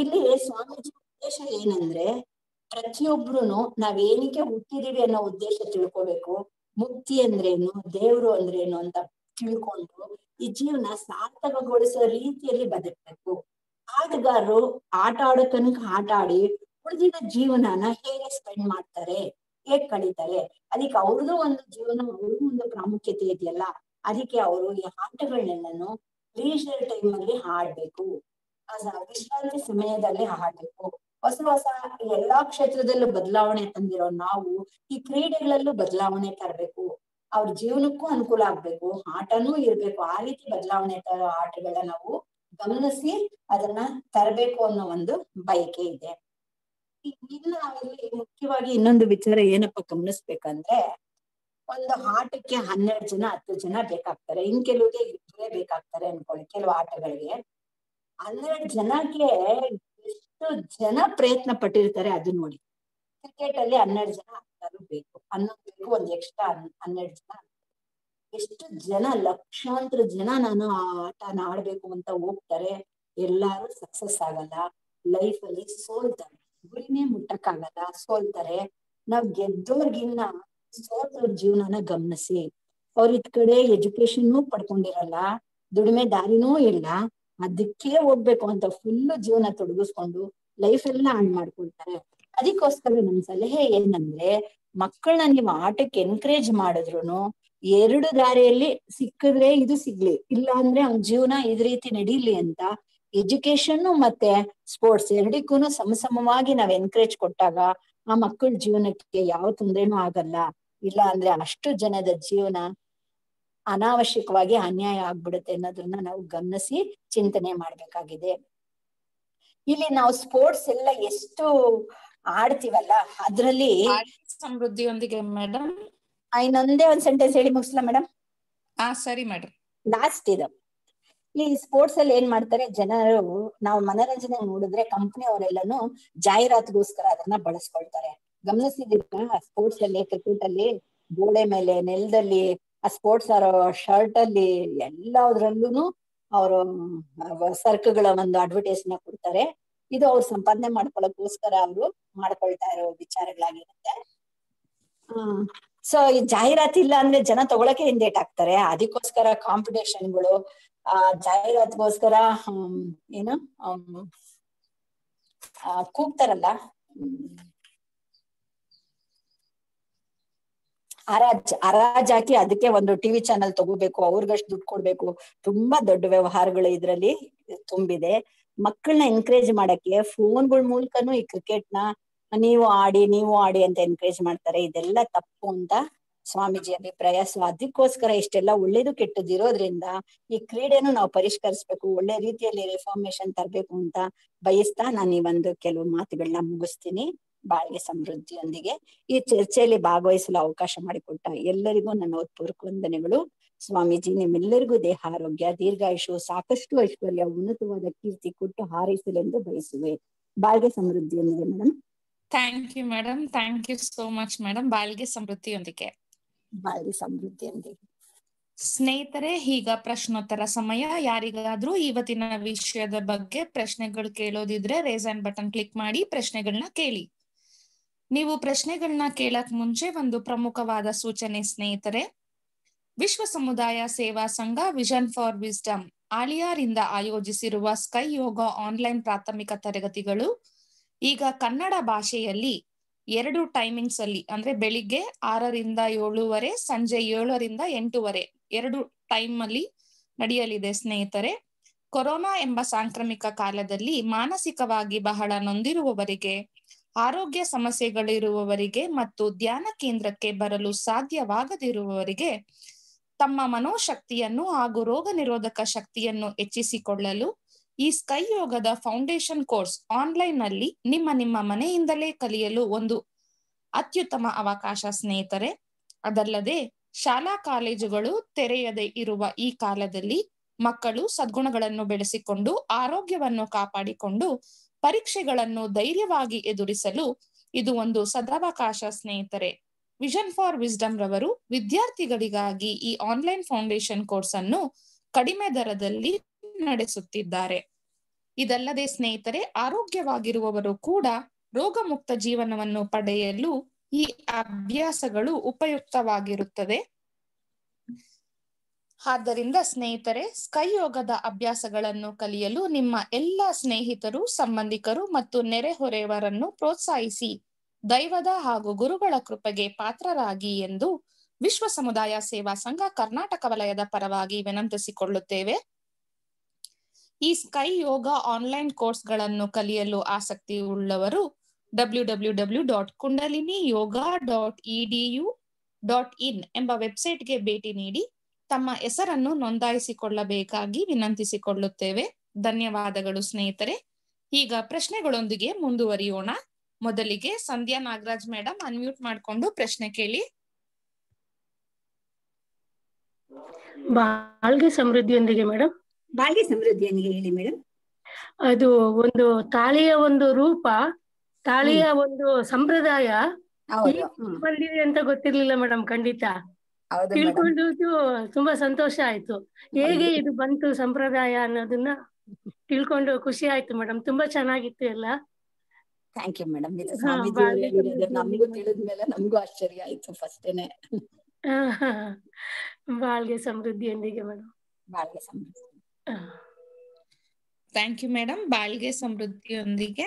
ಇಲ್ಲಿ ಸ್ವಾಮೀಜಿ ಉದ್ದೇಶ ಏನಂದ್ರೆ, ಪ್ರತಿಯೊಬ್ರುನು ನಾವೇನಿಗೆ ಹುಟ್ಟಿದೀವಿ ಅನ್ನೋ ಉದ್ದೇಶ ತಿಳ್ಕೊಬೇಕು. ಮುಕ್ತಿ ಅಂದ್ರೇನು, ದೇವ್ರು ಅಂದ್ರೇನು ಅಂತ ತಿಳ್ಕೊಂಡು ಈ ಜೀವನ ಸಾರ್ಥಕಗೊಳಿಸೋ ರೀತಿಯಲ್ಲಿ ಬದುಕ್ಬೇಕು. ಆಟಗಾರರು ಆಟ ಆಡೋ ತನಕ ಆಟ ಆಡಿ ಉಳಿದಿದ್ದ ಜೀವನನ ಹೇಗೆ ಸ್ಪೆಂಡ್ ಮಾಡ್ತಾರೆ, ಹೇಗ್ ಕಳೀತಾರೆ, ಅದಕ್ಕೆ ಅವ್ರದ್ದು ಒಂದು ಜೀವನ, ಅವ್ರಿಗೂ ಒಂದು ಪ್ರಾಮುಖ್ಯತೆ ಇದೆಯಲ್ಲ. ಅದಕ್ಕೆ ಅವರು ಈ ಆಟಗಳನ್ನೆಲ್ಲನು ಲೀಜರ್ ಟೈಮ್ ಅಲ್ಲಿ ಆಡ್ಬೇಕು, ವಿಶ್ರಾಂತಿ ಸಮಯದಲ್ಲಿ ಆಡ್ಬೇಕು. ಹೊಸ ಹೊಸ ಎಲ್ಲಾ ಕ್ಷೇತ್ರದಲ್ಲೂ ಬದಲಾವಣೆ ತಂದಿರೋ ನಾವು ಈ ಕ್ರೀಡೆಗಳಲ್ಲೂ ಬದಲಾವಣೆ ತರಬೇಕು. ಅವ್ರ ಜೀವನಕ್ಕೂ ಅನುಕೂಲ ಆಗ್ಬೇಕು, ಆಟನೂ ಇರ್ಬೇಕು. ಆ ರೀತಿ ಬದಲಾವಣೆ ತರೋ ಆಟಗಳನ್ನ ನಾವು ಗಮನಿಸಿ ಅದನ್ನ ತರಬೇಕು ಅನ್ನೋ ಒಂದು ಬಯಕೆ ಇದೆ. ಇನ್ನು ನಾವಿಲ್ಲಿ ಮುಖ್ಯವಾಗಿ ಇನ್ನೊಂದು ವಿಚಾರ ಏನಪ್ಪ ಗಮನಿಸ್ಬೇಕಂದ್ರೆ, ಒಂದು ಆಟಕ್ಕೆ 12 ಜನ 10 ಜನ ಬೇಕಾಗ್ತಾರೆ. ಇನ್ ಕೆಲವ್ರಿಗೆ ಇಬ್ಬರೇ ಬೇಕಾಗ್ತಾರೆ ಅನ್ಕೊಳ್ಳಿ. ಕೆಲವು ಆಟಗಳಿಗೆ 12 ಜನಕ್ಕೆ ಎಷ್ಟು ಜನ ಪ್ರಯತ್ನ ಪಟ್ಟಿರ್ತಾರೆ ಅದು ನೋಡಿ. ಕ್ರಿಕೆಟ್ ಅಲ್ಲಿ 12 ಜನ ಆಟಗಾರರು ಬೇಕು, 11 ಬೇಕು, ಒಂದ್ ಎಕ್ಸ್ಟ್ರಾ 12 ಜನ. ಎಷ್ಟು ಜನ, ಲಕ್ಷಾಂತರ ಜನ ನಾನು ಆ ಆಟನ ಆಡ್ಬೇಕು ಅಂತ ಹೋಗ್ತಾರೆ. ಎಲ್ಲಾರು ಸಕ್ಸಸ್ ಆಗಲ್ಲ, ಲೈಫ್ ಅಲ್ಲಿ ಸೋಲ್ತಾರೆ, ಗುರಿನೇ ಮುಟ್ಟಕ್ಕಾಗಲ್ಲ, ಸೋಲ್ತಾರೆ. ನಾವ್ ಗೆದ್ದೋರ್ಗಿನ್ನ ಸೋತವ್ರ ಜೀವನನ ಗಮನಿಸಿ. ಅವ್ರ ಇದ್ ಕಡೆ ಎಜುಕೇಶನ್ ಪಡ್ಕೊಂಡಿರಲ್ಲ, ದುಡಿಮೆ ದಾರಿನೂ ಇಲ್ಲ, ಅದಕ್ಕೆ ಹೋಗ್ಬೇಕು ಅಂತ ಫುಲ್ ಜೀವನ ತೊಡಗಿಸ್ಕೊಂಡು ಲೈಫ್ ಎಲ್ಲ ಹಾಳ್ ಮಾಡ್ಕೊಳ್ತಾರೆ. ಅದಕ್ಕೋಸ್ಕರ ನಮ್ ಸಲಹೆ ಏನಂದ್ರೆ, ಮಕ್ಕಳನ್ನ ನೀವು ಆಟಕ್ಕೆ ಎನ್ಕರೇಜ್ ಮಾಡಿದ್ರುನು ಎರಡು ದಾರಿಯಲ್ಲಿ ಸಿಕ್ಕಿದ್ರೆ ಇದು ಸಿಗ್ಲಿ, ಇಲ್ಲ ಅಂದ್ರೆ ಅವ್ನ ಜೀವನ ಇದ್ ರೀತಿ ನಡೀಲಿ ಅಂತ ಎಜುಕೇಶನ್ ಮತ್ತೆ ಸ್ಪೋರ್ಟ್ಸ್ ಎರಡಕ್ಕೂ ಸಮಸಮವಾಗಿ ನಾವ್ ಎನ್ಕರೇಜ್ ಕೊಟ್ಟಾಗ ಆ ಮಕ್ಕಳ ಜೀವನಕ್ಕೆ ಯಾವ ತೊಂದ್ರೆನೂ ಆಗಲ್ಲ. ಇಲ್ಲ ಅಂದ್ರೆ ಅಷ್ಟು ಜನದ ಜೀವನ ಅನಾವಶ್ಯಕವಾಗಿ ಅನ್ಯಾಯ ಆಗ್ಬಿಡುತ್ತೆ ಅನ್ನೋದನ್ನ ನಾವು ಗಮನಿಸಿ ಚಿಂತನೆ ಮಾಡ್ಬೇಕಾಗಿದೆ. ಇಲ್ಲಿ ನಾವು ಸ್ಪೋರ್ಟ್ಸ್ ಎಲ್ಲ ಎಷ್ಟು ಆಡ್ತೀವಲ್ಲ ಅದ್ರಲ್ಲಿ ಸಮೃದ್ಧಿಯೊಂದಿಗೆ ಮೇಡಮ್. ಇನ್ನೊಂದೇ ಒಂದ್ ಸೆಂಟೆನ್ಸ್ ಹೇಳಿ ಮುಗಿಸ್ಲಾ ಮೇಡಮ್? ಸರಿ ಮೇಡಮ್. ಲಾಸ್ಟ್ ಇದು. ಈ ಸ್ಪೋರ್ಟ್ಸ್ ಅಲ್ಲಿ ಏನ್ ಮಾಡ್ತಾರೆ ಜನರು, ನಾವು ಮನೋರಂಜನೆ ನೋಡಿದ್ರೆ ಕಂಪನಿ ಅವರೆಲ್ಲಾನು ಜಾಹೀರಾತಿಗೋಸ್ಕರ ಅದನ್ನ ಬಳಸ್ಕೊಳ್ತಾರೆ. ಗಮನಿಸಿದಿರಾ ಸ್ಪೋರ್ಟ್ಸ್ ಅಲ್ಲಿ, ಕ್ರಿಕೆಟ್ ಅಲ್ಲಿ ಗೋಡೆ ಮೇಲೆ, ನೆಲದಲ್ಲಿ, ಆ ಸ್ಪೋರ್ಟ್ಸ್ ಆರೋ ಶರ್ಟ್ ಅಲ್ಲಿ ಎಲ್ಲದ್ರಲ್ಲೂ ಅವರು ಸರ್ಕುಗಳ ಒಂದು ಅಡ್ವರ್ಟೈಸ್ ನ ಕೊಡ್ತಾರೆ. ಇದು ಅವ್ರು ಸಂಪಾದನೆ ಮಾಡ್ಕೊಳ್ಳೋಕೋಸ್ಕರ ಅವರು ಮಾಡ್ಕೊಳ್ತಾ ಇರೋ ವಿಚಾರಗಳಾಗಿರುತ್ತೆ. ಸೊ ಈ ಜಾಹೀರಾತಿ ಇಲ್ಲ ಅಂದ್ರೆ ಜನ ತಗೊಳಕ್ಕೆ ಹಿಂದೇಟ್ ಆಗ್ತಾರೆ. ಅದಕ್ಕೋಸ್ಕರ ಕಾಂಪಿಟೇಷನ್ಗಳು, ಜಾಹೀರಾತಿಗೋಸ್ಕರ ಏನು ಕೂಗ್ತಾರಲ್ಲ, ಹರಾಜ್ ಹಾಕಿ ಅದಕ್ಕೆ ಒಂದು ಟಿವಿ ಚಾನೆಲ್ ತಗೋಬೇಕು, ಅವ್ರಿಗಷ್ಟು ದುಡ್ಡು ಕೊಡ್ಬೇಕು, ತುಂಬಾ ದೊಡ್ಡ ವ್ಯವಹಾರಗಳು ಇದ್ರಲ್ಲಿ ತುಂಬಿದೆ. ಮಕ್ಕಳನ್ನ ಎನ್ಕರೇಜ್ ಮಾಡಕ್ಕೆ ಫೋನ್ಗಳ ಮೂಲಕನೂ ಈ ಕ್ರಿಕೆಟ್ ನ ನೀವು ಆಡಿ ಅಂತ ಎನ್ಕರೇಜ್ ಮಾಡ್ತಾರೆ. ಇದೆಲ್ಲ ತಪ್ಪು ಅಂತ ಸ್ವಾಮೀಜಿ ಅಭಿಪ್ರಾಯ. ಸೊ ಅದಕ್ಕೋಸ್ಕರ ಇಷ್ಟೆಲ್ಲ ಒಳ್ಳೇದು ಕೆಟ್ಟದ್ದು ಇರೋದ್ರಿಂದ ಈ ಕ್ರೀಡೆನೂ ನಾವು ಪರಿಷ್ಕರಿಸ್ಬೇಕು, ಒಳ್ಳೆ ರೀತಿಯಲ್ಲಿ ರಿಫಾರ್ಮೇಶನ್ ತರಬೇಕು ಅಂತ ಬಯಸ್ತಾ ನಾನು ಈ ಒಂದು ಕೆಲವು ಮಾತುಗಳನ್ನ ಮುಗಿಸ್ತೀನಿ. ಬಾಳ್ಗೆ ಸಮೃದ್ಧಿಯೊಂದಿಗೆ ಈ ಚರ್ಚೆಯಲ್ಲಿ ಭಾಗವಹಿಸಲು ಅವಕಾಶ ಮಾಡಿಕೊಟ್ಟ ಎಲ್ಲರಿಗೂ ನನ್ನ ಹೃತ್ಪೂರ್ವಕ ವಂದನೆಗಳು. ಸ್ವಾಮೀಜಿ, ನಿಮ್ಮೆಲ್ಲರಿಗೂ ದೇಹ ಆರೋಗ್ಯ, ದೀರ್ಘಾಯುಷು, ಸಾಕಷ್ಟು ಐಶ್ವರ್ಯ, ಉನ್ನತವಾದ ಕೀರ್ತಿ ಕೊಟ್ಟು ಹಾರೈಸಲೆಂದು ಬಯಸುವೆ. ಬಾಳ್ಗೆ ಸಮೃದ್ಧಿಯೊಂದಿಗೆ madam. Thank you madam. Thank you so much madam. ಬಾಳ್ಗೆ ಸಮೃದ್ಧಿಯೊಂದಿಗೆ. ಬಾಳ್ಗೆ ಸಮೃದ್ಧಿಯೊಂದಿಗೆ. ಸ್ನೇಹಿತರೆ, ಈಗ ಪ್ರಶ್ನೋತ್ತರ ಸಮಯ. ಯಾರಿಗಾದ್ರೂ ಇವತ್ತಿನ ವಿಷಯದ ಬಗ್ಗೆ ಪ್ರಶ್ನೆಗಳು ಕೇಳೋದಿದ್ರೆ ರೇಸ್ ಹ್ಯಾಂಡ್ ಬಟನ್ ಕ್ಲಿಕ್ ಮಾಡಿ ಪ್ರಶ್ನೆಗಳನ್ನ ಕೇಳಿ. ನೀವು ಪ್ರಶ್ನೆಗಳನ್ನ ಕೇಳಕ್ ಮುಂಚೆ ಒಂದು ಪ್ರಮುಖವಾದ ಸೂಚನೆ ಸ್ನೇಹಿತರೆ. ವಿಶ್ವ ಸಮುದಾಯ ಸೇವಾ ಸಂಘ ವಿಷನ್ ಫಾರ್ ವಿಸ್ಡಮ್ ಆಳಿಯಾರಿಂದ ಆಯೋಜಿಸಿರುವ ಸ್ಕೈ ಯೋಗ ಆನ್ಲೈನ್ ಪ್ರಾಥಮಿಕ ತರಗತಿಗಳು ಈಗ ಕನ್ನಡ ಭಾಷೆಯಲ್ಲಿ 2 ಟೈಮಿಂಗ್ಸ್ ಅಲ್ಲಿ, ಅಂದ್ರೆ ಬೆಳಿಗ್ಗೆ 6ರಿಂದ 7:30, ಸಂಜೆ 7ರಿಂದ 8:30 2 ಟೈಮ್ ಅಲ್ಲಿ ನಡೆಯಲಿದೆ ಸ್ನೇಹಿತರೆ. ಕೊರೋನಾ ಎಂಬ ಸಾಂಕ್ರಾಮಿಕ ಕಾಲದಲ್ಲಿ ಮಾನಸಿಕವಾಗಿ ಬಹಳ ನೊಂದಿರುವವರಿಗೆ, ಆರೋಗ್ಯ ಸಮಸ್ಯೆಗಳಿರುವವರಿಗೆ ಮತ್ತು ಧ್ಯಾನ ಕೇಂದ್ರಕ್ಕೆ ಬರಲು ಸಾಧ್ಯವಾಗದಿರುವವರಿಗೆ ತಮ್ಮ ಮನೋಶಕ್ತಿಯನ್ನು ಹಾಗೂ ರೋಗ ನಿರೋಧಕ ಶಕ್ತಿಯನ್ನು ಹೆಚ್ಚಿಸಿಕೊಳ್ಳಲು ಈ ಸ್ಕೈ ಯೋಗದ ಫೌಂಡೇಶನ್ ಕೋರ್ಸ್ ಆನ್ಲೈನ್ ನಲ್ಲಿ ನಿಮ್ಮ ಮನೆಯಿಂದಲೇ ಕಲಿಯಲು ಒಂದು ಅತ್ಯುತ್ತಮ ಅವಕಾಶ ಸ್ನೇಹಿತರೆ. ಅದಲ್ಲದೆ ಶಾಲಾ ಕಾಲೇಜುಗಳು ತೆರೆಯದೇ ಇರುವ ಈ ಕಾಲದಲ್ಲಿ ಮಕ್ಕಳು ಸದ್ಗುಣಗಳನ್ನು ಬೆಳೆಸಿಕೊಂಡು ಆರೋಗ್ಯವನ್ನು ಕಾಪಾಡಿಕೊಂಡು ಪರೀಕ್ಷೆಗಳನ್ನು ಧೈರ್ಯವಾಗಿ ಎದುರಿಸಲು ಇದು ಒಂದು ಸದಾವಕಾಶ ಸ್ನೇಹಿತರೆ. ವಿಷನ್ ಫಾರ್ ವಿಸ್ಡಮ್ ರವರು ವಿದ್ಯಾರ್ಥಿಗಳಿಗಾಗಿ ಈ ಆನ್ಲೈನ್ ಫೌಂಡೇಶನ್ ಕೋರ್ಸ್ ಅನ್ನು ಕಡಿಮೆ ದರದಲ್ಲಿ ನಡೆಸುತ್ತಿದ್ದಾರೆ. ಇದಲ್ಲದೆ ಸ್ನೇಹಿತರೆ, ಆರೋಗ್ಯವಾಗಿರುವವರು ಕೂಡ ರೋಗಮುಕ್ತ ಜೀವನವನ್ನು ಪಡೆಯಲು ಈ ಅಭ್ಯಾಸಗಳು ಉಪಯುಕ್ತವಾಗಿರುತ್ತದೆ. ಆದ್ದರಿಂದ ಸ್ನೇಹಿತರೆ, ಸ್ಕೈ ಯೋಗದ ಅಭ್ಯಾಸಗಳನ್ನು ಕಲಿಯಲು ನಿಮ್ಮ ಎಲ್ಲ ಸ್ನೇಹಿತರು, ಸಂಬಂಧಿಕರು ಮತ್ತು ನೆರೆಹೊರೆಯವರನ್ನು ಪ್ರೋತ್ಸಾಹಿಸಿ ದೈವದ ಹಾಗೂ ಗುರುಗಳ ಕೃಪೆಗೆ ಪಾತ್ರರಾಗಿ ಎಂದು ವಿಶ್ವ ಸಮುದಾಯ ಸೇವಾ ಸಂಘ ಕರ್ನಾಟಕ ವಲಯದ ಪರವಾಗಿ ವಿನಂತಿಸಿಕೊಳ್ಳುತ್ತೇವೆ. ಈ ಸ್ಕೈ ಯೋಗ ಆನ್ಲೈನ್ ಕೋರ್ಸ್ಗಳನ್ನು ಕಲಿಯಲು ಆಸಕ್ತಿ ಉಳ್ಳವರು www.kundaliniyoga.edu.in ಎಂಬ ವೆಬ್ಸೈಟ್ಗೆ ಭೇಟಿ ನೀಡಿ ತಮ್ಮ ಹೆಸರನ್ನು ನೋಂದಾಯಿಸಿಕೊಳ್ಳಬೇಕಾಗಿ ವಿನಂತಿಸಿಕೊಳ್ಳುತ್ತೇವೆ. ಧನ್ಯವಾದಗಳು ಸ್ನೇಹಿತರೆ. ಈಗ ಪ್ರಶ್ನೆಗಳೊಂದಿಗೆ ಮುಂದುವರಿಯೋಣ. ಮೊದಲಿಗೆ ಸಂಧ್ಯಾ ನಾಗರಾಜ್ ಮೇಡಮ್ ಅನ್ಮ್ಯೂಟ್ ಮಾಡಿಕೊಂಡು ಪ್ರಶ್ನೆ ಕೇಳಿ. ಬಾಳ್ಗೆ ಸಮೃದ್ಧಿಯೊಂದಿಗೆ ಮೇಡಮ್. ಬಾಳ್ಗೆ ಸಮೃದ್ಧಿಯೊಂದಿಗೆ ಹೇಳಿ ಮೇಡಮ್. ಅದು ಒಂದು ತಾಳಿಯ ಒಂದು ರೂಪ, ತಾಳಿಯ ಒಂದು ಸಂಪ್ರದಾಯ ಬಂದಿದೆ ಅಂತ ಗೊತ್ತಿರ್ಲಿಲ್ಲ ಮೇಡಮ್. ಖಂಡಿತ ತಿಳ್ಕೊಂಡು ತುಂಬಾ ಸಂತೋಷ ಆಯ್ತು. ಹೇಗೆ ಇದು ಬಂತು ಸಂಪ್ರದಾಯ ಅನ್ನೋದನ್ನ ತಿಳ್ಕೊಂಡು ಖುಷಿ ಆಯ್ತು ಮೇಡಮ್. ತುಂಬಾ ಚೆನ್ನಾಗಿತ್ತು ಎಲ್ಲ. Thank you madam. ನಮಗೂ ತಿಳಿದ್ಮೇಲೆ ನಮಗೂ ಆಶ್ಚರ್ಯ ಆಯ್ತು ಫಸ್ಟೇನೆ. ಬಾಳ್ಗೆ ಸಮೃದ್ಧಿಯೊಂದಿಗೆ ಮೇಡಮ್. ಬಾಳ್ಗೆ ಸಮೃದ್ಧಿ. Thank you madam. ಬಾಳ್ಗೆ ಸಮೃದ್ಧಿಯೊಂದಿಗೆ.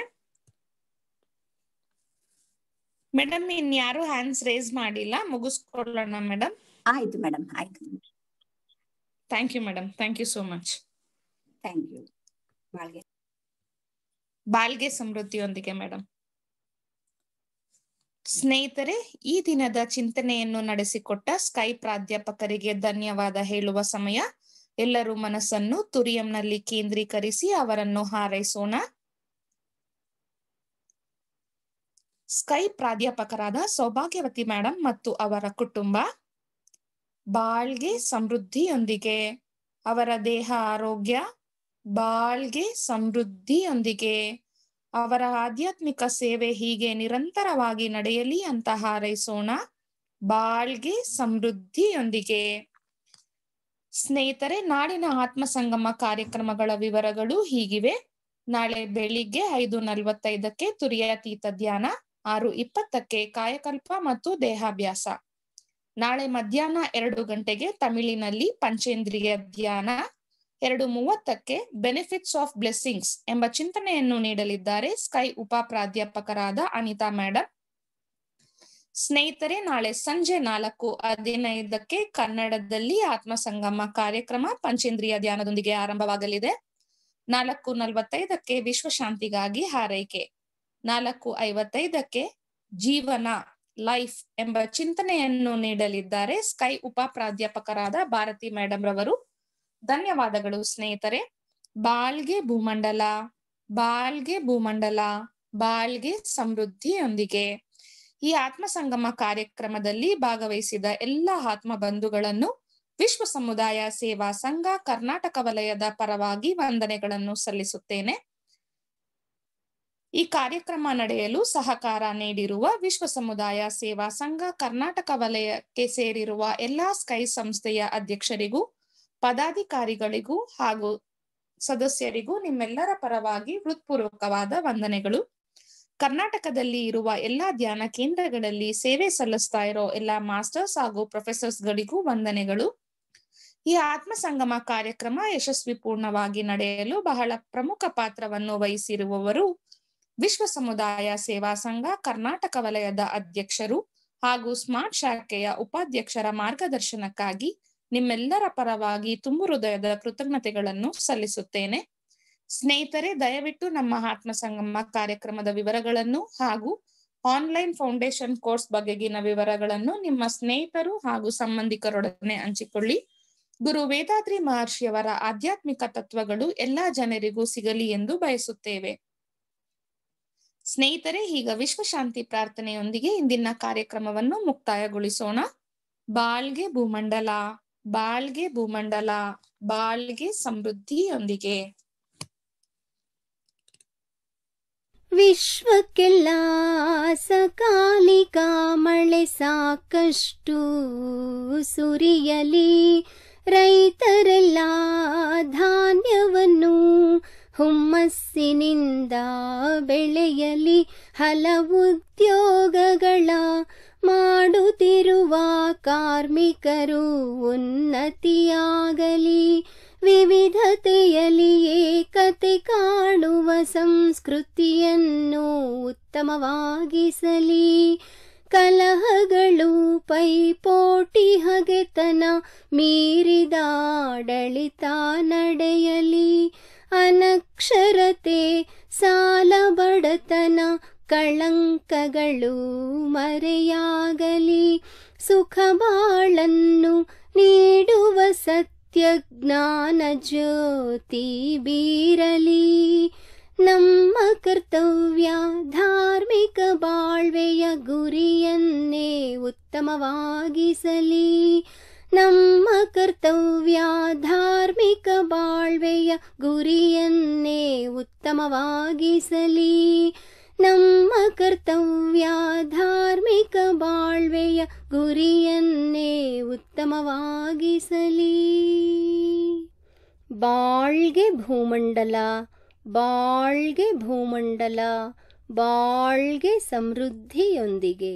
ಮೇಡಮ್ ಇನ್ಯಾರು ಹ್ಯಾಂಡ್ಸ್ ರೇಸ್ ಮಾಡಿಲ್ಲ, ಮುಗಿಸ್ಕೊಳ್ಳೋಣ ಮೇಡಮ್. ಆಯ್ತು ಮೇಡಮ್, ಆಯ್ತು. Thank you madam, thank you so much. Thank you. ಬಾಳ್ಗೆ ಸಮೃದ್ಧಿಯೊಂದಿಗೆ ಮೇಡಮ್. ಸ್ನೇಹಿತರೆ, ಈ ದಿನದ ಚಿಂತನೆಯನ್ನು ನಡೆಸಿಕೊಟ್ಟ ಸ್ಕೈ ಪ್ರಾಧ್ಯಾಪಕರಿಗೆ ಧನ್ಯವಾದ ಹೇಳುವ ಸಮಯ. ಎಲ್ಲರೂ ಮನಸ್ಸನ್ನು ತುರಿಯಂನಲ್ಲಿ ಕೇಂದ್ರೀಕರಿಸಿ ಅವರನ್ನು ಹಾರೈಸೋಣ. ಸ್ಕೈ ಪ್ರಾಧ್ಯಾಪಕರಾದ ಸೌಭಾಗ್ಯವತಿ ಮೇಡಮ್ ಮತ್ತು ಅವರ ಕುಟುಂಬ ಬಾಳ್ಗೆ ಸಮೃದ್ಧಿಯೊಂದಿಗೆ, ಅವರ ದೇಹ ಆರೋಗ್ಯ ಬಾಳ್ಗೆ ಸಮೃದ್ಧಿಯೊಂದಿಗೆ, ಅವರ ಆಧ್ಯಾತ್ಮಿಕ ಸೇವೆ ಹೀಗೆ ನಿರಂತರವಾಗಿ ನಡೆಯಲಿ ಅಂತ ಹಾರೈಸೋಣ. ಬಾಳ್ಗೆ ಸಮೃದ್ಧಿಯೊಂದಿಗೆ. ಸ್ನೇಹಿತರೆ, ನಾಡಿನ ಆತ್ಮಸಂಗಮ ಕಾರ್ಯಕ್ರಮಗಳ ವಿವರಗಳು ಹೀಗಿವೆ. ನಾಳೆ ಬೆಳಿಗ್ಗೆ 5:45 ತುರಿಯಾತೀತ ಧ್ಯಾನ, 6:20 ಕಾಯಕಲ್ಪ ಮತ್ತು ದೇಹಾಭ್ಯಾಸ. ನಾಳೆ ಮಧ್ಯಾಹ್ನ 2 ಗಂಟೆಗೆ ತಮಿಳಿನಲ್ಲಿ ಪಂಚೇಂದ್ರಿಯ ಧ್ಯಾನ, 2:30 ಬೆನಿಫಿಟ್ಸ್ ಆಫ್ ಬ್ಲೆಸ್ಸಿಂಗ್ಸ್ ಎಂಬ ಚಿಂತನೆಯನ್ನು ನೀಡಲಿದ್ದಾರೆ ಸ್ಕೈ ಉಪ ಪ್ರಾಧ್ಯಾಪಕರಾದ ಅನಿತಾ ಮೇಡಮ್. ಸ್ನೇಹಿತರೆ, ನಾಳೆ ಸಂಜೆ 4:15 ಕನ್ನಡದಲ್ಲಿ ಆತ್ಮಸಂಗಮ ಕಾರ್ಯಕ್ರಮ ಪಂಚೇಂದ್ರಿಯ ಧ್ಯಾನದೊಂದಿಗೆ ಆರಂಭವಾಗಲಿದೆ. 4:45 ವಿಶ್ವಶಾಂತಿಗಾಗಿ ಹಾರೈಕೆ, 4:55 ಜೀವನ ಲೈಫ್ ಎಂಬ ಚಿಂತನೆಯನ್ನು ನೀಡಲಿದ್ದಾರೆ ಸ್ಕೈ ಉಪ ಪ್ರಾಧ್ಯಾಪಕರಾದ ಭಾರತಿ ಮೇಡಮ್ ರವರು. ಧನ್ಯವಾದಗಳು ಸ್ನೇಹಿತರೆ. ಬಾಳ್ಗೆ ಭೂಮಂಡಲ, ಬಾಳ್ಗೆ ಭೂಮಂಡಲ, ಬಾಳ್ಗೆ ಸಮೃದ್ಧಿಯೊಂದಿಗೆ. ಈ ಆತ್ಮಸಂಗಮ ಕಾರ್ಯಕ್ರಮದಲ್ಲಿ ಭಾಗವಹಿಸಿದ ಎಲ್ಲ ಆತ್ಮ ಬಂಧುಗಳನ್ನು ವಿಶ್ವ ಸಮುದಾಯ ಸೇವಾ ಸಂಘ ಕರ್ನಾಟಕ ವಲಯದ ಪರವಾಗಿ ವಂದನೆಗಳನ್ನು ಸಲ್ಲಿಸುತ್ತೇನೆ. ಈ ಕಾರ್ಯಕ್ರಮ ನಡೆಯಲು ಸಹಕಾರ ನೀಡಿರುವ ವಿಶ್ವ ಸಮುದಾಯ ಸೇವಾ ಸಂಘ ಕರ್ನಾಟಕ ವಲಯಕ್ಕೆ ಸೇರಿರುವ ಎಲ್ಲಾ ಸ್ಕೈ ಸಂಸ್ಥೆಯ ಅಧ್ಯಕ್ಷರಿಗೂ, ಪದಾಧಿಕಾರಿಗಳಿಗೂ ಹಾಗೂ ಸದಸ್ಯರಿಗೂ ನಿಮ್ಮೆಲ್ಲರ ಪರವಾಗಿ ಹೃತ್ಪೂರ್ವಕವಾದ ವಂದನೆಗಳು. ಕರ್ನಾಟಕದಲ್ಲಿ ಇರುವ ಎಲ್ಲಾ ಧ್ಯಾನ ಕೇಂದ್ರಗಳಲ್ಲಿ ಸೇವೆ ಸಲ್ಲಿಸ್ತಾ ಇರೋ ಎಲ್ಲಾ ಮಾಸ್ಟರ್ಸ್ ಹಾಗೂ ಪ್ರೊಫೆಸರ್ಸ್ ಗಳಿಗೂ ವಂದನೆಗಳು. ಈ ಆತ್ಮಸಂಗಮ ಕಾರ್ಯಕ್ರಮ ಯಶಸ್ವಿ ಪೂರ್ಣವಾಗಿ ನಡೆಯಲು ಬಹಳ ಪ್ರಮುಖ ಪಾತ್ರವನ್ನು ವಹಿಸಿರುವವರು ವಿಶ್ವ ಸಮುದಾಯ ಸೇವಾ ಸಂಘ ಕರ್ನಾಟಕ ವಲಯದ ಅಧ್ಯಕ್ಷರು ಹಾಗೂ ಸ್ಮಾರ್ಟ್ ಶಾಖೆಯ ಉಪಾಧ್ಯಕ್ಷರ ಮಾರ್ಗದರ್ಶನಕ್ಕಾಗಿ ನಿಮ್ಮೆಲ್ಲರ ಪರವಾಗಿ ತುಂಬು ಹೃದಯದ ಕೃತಜ್ಞತೆಗಳನ್ನು ಸಲ್ಲಿಸುತ್ತೇನೆ. ಸ್ನೇಹಿತರೆ, ದಯವಿಟ್ಟು ನಮ್ಮ ಆತ್ಮಸಂಗಮ ಕಾರ್ಯಕ್ರಮದ ವಿವರಗಳನ್ನು ಹಾಗೂ ಆನ್ಲೈನ್ ಫೌಂಡೇಶನ್ ಕೋರ್ಸ್ ಬಗೆಗಿನ ವಿವರಗಳನ್ನು ನಿಮ್ಮ ಸ್ನೇಹಿತರು ಹಾಗೂ ಸಂಬಂಧಿಕರೊಡನೆ ಹಂಚಿಕೊಳ್ಳಿ. ಗುರು ವೇದಾದ್ರಿ ಮಹರ್ಷಿಯವರ ಆಧ್ಯಾತ್ಮಿಕ ತತ್ವಗಳು ಎಲ್ಲಾ ಜನರಿಗೂ ಸಿಗಲಿ ಎಂದು ಬಯಸುತ್ತೇವೆ. ಸ್ನೇಹಿತರೆ, ಈಗ ವಿಶ್ವಶಾಂತಿ ಪ್ರಾರ್ಥನೆಯೊಂದಿಗೆ ಇಂದಿನ ಕಾರ್ಯಕ್ರಮವನ್ನು ಮುಕ್ತಾಯಗೊಳಿಸೋಣ. ಬಾಳ್ಗೆ ಭೂಮಂಡಲ, ಬಾಳ್ಗೆ ಭೂಮಂಡಲ, ಬಾಳ್ಗೆ ಸಮೃದ್ಧಿಯೊಂದಿಗೆ. ವಿಶ್ವಕ್ಕೆಲ್ಲ ಸಕಾಲಿಕ ಮಳೆ ಸಾಕಷ್ಟು ಸುರಿಯಲಿ, ರೈತರೆಲ್ಲ ಧಾನ್ಯವನ್ನು ಹುಮ್ಮಸ್ಸಿನಿಂದ ಬೆಳೆಯಲಿ, ಹಲವುದ್ಯೋಗಗಳ ಮಾಡುತ್ತಿರುವ ಕಾರ್ಮಿಕರು ಉನ್ನತಿಯಾಗಲಿ, ವಿವಿಧತೆಯಲ್ಲಿ ಏಕತೆ ಕಾಣುವ ಸಂಸ್ಕೃತಿಯನ್ನು ಉತ್ತಮವಾಗಿಸಲಿ, ಕಲಹಗಳು ಪೈಪೋಟಿ ಹಗೆತನ ಮೀರಿದ ಆಡಳಿತ ನಡೆಯಲಿ, ಅನಕ್ಷರತೆ ಸಾಲ ಬಡತನ ಕಳಂಕಗಳು ಮರೆಯಾಗಲಿ, ಸುಖ ಬಾಳನ್ನು ನೀಡುವ ಸತ್ಯ ಜ್ಞಾನ ಜ್ಯೋತಿ ಬೀರಲಿ, ನಮ್ಮ ಕರ್ತವ್ಯ ಧಾರ್ಮಿಕ ಬಾಳ್ವೆಯ ಗುರಿಯನ್ನೇ ಉತ್ತಮವಾಗಿಸಲಿ, ನಮ್ಮ ಕರ್ತವ್ಯ ಧಾರ್ಮಿಕ ಬಾಳ್ವೆಯ ಗುರಿಯನ್ನೇ ಉತ್ತಮವಾಗಿಸಲಿ, ನಮ್ಮ ಕರ್ತವ್ಯ ಧಾರ್ಮಿಕ ಬಾಳ್ವೆಯ ಗುರಿಯನ್ನೇ ಉತ್ತಮವಾಗಿಸಲಿ. ಬಾಳ್ಗೆ ಭೂಮಂಡಲ, ಬಾಳ್ಗೆ ಭೂಮಂಡಲ, ಬಾಳ್ಗೆ ಸಮೃದ್ಧಿಯೊಂದಿಗೆ.